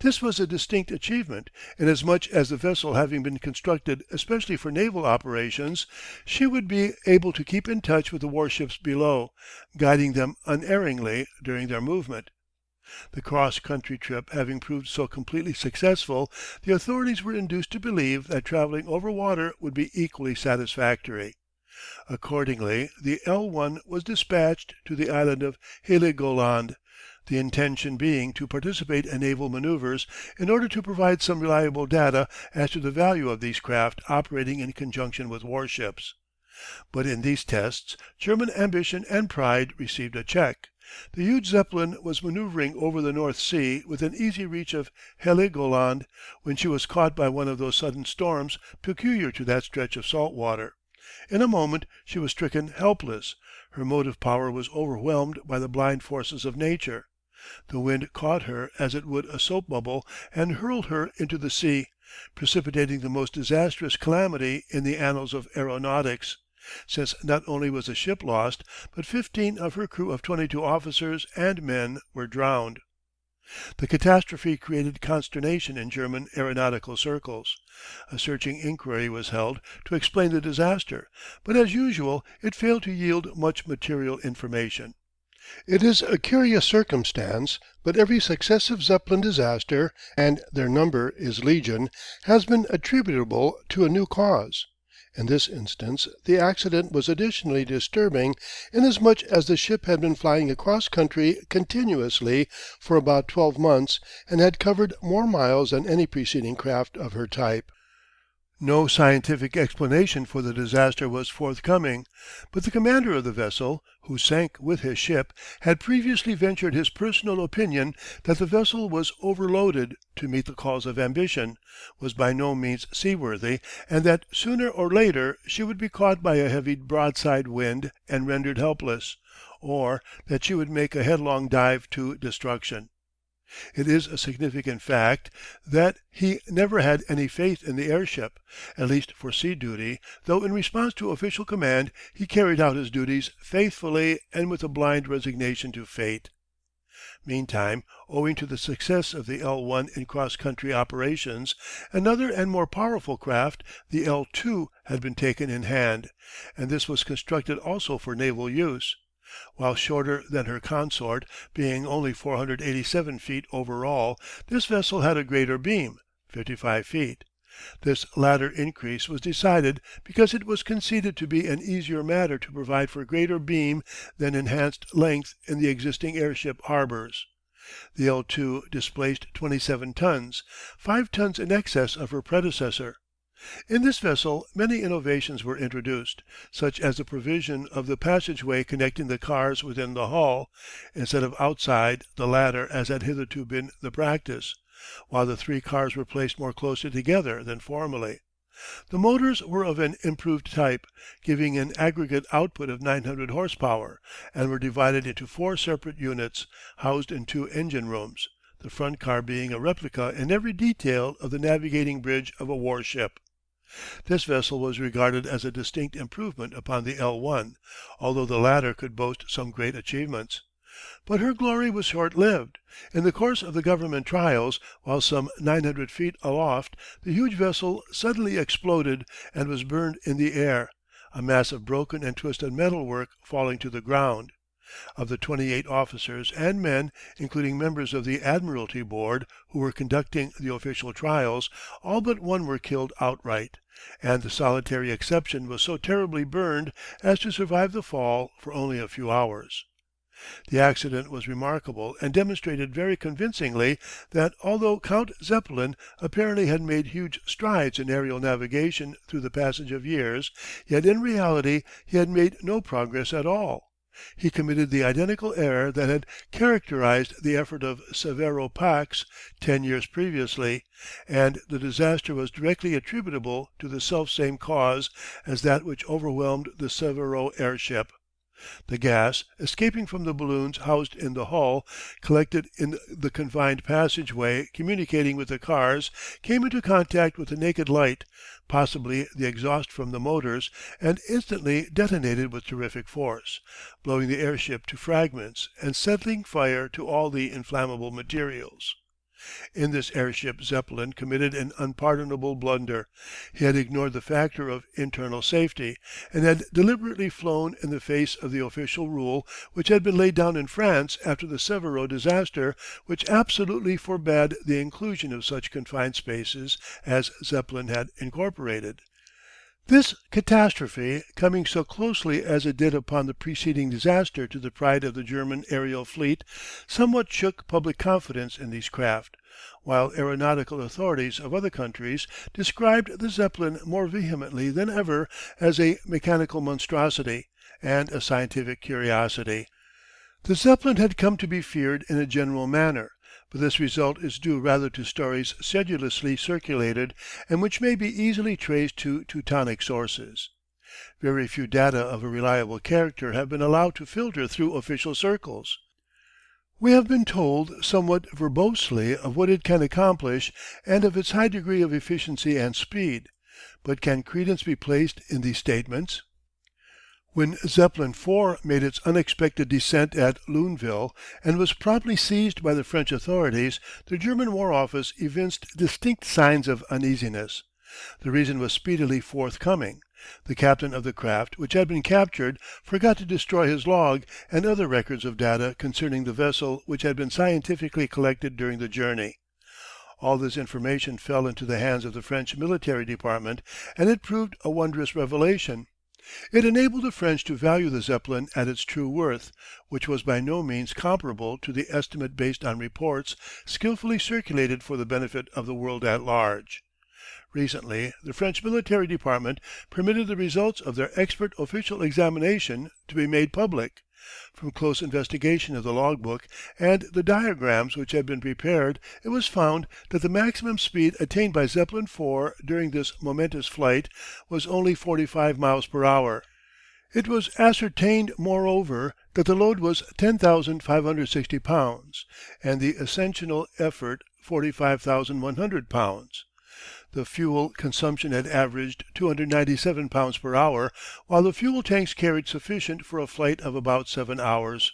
S1: This was a distinct achievement, inasmuch as the vessel having been constructed especially for naval operations, she would be able to keep in touch with the warships below, guiding them unerringly during their movement. The cross-country trip having proved so completely successful, the authorities were induced to believe that travelling over water would be equally satisfactory. Accordingly the L1 was dispatched to the island of Heligoland, the intention being to participate in naval manoeuvres in order to provide some reliable data as to the value of these craft operating in conjunction with warships. But in these tests German ambition and pride received a check. The huge Zeppelin was manoeuvring over the North Sea within easy reach of Heligoland when she was caught by one of those sudden storms peculiar to that stretch of salt water. In a moment she was stricken helpless. Her motive power was overwhelmed by the blind forces of nature. The wind caught her as it would a soap bubble and hurled her into the sea, precipitating the most disastrous calamity in the annals of aeronautics, since not only was the ship lost, but 15 of her crew of 22 officers and men were drowned. The catastrophe created consternation in German aeronautical circles. A searching inquiry was held to explain the disaster, but as usual it failed to yield much material information. It is a curious circumstance, but every successive Zeppelin disaster, and their number is legion, has been attributable to a new cause. In this instance the accident was additionally disturbing, inasmuch as the ship had been flying across country continuously for about 12 months and had covered more miles than any preceding craft of her type. No scientific explanation for the disaster was forthcoming, but the commander of the vessel, who sank with his ship, had previously ventured his personal opinion that the vessel was overloaded to meet the calls of ambition, was by no means seaworthy, and that sooner or later she would be caught by a heavy broadside wind and rendered helpless, or that she would make a headlong dive to destruction. It is a significant fact that he never had any faith in the airship, at least for sea duty, though in response to official command he carried out his duties faithfully and with a blind resignation to fate. Meantime, owing to the success of the L-1 in cross-country operations, another and more powerful craft, the L-2, had been taken in hand, and this was constructed also for naval use. While shorter than her consort, being only 487 feet over all, this vessel had a greater beam, 55 feet. This latter increase was decided because it was conceded to be an easier matter to provide for greater beam than enhanced length in the existing airship harbours. The L-2 displaced 27 tons, 5 tons in excess of her predecessor. In this vessel many innovations were introduced, such as the provision of the passageway connecting the cars within the hull, instead of outside the latter as had hitherto been the practice, while the 3 cars were placed more closely together than formerly. The motors were of an improved type, giving an aggregate output of 900 horsepower, and were divided into 4 separate units, housed in 2 engine rooms, the front car being a replica in every detail of the navigating bridge of a warship. This vessel was regarded as a distinct improvement upon the L-1, although the latter could boast some great achievements. But her glory was short-lived. In the course of the government trials, while some 900 feet aloft, the huge vessel suddenly exploded and was burned in the air, a mass of broken and twisted metalwork falling to the ground. Of the 28 officers and men, including members of the Admiralty Board, who were conducting the official trials, all but one were killed outright, and the solitary exception was so terribly burned as to survive the fall for only a few hours. The accident was remarkable and demonstrated very convincingly that although Count Zeppelin apparently had made huge strides in aerial navigation through the passage of years, yet in reality he had made no progress at all. He committed the identical error that had characterized the effort of Severo Pax 10 years previously, and the disaster was directly attributable to the selfsame cause as that which overwhelmed the Severo airship. The gas, escaping from the balloons housed in the hull, collected in the confined passageway communicating with the cars, came into contact with the naked light, possibly the exhaust from the motors, and instantly detonated with terrific force, blowing the airship to fragments and setting fire to all the inflammable materials. In this airship Zeppelin committed an unpardonable blunder. He had ignored the factor of internal safety, and had deliberately flown in the face of the official rule which had been laid down in France after the Severo disaster, which absolutely forbade the inclusion of such confined spaces as Zeppelin had incorporated. This catastrophe, coming so closely as it did upon the preceding disaster to the pride of the German aerial fleet, somewhat shook public confidence in these craft, while aeronautical authorities of other countries described the Zeppelin more vehemently than ever as a mechanical monstrosity and a scientific curiosity. The Zeppelin had come to be feared in a general manner, but this result is due rather to stories sedulously circulated and which may be easily traced to Teutonic sources. Very few data of a reliable character have been allowed to filter through official circles. We have been told somewhat verbosely of what it can accomplish and of its high degree of efficiency and speed, but can credence be placed in these statements? When Zeppelin IV made its unexpected descent at Luneville and was promptly seized by the French authorities, the German War Office evinced distinct signs of uneasiness. The reason was speedily forthcoming. The captain of the craft which had been captured forgot to destroy his log and other records of data concerning the vessel which had been scientifically collected during the journey. All this information fell into the hands of the French military department, and it proved a wondrous revelation. It enabled the French to value the Zeppelin at its true worth, which was by no means comparable to the estimate based on reports skillfully circulated for the benefit of the world at large. Recently the French military department permitted the results of their expert official examination to be made public. From close investigation of the logbook and the diagrams which had been prepared, it was found that the maximum speed attained by Zeppelin IV during this momentous flight was only 45 miles per hour. It was ascertained, moreover, that the load was 10,560 pounds, and the ascensional effort 45,100 pounds. The fuel consumption had averaged 297 pounds per hour, while the fuel tanks carried sufficient for a flight of about 7 hours.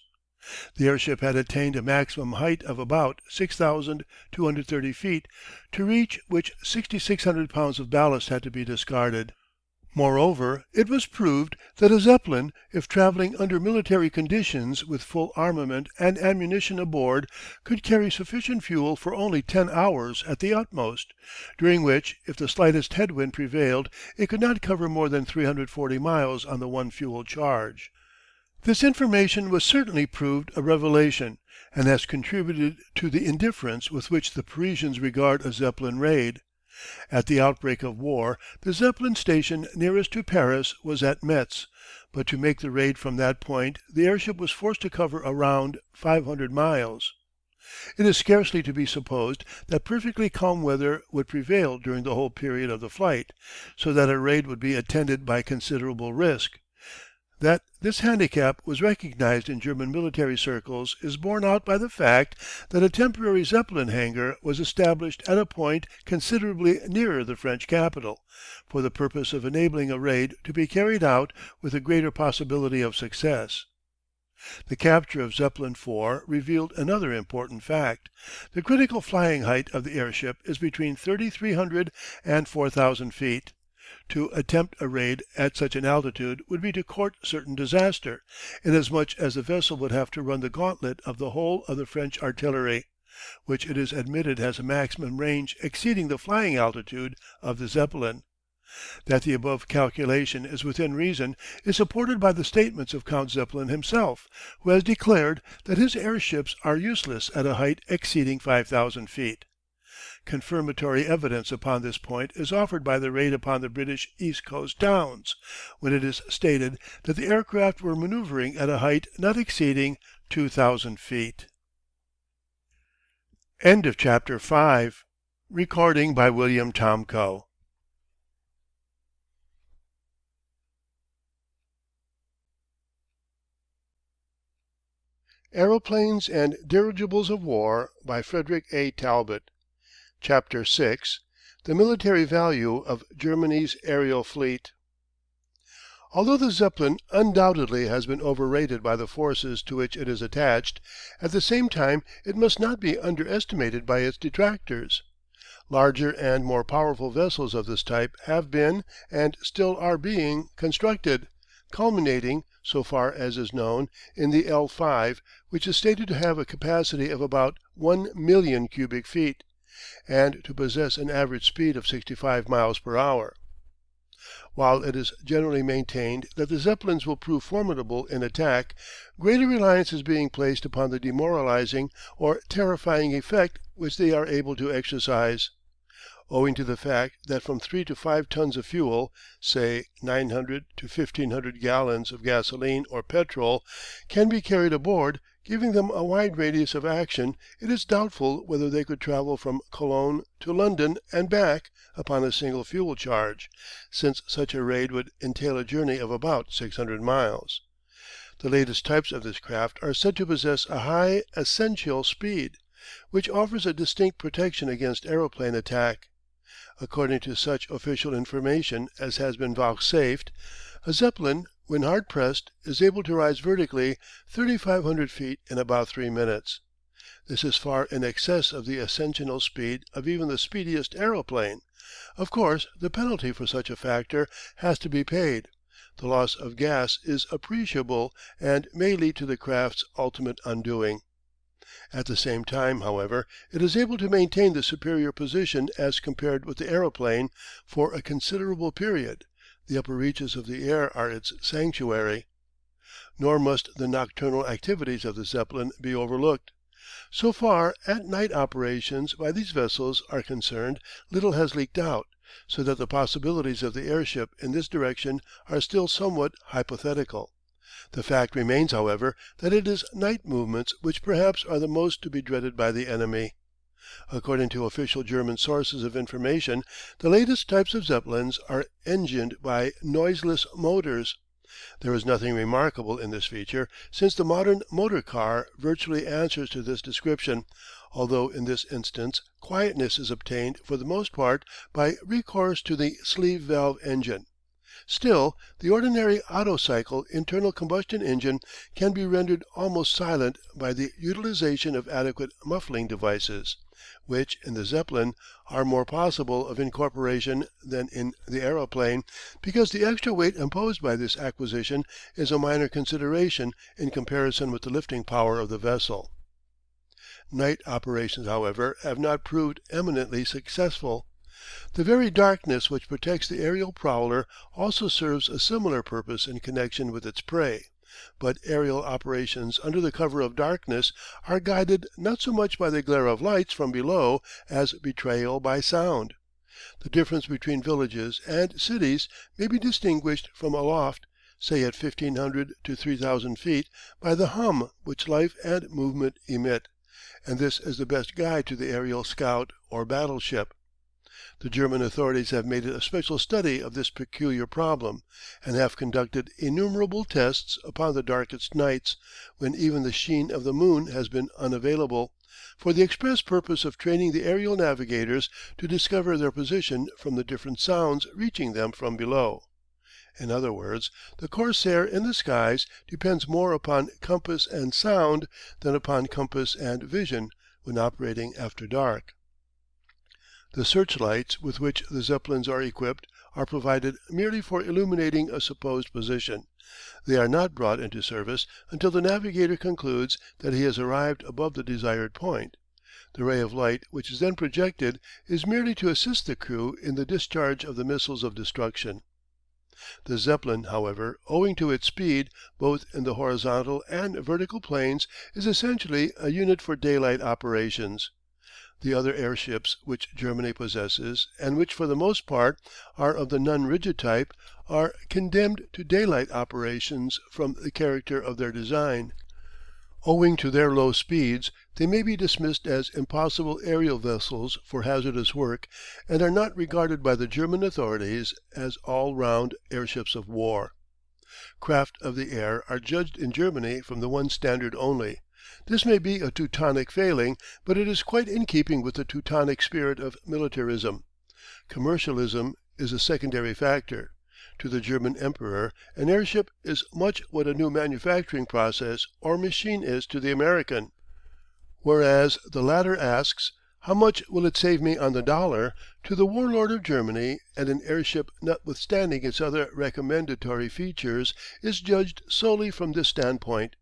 S1: The airship had attained a maximum height of about 6,230 feet, to reach which 6,600 pounds of ballast had to be discarded. Moreover, it was proved that a Zeppelin, if travelling under military conditions with full armament and ammunition aboard, could carry sufficient fuel for only 10 hours at the utmost, during which, if the slightest head wind prevailed, it could not cover more than 340 miles on the one fuel charge. This information was certainly proved a revelation, and has contributed to the indifference with which the Parisians regard a Zeppelin raid. At the outbreak of war the Zeppelin station nearest to Paris was at Metz, but to make the raid from that point the airship was forced to cover a round 500 miles. It is scarcely to be supposed that perfectly calm weather would prevail during the whole period of the flight, so that a raid would be attended by considerable risk. That this handicap was recognized in German military circles is borne out by the fact that a temporary Zeppelin hangar was established at a point considerably nearer the French capital, for the purpose of enabling a raid to be carried out with a greater possibility of success. The capture of Zeppelin IV revealed another important fact. The critical flying height of the airship is between 3,300 and 4,000 feet. To attempt a raid at such an altitude would be to court certain disaster, inasmuch as the vessel would have to run the gauntlet of the whole of the French artillery, which it is admitted has a maximum range exceeding the flying altitude of the Zeppelin. That the above calculation is within reason is supported by the statements of Count Zeppelin himself, who has declared that his airships are useless at a height exceeding 5,000 feet. Confirmatory evidence upon this point is offered by the raid upon the British East Coast towns, when it is stated that the aircraft were manoeuvring at a height not exceeding 2,000 feet. End of chapter 5. Recording by William Tomko. Aeroplanes and Dirigibles of War by Frederick A. Talbot. Chapter 6. The Military Value of Germany's Aerial Fleet. Although the Zeppelin undoubtedly has been overrated by the forces to which it is attached, at the same time it must not be underestimated by its detractors. Larger and more powerful vessels of this type have been, and still are being, constructed, culminating, so far as is known, in the L5, which is stated to have a capacity of about 1,000,000 cubic feet, and to possess an average speed of 65 miles per hour. While it is generally maintained that the Zeppelins will prove formidable in attack, greater reliance is being placed upon the demoralizing or terrifying effect which they are able to exercise. Owing to the fact that from 3 to 5 tons of fuel, say 900 to 1,500 gallons of gasoline or petrol, can be carried aboard, giving them a wide radius of action, it is doubtful whether they could travel from Cologne to London and back upon a single fuel charge, since such a raid would entail a journey of about 600 miles. The latest types of this craft are said to possess a high ascensional speed, which offers a distinct protection against aeroplane attack. According to such official information as has been vouchsafed, a Zeppelin, when hard pressed, is able to rise vertically 3,500 feet in about 3 minutes. This is far in excess of the ascensional speed of even the speediest aeroplane. Of course, the penalty for such a factor has to be paid. The loss of gas is appreciable and may lead to the craft's ultimate undoing. At the same time, however, it is able to maintain the superior position as compared with the aeroplane for a considerable period. The upper reaches of the air are its sanctuary. Nor must the nocturnal activities of the Zeppelin be overlooked. So far at night operations by these vessels are concerned little has leaked out, so that the possibilities of the airship in this direction are still somewhat hypothetical. The fact remains, however, that it is night movements which perhaps are the most to be dreaded by the enemy. According to official German sources of information, the latest types of Zeppelins are engined by noiseless motors. There is nothing remarkable in this feature, since the modern motor car virtually answers to this description, although in this instance quietness is obtained for the most part by recourse to the sleeve valve engine. Still, the ordinary Otto-cycle internal combustion engine can be rendered almost silent by the utilisation of adequate muffling devices, which in the Zeppelin are more possible of incorporation than in the aeroplane, because the extra weight imposed by this acquisition is a minor consideration in comparison with the lifting power of the vessel. Night operations, however, have not proved eminently successful. The very darkness which protects the aerial prowler also serves a similar purpose in connection with its prey, but aerial operations under the cover of darkness are guided not so much by the glare of lights from below as betrayal by sound. The difference between villages and cities may be distinguished from aloft, say at 1,500 to 3,000 feet, by the hum which life and movement emit, and this is the best guide to the aerial scout or battleship. The German authorities have made a special study of this peculiar problem, and have conducted innumerable tests upon the darkest nights, when even the sheen of the moon has been unavailable, for the express purpose of training the aerial navigators to discover their position from the different sounds reaching them from below. In other words, the corsair in the skies depends more upon compass and sound than upon compass and vision when operating after dark. The searchlights with which the Zeppelins are equipped are provided merely for illuminating a supposed position. They are not brought into service until the navigator concludes that he has arrived above the desired point. The ray of light which is then projected is merely to assist the crew in the discharge of the missiles of destruction. The Zeppelin, however, owing to its speed, both in the horizontal and vertical planes, is essentially a unit for daylight operations. The other airships which Germany possesses, and which for the most part are of the non-rigid type, are condemned to daylight operations from the character of their design. Owing to their low speeds, they may be dismissed as impossible aerial vessels for hazardous work, and are not regarded by the German authorities as all-round airships of war. Craft of the air are judged in Germany from the one standard only. This may be a Teutonic failing, but it is quite in keeping with the Teutonic spirit of militarism. Commercialism is a secondary factor. To the German Emperor an airship is much what a new manufacturing process or machine is to the American. Whereas the latter asks, "How much will it save me on the dollar?" to the warlord of Germany, and an airship notwithstanding its other recommendatory features is judged solely from this standpoint.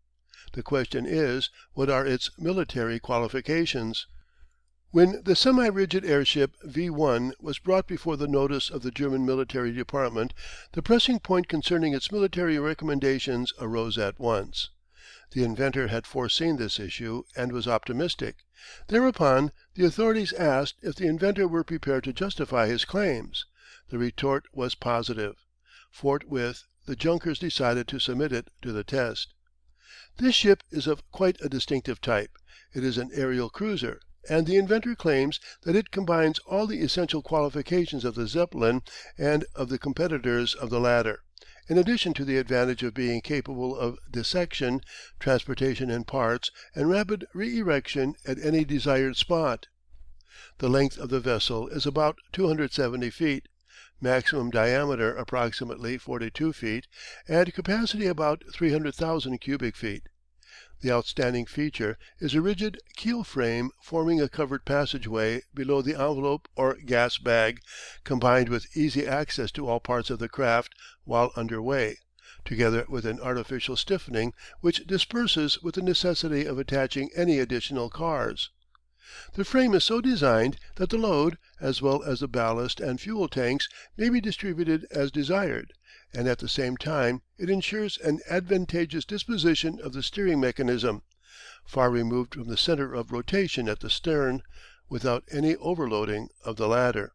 S1: The question is, what are its military qualifications? When the semi-rigid airship V1 was brought before the notice of the German Military Department, the pressing point concerning its military recommendations arose at once. The inventor had foreseen this issue and was optimistic. Thereupon the authorities asked if the inventor were prepared to justify his claims. The retort was positive. Forthwith the Junkers decided to submit it to the test. This ship is of quite a distinctive type. It is an aerial cruiser, and the inventor claims that it combines all the essential qualifications of the Zeppelin and of the competitors of the latter. in addition to the advantage of being capable of dissection, transportation in parts, and rapid re-erection at any desired spot. The length of the vessel is about 270 feet, maximum diameter approximately 42 feet, and capacity about 300,000 cubic feet. The outstanding feature is a rigid keel frame forming a covered passageway below the envelope or gas bag, combined with easy access to all parts of the craft while under way, together with an artificial stiffening which dispenses with the necessity of attaching any additional cars. The frame is so designed that the load, as well as the ballast and fuel tanks, may be distributed as desired, and at the same time it ensures an advantageous disposition of the steering mechanism, far removed from the centre of rotation at the stern, without any overloading of the latter.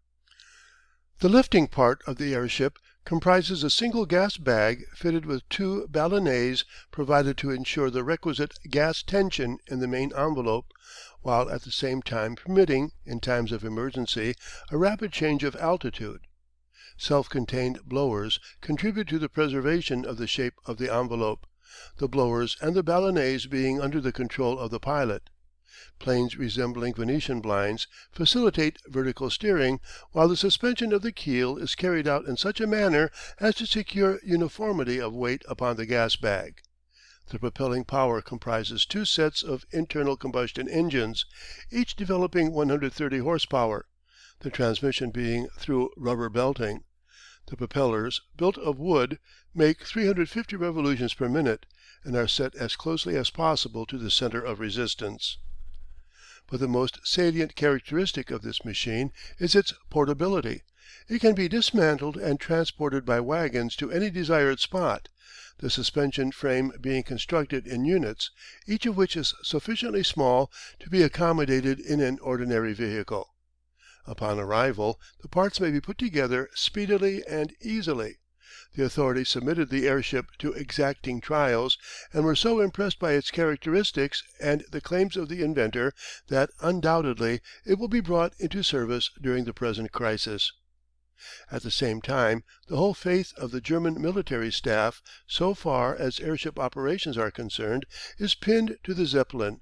S1: The lifting part of the airship comprises a single gas bag fitted with two ballonets provided to ensure the requisite gas tension in the main envelope, while at the same time permitting, in times of emergency, a rapid change of altitude. Self-contained blowers contribute to the preservation of the shape of the envelope, the blowers and the ballonets being under the control of the pilot. Planes resembling Venetian blinds facilitate vertical steering, while the suspension of the keel is carried out in such a manner as to secure uniformity of weight upon the gas bag. The propelling power comprises two sets of internal combustion engines, each developing 130 horsepower, the transmission being through rubber belting. The propellers, built of wood, make 350 revolutions per minute, and are set as closely as possible to the centre of resistance. But the most salient characteristic of this machine is its portability. It can be dismantled and transported by wagons to any desired spot, the suspension frame being constructed in units, each of which is sufficiently small to be accommodated in an ordinary vehicle. Upon arrival, the parts may be put together speedily and easily. The authorities submitted the airship to exacting trials, and were so impressed by its characteristics and the claims of the inventor that undoubtedly it will be brought into service during the present crisis. At the same time, the whole faith of the German military staff, so far as airship operations are concerned, is pinned to the Zeppelin.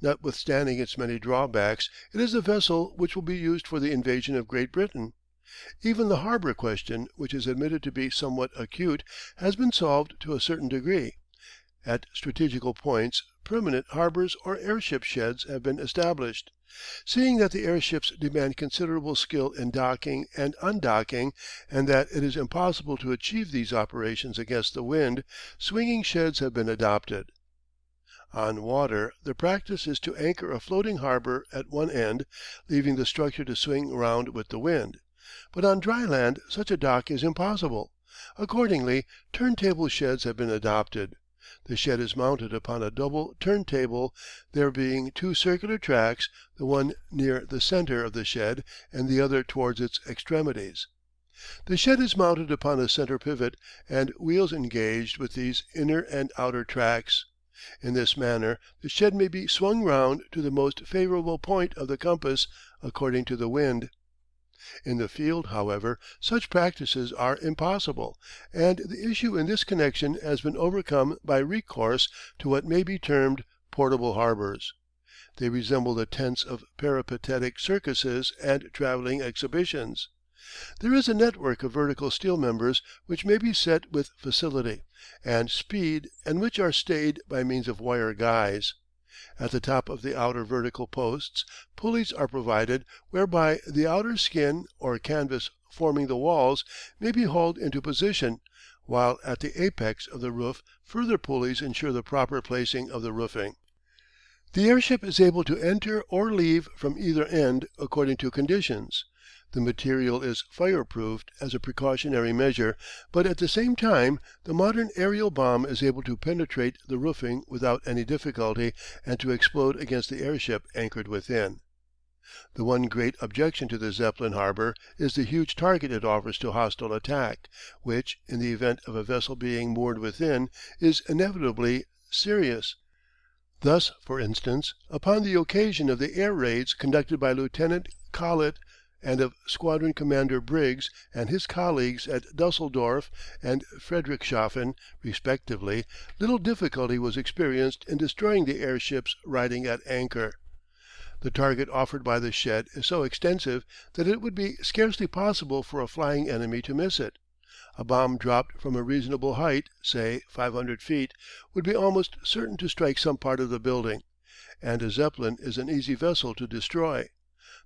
S1: Notwithstanding its many drawbacks, it is the vessel which will be used for the invasion of Great Britain. Even the harbour question, which is admitted to be somewhat acute, has been solved to a certain degree. At strategical points permanent harbours or airship sheds have been established. Seeing that the airships demand considerable skill in docking and undocking, and that it is impossible to achieve these operations against the wind, swinging sheds have been adopted. On water the practice is to anchor a floating harbour at one end, leaving the structure to swing round with the wind. But on dry land such a dock is impossible. Accordingly, turntable sheds have been adopted. The shed is mounted upon a double turntable, there being two circular tracks, the one near the centre of the shed and the other towards its extremities. The shed is mounted upon a centre pivot and wheels engaged with these inner and outer tracks. In this manner the shed may be swung round to the most favourable point of the compass according to the wind. In the field, however, such practices are impossible, and the issue in this connection has been overcome by recourse to what may be termed portable harbours. They resemble the tents of peripatetic circuses and travelling exhibitions. There is a network of vertical steel members which may be set with facility and speed and which are stayed by means of wire guys. At the top of the outer vertical posts pulleys are provided whereby the outer skin or canvas forming the walls may be hauled into position, while at the apex of the roof further pulleys ensure the proper placing of the roofing. The airship is able to enter or leave from either end according to conditions. The material is fireproofed as a precautionary measure, but at the same time the modern aerial bomb is able to penetrate the roofing without any difficulty and to explode against the airship anchored within. The one great objection to the Zeppelin harbour is the huge target it offers to hostile attack, which, in the event of a vessel being moored within, is inevitably serious. Thus, for instance, upon the occasion of the air raids conducted by Lieutenant Collett and of Squadron Commander Briggs and his colleagues at Dusseldorf and Friedrichshafen, respectively, little difficulty was experienced in destroying the airships riding at anchor. The target offered by the shed is so extensive that it would be scarcely possible for a flying enemy to miss it. A bomb dropped from a reasonable height, say 500 feet, would be almost certain to strike some part of the building, and a Zeppelin is an easy vessel to destroy.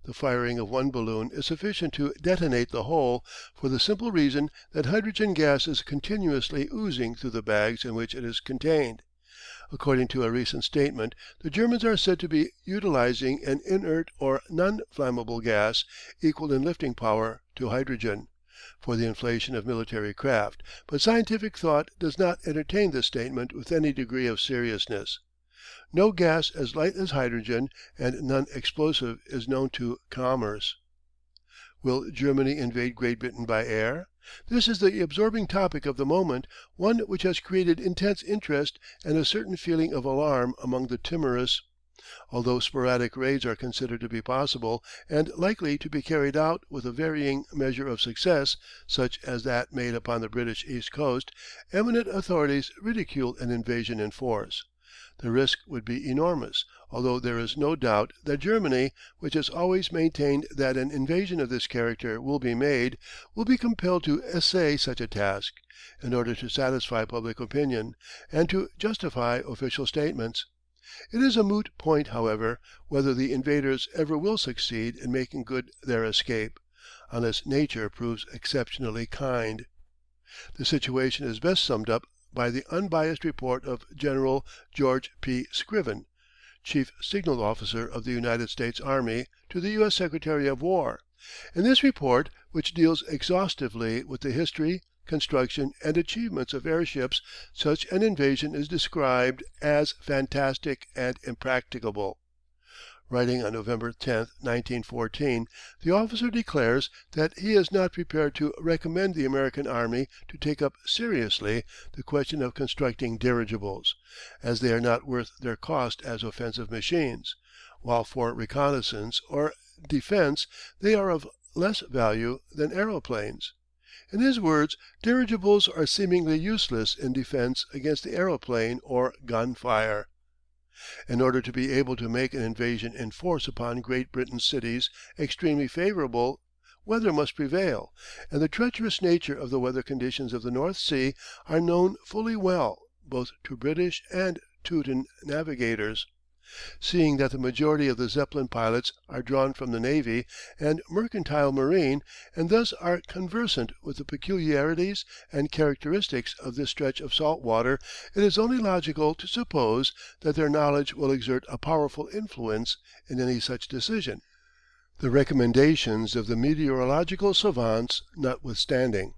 S1: The firing of one balloon is sufficient to detonate the whole, for the simple reason that hydrogen gas is continuously oozing through the bags in which it is contained. According to a recent statement, the Germans are said to be utilising an inert or non-flammable gas, equal in lifting power to hydrogen, for the inflation of military craft, but scientific thought does not entertain this statement with any degree of seriousness. No gas as light as hydrogen and non-explosive is known to commerce. Will Germany invade Great Britain by air? This is the absorbing topic of the moment, one which has created intense interest and a certain feeling of alarm among the timorous. Although sporadic raids are considered to be possible and likely to be carried out with a varying measure of success, such as that made upon the British East Coast, eminent authorities ridicule an invasion in force. The risk would be enormous, although there is no doubt that Germany, which has always maintained that an invasion of this character will be made, will be compelled to essay such a task, in order to satisfy public opinion, and to justify official statements. It is a moot point, however, whether the invaders ever will succeed in making good their escape, unless Nature proves exceptionally kind. The situation is best summed up by the unbiased report of General George P. Scriven, Chief Signal Officer of the United States Army, to the U.S. Secretary of War. In this report, which deals exhaustively with the history, construction, and achievements of airships, such an invasion is described as fantastic and impracticable. Writing on November 10, 1914, the officer declares that he is not prepared to recommend the American Army to take up seriously the question of constructing dirigibles, as they are not worth their cost as offensive machines, while for reconnaissance or defence they are of less value than aeroplanes. In his words, dirigibles are seemingly useless in defence against the aeroplane or gun fire. In order to be able to make an invasion in force upon Great Britain's cities extremely favourable weather must prevail, and the treacherous nature of the weather conditions of the North Sea are known fully well both to British and Teuton navigators. Seeing that the majority of the Zeppelin pilots are drawn from the Navy and mercantile marine, and thus are conversant with the peculiarities and characteristics of this stretch of salt water, it is only logical to suppose that their knowledge will exert a powerful influence in any such decision, the recommendations of the meteorological savants notwithstanding.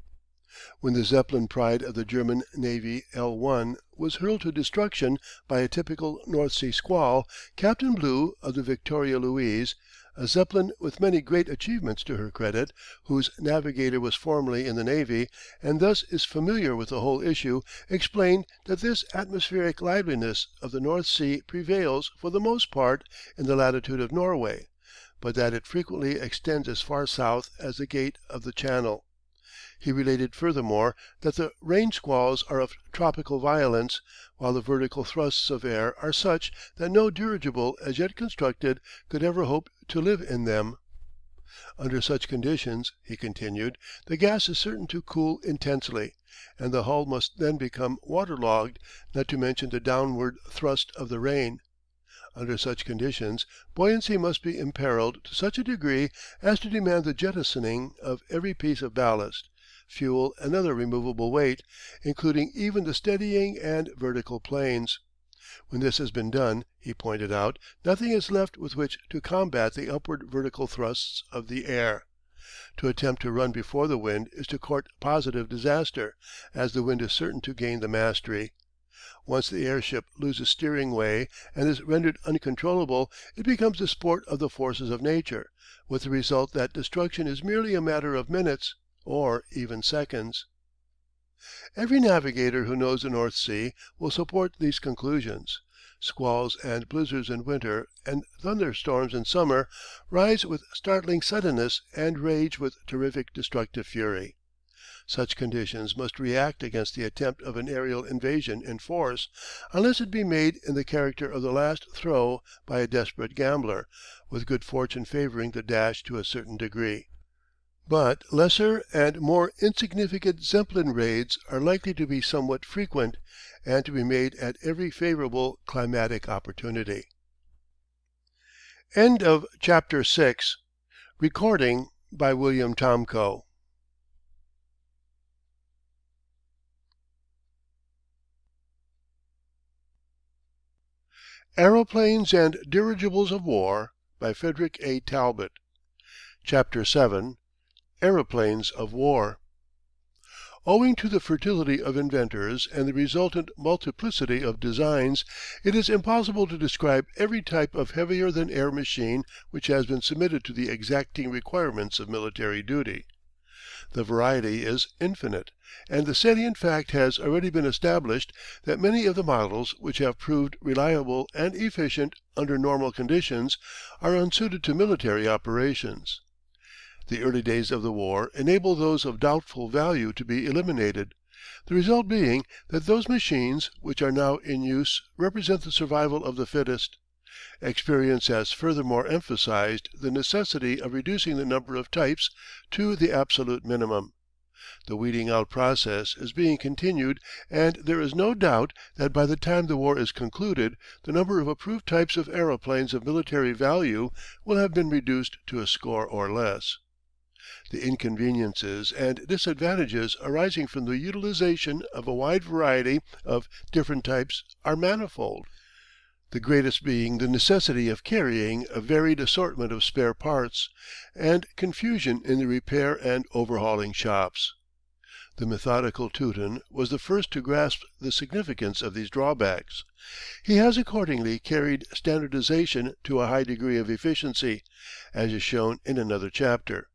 S1: When the Zeppelin pride of the German Navy L1 was hurled to destruction by a typical North Sea squall, Captain Blue of the Victoria Louise, a Zeppelin with many great achievements to her credit, whose navigator was formerly in the Navy, and thus is familiar with the whole issue, explained that this atmospheric liveliness of the North Sea prevails for the most part in the latitude of Norway, but that it frequently extends as far south as the Gate of the Channel. He related furthermore that the rain squalls are of tropical violence, while the vertical thrusts of air are such that no dirigible as yet constructed could ever hope to live in them. Under such conditions, he continued, the gas is certain to cool intensely, and the hull must then become waterlogged, not to mention the downward thrust of the rain. Under such conditions buoyancy must be imperilled to such a degree as to demand the jettisoning of every piece of ballast, fuel, and other removable weight, including even the steadying and vertical planes. When this has been done, he pointed out, nothing is left with which to combat the upward vertical thrusts of the air. To attempt to run before the wind is to court positive disaster, as the wind is certain to gain the mastery. Once the airship loses steering way and is rendered uncontrollable, it becomes the sport of the forces of nature, with the result that destruction is merely a matter of minutes, or even seconds. Every navigator who knows the North Sea will support these conclusions. Squalls and blizzards in winter and thunderstorms in summer rise with startling suddenness and rage with terrific destructive fury. Such conditions must react against the attempt of an aerial invasion in force, unless it be made in the character of the last throw by a desperate gambler, with good fortune favouring the dash to a certain degree. But lesser and more insignificant Zeppelin raids are likely to be somewhat frequent, and to be made at every favourable climatic opportunity. End of Chapter 6. Recording by William Tomko. Aeroplanes and Dirigibles of War by Frederick A. Talbot. Chapter 7. Aeroplanes of War. Owing to the fertility of inventors and the resultant multiplicity of designs, it is impossible to describe every type of heavier than air machine which has been submitted to the exacting requirements of military duty. The variety is infinite, and the salient fact has already been established that many of the models which have proved reliable and efficient under normal conditions are unsuited to military operations. The early days of the war enabled those of doubtful value to be eliminated, the result being that those machines which are now in use represent the survival of the fittest. Experience has furthermore emphasised the necessity of reducing the number of types to the absolute minimum. The weeding out process is being continued, and there is no doubt that by the time the war is concluded the number of approved types of aeroplanes of military value will have been reduced to a score or less. The inconveniences and disadvantages arising from the utilization of a wide variety of different types are manifold, the greatest being the necessity of carrying a varied assortment of spare parts, and confusion in the repair and overhauling shops. The methodical Teuton was the first to grasp the significance of these drawbacks. He has accordingly carried standardization to a high degree of efficiency, as is shown in another chapter.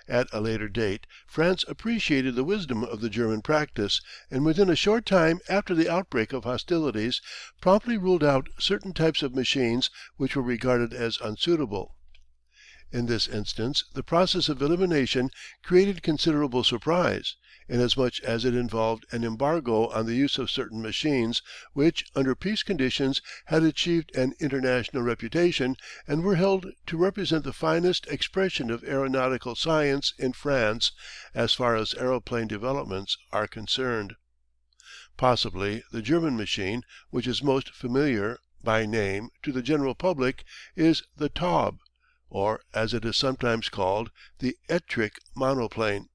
S1: At a later date France appreciated the wisdom of the German practice, and within a short time after the outbreak of hostilities promptly ruled out certain types of machines which were regarded as unsuitable. In this instance the process of elimination created considerable surprise, inasmuch as it involved an embargo on the use of certain machines which, under peace conditions, had achieved an international reputation and were held to represent the finest expression of aeronautical science in France as far as aeroplane developments are concerned. Possibly the German machine which is most familiar, by name, to the general public is the Taube, or, as it is sometimes called, the Ettrick monoplane.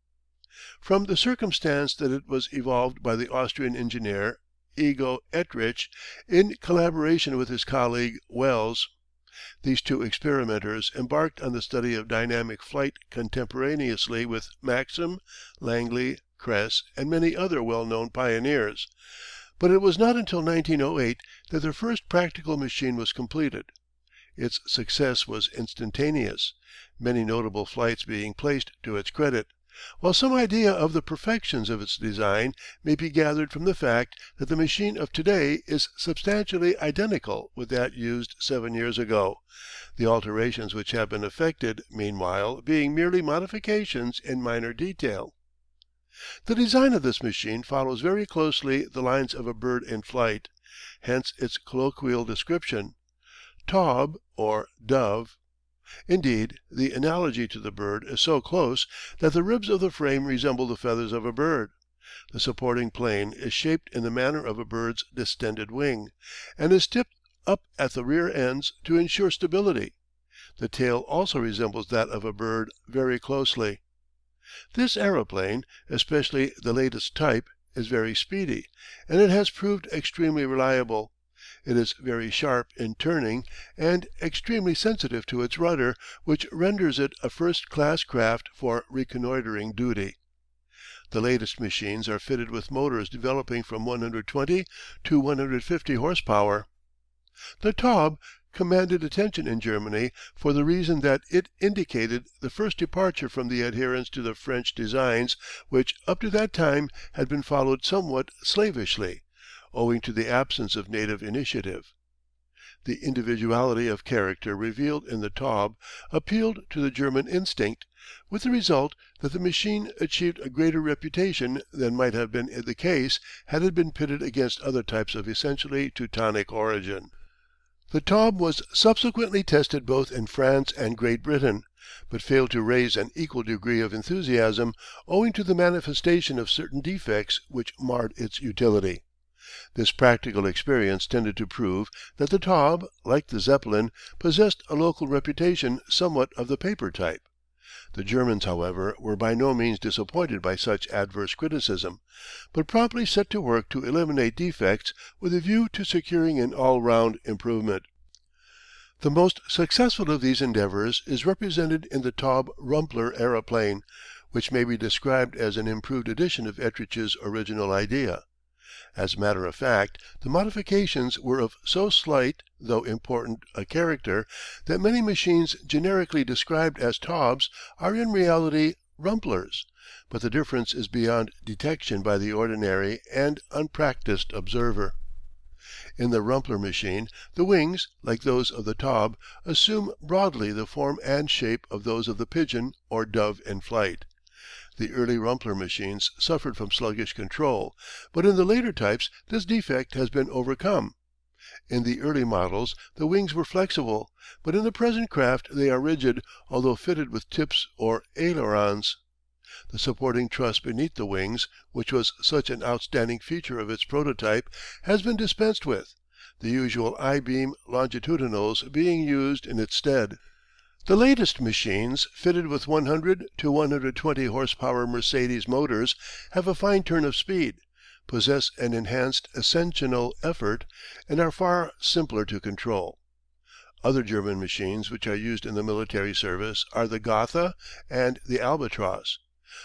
S1: From the circumstance that it was evolved by the Austrian engineer Ego Ettrich in collaboration with his colleague Wells, these two experimenters embarked on the study of dynamic flight contemporaneously with Maxim, Langley, Kress, and many other well known pioneers, but it was not until 1908 that their first practical machine was completed. Its success was instantaneous, many notable flights being placed to its credit, while some idea of the perfections of its design may be gathered from the fact that the machine of to day is substantially identical with that used 7 years ago, the alterations which have been effected meanwhile being merely modifications in minor detail. The design of this machine follows very closely the lines of a bird in flight, hence its colloquial description, Taube or dove. Indeed, the analogy to the bird is so close that the ribs of the frame resemble the feathers of a bird. The supporting plane is shaped in the manner of a bird's distended wing, and is tipped up at the rear ends to ensure stability. The tail also resembles that of a bird very closely. This aeroplane, especially the latest type, is very speedy, and it has proved extremely reliable. It is very sharp in turning and extremely sensitive to its rudder, which renders it a first class craft for reconnoitring duty. The latest machines are fitted with motors developing from 120 to 150 horsepower. The Taube commanded attention in Germany for the reason that it indicated the first departure from the adherence to the French designs which up to that time had been followed somewhat slavishly, owing to the absence of native initiative. The individuality of character revealed in the Taube appealed to the German instinct, with the result that the machine achieved a greater reputation than might have been the case had it been pitted against other types of essentially Teutonic origin. The Taube was subsequently tested both in France and Great Britain, but failed to raise an equal degree of enthusiasm owing to the manifestation of certain defects which marred its utility. This practical experience tended to prove that the Taube, like the Zeppelin, possessed a local reputation somewhat of the paper type. The Germans, however, were by no means disappointed by such adverse criticism, but promptly set to work to eliminate defects with a view to securing an all-round improvement. The most successful of these endeavours is represented in the Taube Rumpler aeroplane, which may be described as an improved edition of Ettrich's original idea. As a matter of fact, the modifications were of so slight, though important, a character, that many machines generically described as Taubes are in reality Rumplers, but the difference is beyond detection by the ordinary and unpractised observer. In the Rumpler machine the wings, like those of the Taube, assume broadly the form and shape of those of the pigeon or dove in flight. The early Rumpler machines suffered from sluggish control, but in the later types this defect has been overcome. In the early models the wings were flexible, but in the present craft they are rigid, although fitted with tips or ailerons. The supporting truss beneath the wings, which was such an outstanding feature of its prototype, has been dispensed with, the usual I-beam longitudinals being used in its stead. The latest machines, fitted with 100 to 120 horsepower Mercedes motors, have a fine turn of speed, possess an enhanced ascensional effort, and are far simpler to control. Other German machines which are used in the military service are the Gotha and the Albatross.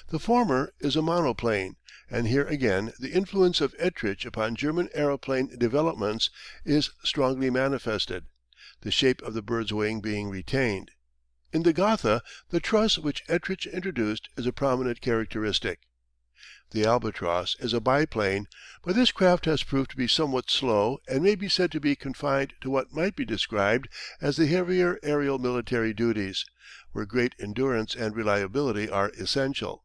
S1: The former is a monoplane, and here again the influence of Ettrich upon German aeroplane developments is strongly manifested, the shape of the bird's wing being retained. In the Gotha the truss which Ettrich introduced is a prominent characteristic. The Albatross is a biplane, but this craft has proved to be somewhat slow and may be said to be confined to what might be described as the heavier aerial military duties, where great endurance and reliability are essential.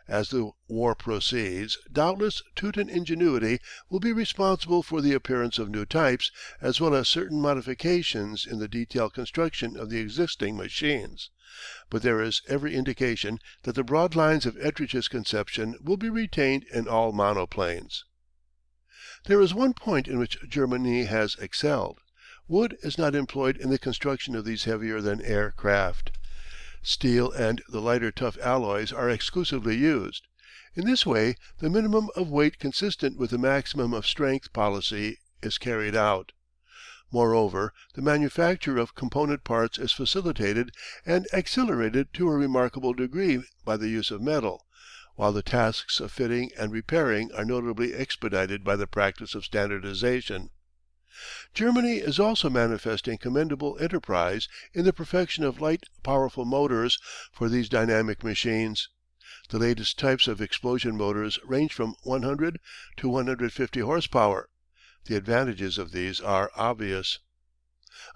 S1: As the war proceeds, doubtless Teuton ingenuity will be responsible for the appearance of new types, as well as certain modifications in the detailed construction of the existing machines, but there is every indication that the broad lines of Ettrich's conception will be retained in all monoplanes. There is one point in which Germany has excelled. Wood is not employed in the construction of these heavier than air craft. Steel and the lighter tough alloys are exclusively used. In this way the minimum of weight consistent with the maximum of strength policy is carried out. Moreover, the manufacture of component parts is facilitated and accelerated to a remarkable degree by the use of metal, while the tasks of fitting and repairing are notably expedited by the practice of standardization. Germany is also manifesting commendable enterprise in the perfection of light, powerful motors for these dynamic machines. The latest types of explosion motors range from 100 to 150 horsepower. The advantages of these are obvious.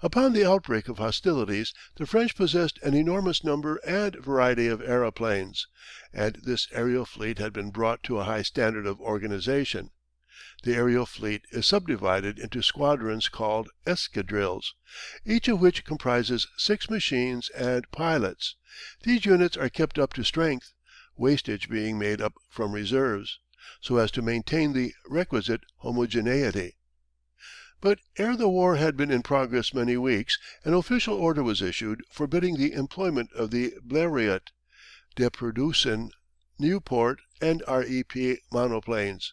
S1: Upon the outbreak of hostilities the French possessed an enormous number and variety of aeroplanes, and this aerial fleet had been brought to a high standard of organization. The aerial fleet is subdivided into squadrons called escadrilles, each of which comprises 6 machines and pilots. These units are kept up to strength, wastage being made up from reserves, so as to maintain the requisite homogeneity. But ere the war had been in progress many weeks, an official order was issued forbidding the employment of the Blériot, Deperdussin, Nieuport, and REP monoplanes.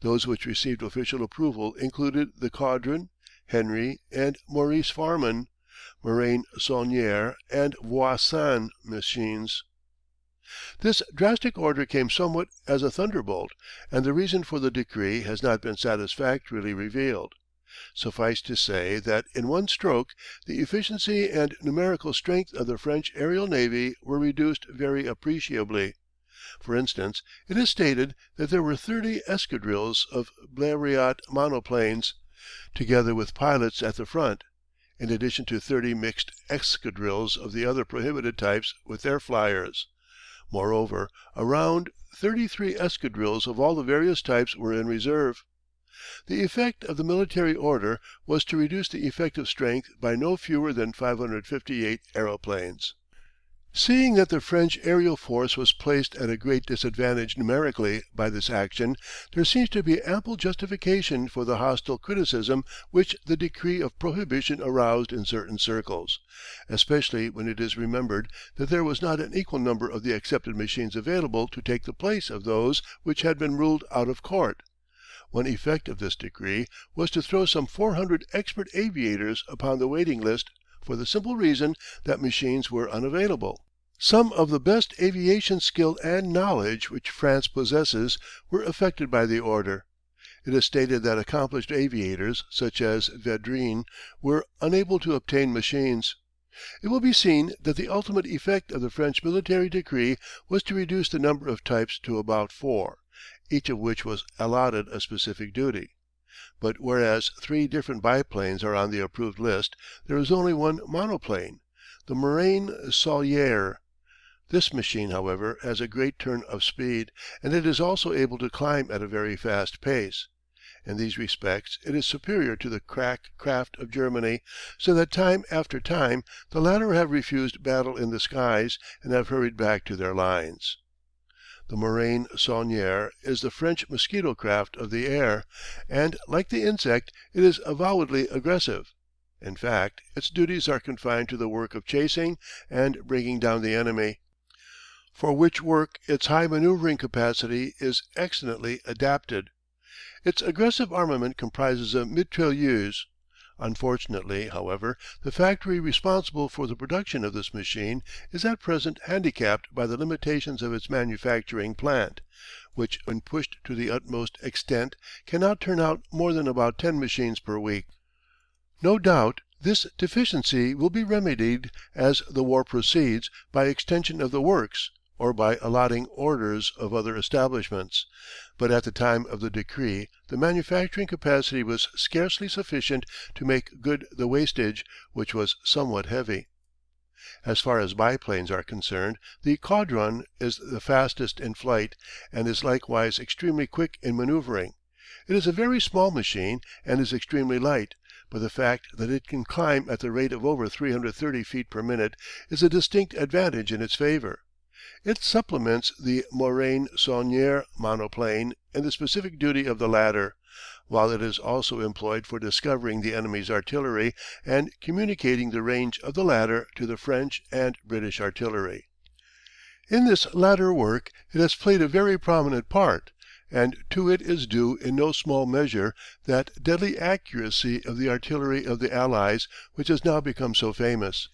S1: Those which received official approval included the Caudron, Henry, and Maurice Farman, Morane Saulnier, and Voisin machines. This drastic order came somewhat as a thunderbolt, and the reason for the decree has not been satisfactorily revealed. Suffice to say that in one stroke the efficiency and numerical strength of the French aerial navy were reduced very appreciably. For instance, it is stated that there were 30 escadrilles of Blériot monoplanes, together with pilots at the front, in addition to 30 mixed escadrilles of the other prohibited types with their flyers. Moreover, around 33 escadrilles of all the various types were in reserve. The effect of the military order was to reduce the effective strength by no fewer than 558 aeroplanes. Seeing that the French aerial force was placed at a great disadvantage numerically by this action, there seems to be ample justification for the hostile criticism which the decree of prohibition aroused in certain circles, especially when it is remembered that there was not an equal number of the accepted machines available to take the place of those which had been ruled out of court. One effect of this decree was to throw some 400 expert aviators upon the waiting list for the simple reason that machines were unavailable. Some of the best aviation skill and knowledge which France possesses were affected by the order. It is stated that accomplished aviators, such as Vedrine, were unable to obtain machines. It will be seen that the ultimate effect of the French military decree was to reduce the number of types to about 4, each of which was allotted a specific duty. But whereas 3 different biplanes are on the approved list, there is only one monoplane, the Morane-Saulier. This machine, however, has a great turn of speed, and it is also able to climb at a very fast pace. In these respects it is superior to the crack craft of Germany, so that time after time the latter have refused battle in the skies and have hurried back to their lines. The Morane-Saulnier is the French mosquito craft of the air, and, like the insect, it is avowedly aggressive. In fact, its duties are confined to the work of chasing and bringing down the enemy, for which work its high manoeuvring capacity is excellently adapted. Its aggressive armament comprises a mitrailleuse. Unfortunately, however, the factory responsible for the production of this machine is at present handicapped by the limitations of its manufacturing plant, which when pushed to the utmost extent cannot turn out more than about 10 machines per week. No doubt this deficiency will be remedied as the war proceeds by extension of the works, or by allotting orders of other establishments, but at the time of the decree the manufacturing capacity was scarcely sufficient to make good the wastage, which was somewhat heavy. As far as biplanes are concerned, the Caudron is the fastest in flight, and is likewise extremely quick in manoeuvring. It is a very small machine and is extremely light, but the fact that it can climb at the rate of over 330 feet per minute is a distinct advantage in its favour. It supplements the Morane-Saulnier monoplane in the specific duty of the latter, while it is also employed for discovering the enemy's artillery and communicating the range of the latter to the French and British artillery. In this latter work it has played a very prominent part, and to it is due in no small measure that deadly accuracy of the artillery of the Allies which has now become so famous.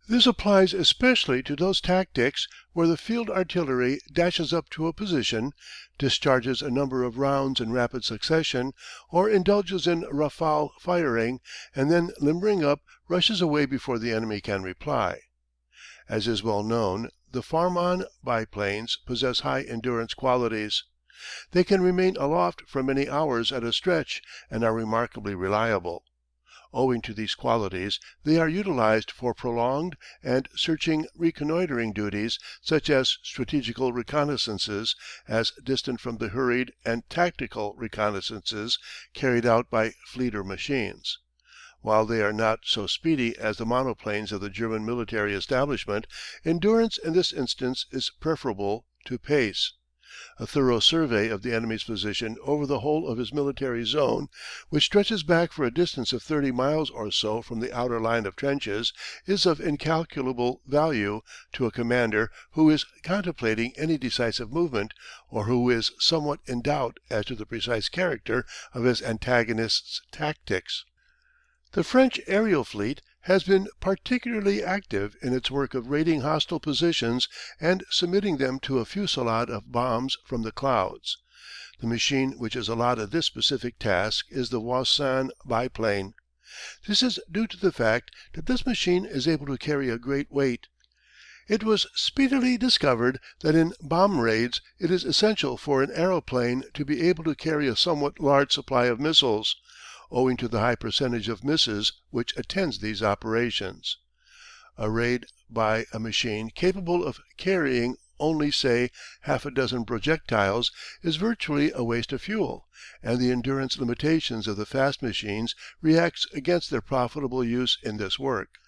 S1: This applies especially to those tactics where the field artillery dashes up to a position, discharges a number of rounds in rapid succession, or indulges in rafale firing, and then limbering up rushes away before the enemy can reply. As is well known, the Farman biplanes possess high endurance qualities. They can remain aloft for many hours at a stretch and are remarkably reliable. Owing to these qualities they are utilized for prolonged and searching reconnoitring duties, such as strategical reconnaissances as distant from the hurried and tactical reconnaissances carried out by fleeter machines. While they are not so speedy as the monoplanes of the German military establishment, endurance in this instance is preferable to pace. A thorough survey of the enemy's position over the whole of his military zone, which stretches back for a distance of 30 miles or so from the outer line of trenches, is of incalculable value to a commander who is contemplating any decisive movement, or who is somewhat in doubt as to the precise character of his antagonist's tactics. The French aerial fleet has been particularly active in its work of raiding hostile positions and submitting them to a fusillade of bombs from the clouds. The machine which is allotted this specific task is the Voisin biplane. This is due to the fact that this machine is able to carry a great weight. It was speedily discovered that in bomb raids it is essential for an aeroplane to be able to carry a somewhat large supply of missiles, owing to the high percentage of misses which attends these operations. A raid by a machine capable of carrying only, say, half a dozen projectiles is virtually a waste of fuel, and the endurance limitations of the fast machines reacts against their profitable use in this work.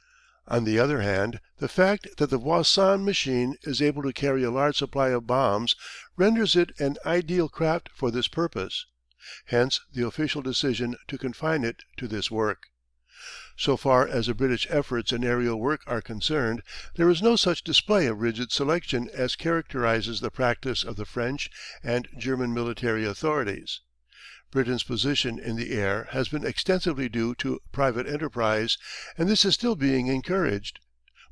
S1: On the other hand, the fact that the Voisin machine is able to carry a large supply of bombs renders it an ideal craft for this purpose. Hence the official decision to confine it to this work. So far as the British efforts in aerial work are concerned, there is no such display of rigid selection as characterises the practice of the French and German military authorities. Britain's position in the air has been extensively due to private enterprise, and this is still being encouraged.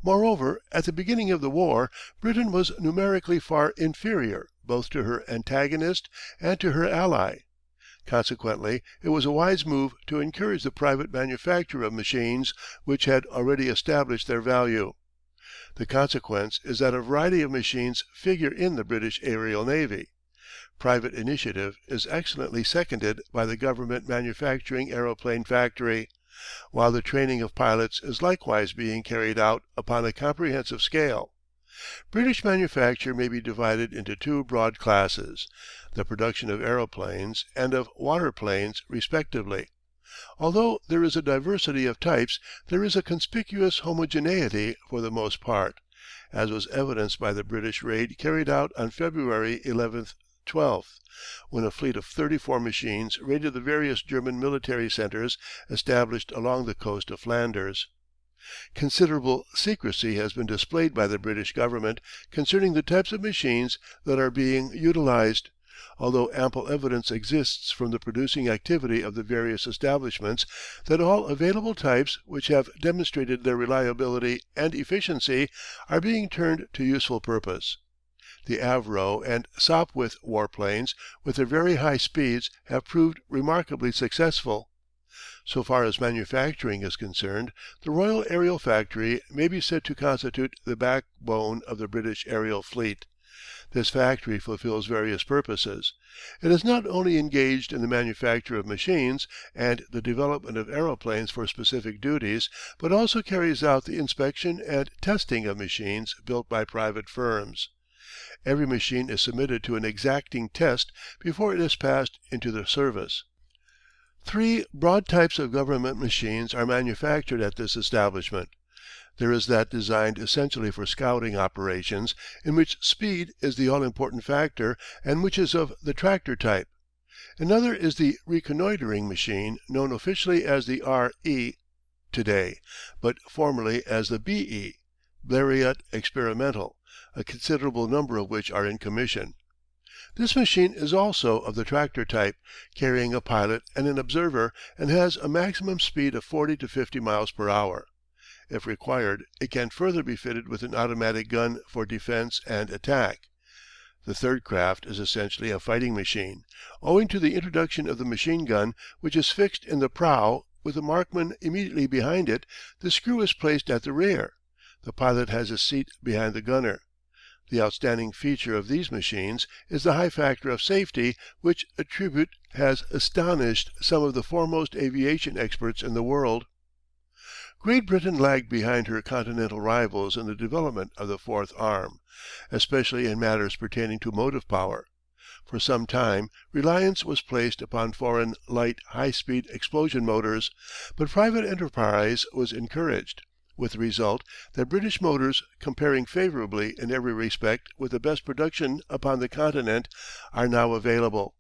S1: Moreover, at the beginning of the war, Britain was numerically far inferior both to her antagonist and to her ally. Consequently, it was a wise move to encourage the private manufacture of machines which had already established their value. The consequence is that a variety of machines figure in the British aerial navy. Private initiative is excellently seconded by the government manufacturing aeroplane factory, while the training of pilots is likewise being carried out upon a comprehensive scale. British manufacture may be divided into two broad classes, the production of aeroplanes and of waterplanes respectively. Although there is a diversity of types, there is a conspicuous homogeneity for the most part, as was evidenced by the British raid carried out on February 11th 12th, when a fleet of 34 machines raided the various German military centres established along the coast of Flanders. Considerable secrecy has been displayed by the British Government concerning the types of machines that are being utilised, although ample evidence exists from the producing activity of the various establishments that all available types which have demonstrated their reliability and efficiency are being turned to useful purpose. The Avro and Sopwith warplanes, with their very high speeds, have proved remarkably successful. So far as manufacturing is concerned, the Royal Aerial Factory may be said to constitute the backbone of the British aerial fleet. This factory fulfills various purposes. It is not only engaged in the manufacture of machines and the development of aeroplanes for specific duties, but also carries out the inspection and testing of machines built by private firms. Every machine is submitted to an exacting test before it is passed into the service. Three broad types of government machines are manufactured at this establishment. There is that designed essentially for scouting operations, in which speed is the all important factor and which is of the tractor type. Another is the reconnoitring machine, known officially as the R.E. today, but formerly as the B.E. Blériot Experimental, a considerable number of which are in commission. This machine is also of the tractor type, carrying a pilot and an observer, and has a maximum speed of 40 to 50 miles per hour. If required, it can further be fitted with an automatic gun for defence and attack. The third craft is essentially a fighting machine, owing to the introduction of the machine gun, which is fixed in the prow, with a marksman immediately behind it. The screw is placed at the rear. The pilot has his seat behind the gunner. The outstanding feature of these machines is the high factor of safety, which attribute has astonished some of the foremost aviation experts in the world. Great Britain lagged behind her continental rivals in the development of the fourth arm, especially in matters pertaining to motive power. For some time reliance was placed upon foreign light high-speed explosion motors, but private enterprise was encouraged, with the result that British motors, comparing favourably in every respect with the best production upon the continent, are now available.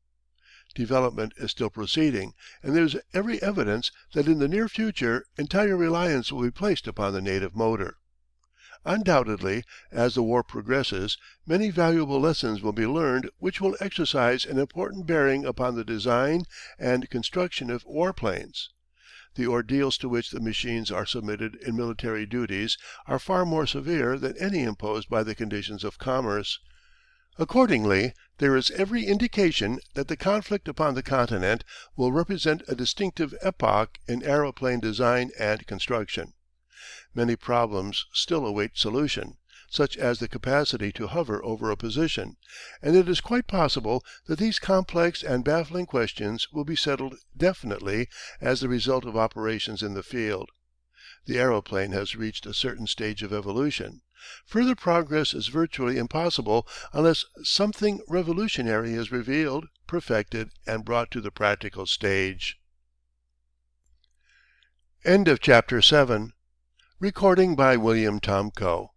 S1: Development is still proceeding, and there is every evidence that in the near future entire reliance will be placed upon the native motor. Undoubtedly, as the war progresses, many valuable lessons will be learned which will exercise an important bearing upon the design and construction of warplanes. The ordeals to which the machines are submitted in military duties are far more severe than any imposed by the conditions of commerce. Accordingly, there is every indication that the conflict upon the continent will represent a distinctive epoch in aeroplane design and construction. Many problems still await solution, such as the capacity to hover over a position, and it is quite possible that these complex and baffling questions will be settled definitely as the result of operations in the field. The aeroplane has reached a certain stage of evolution. Further progress is virtually impossible unless something revolutionary is revealed, perfected, and brought to the practical stage. End of chapter 7. Recording by William Tomko.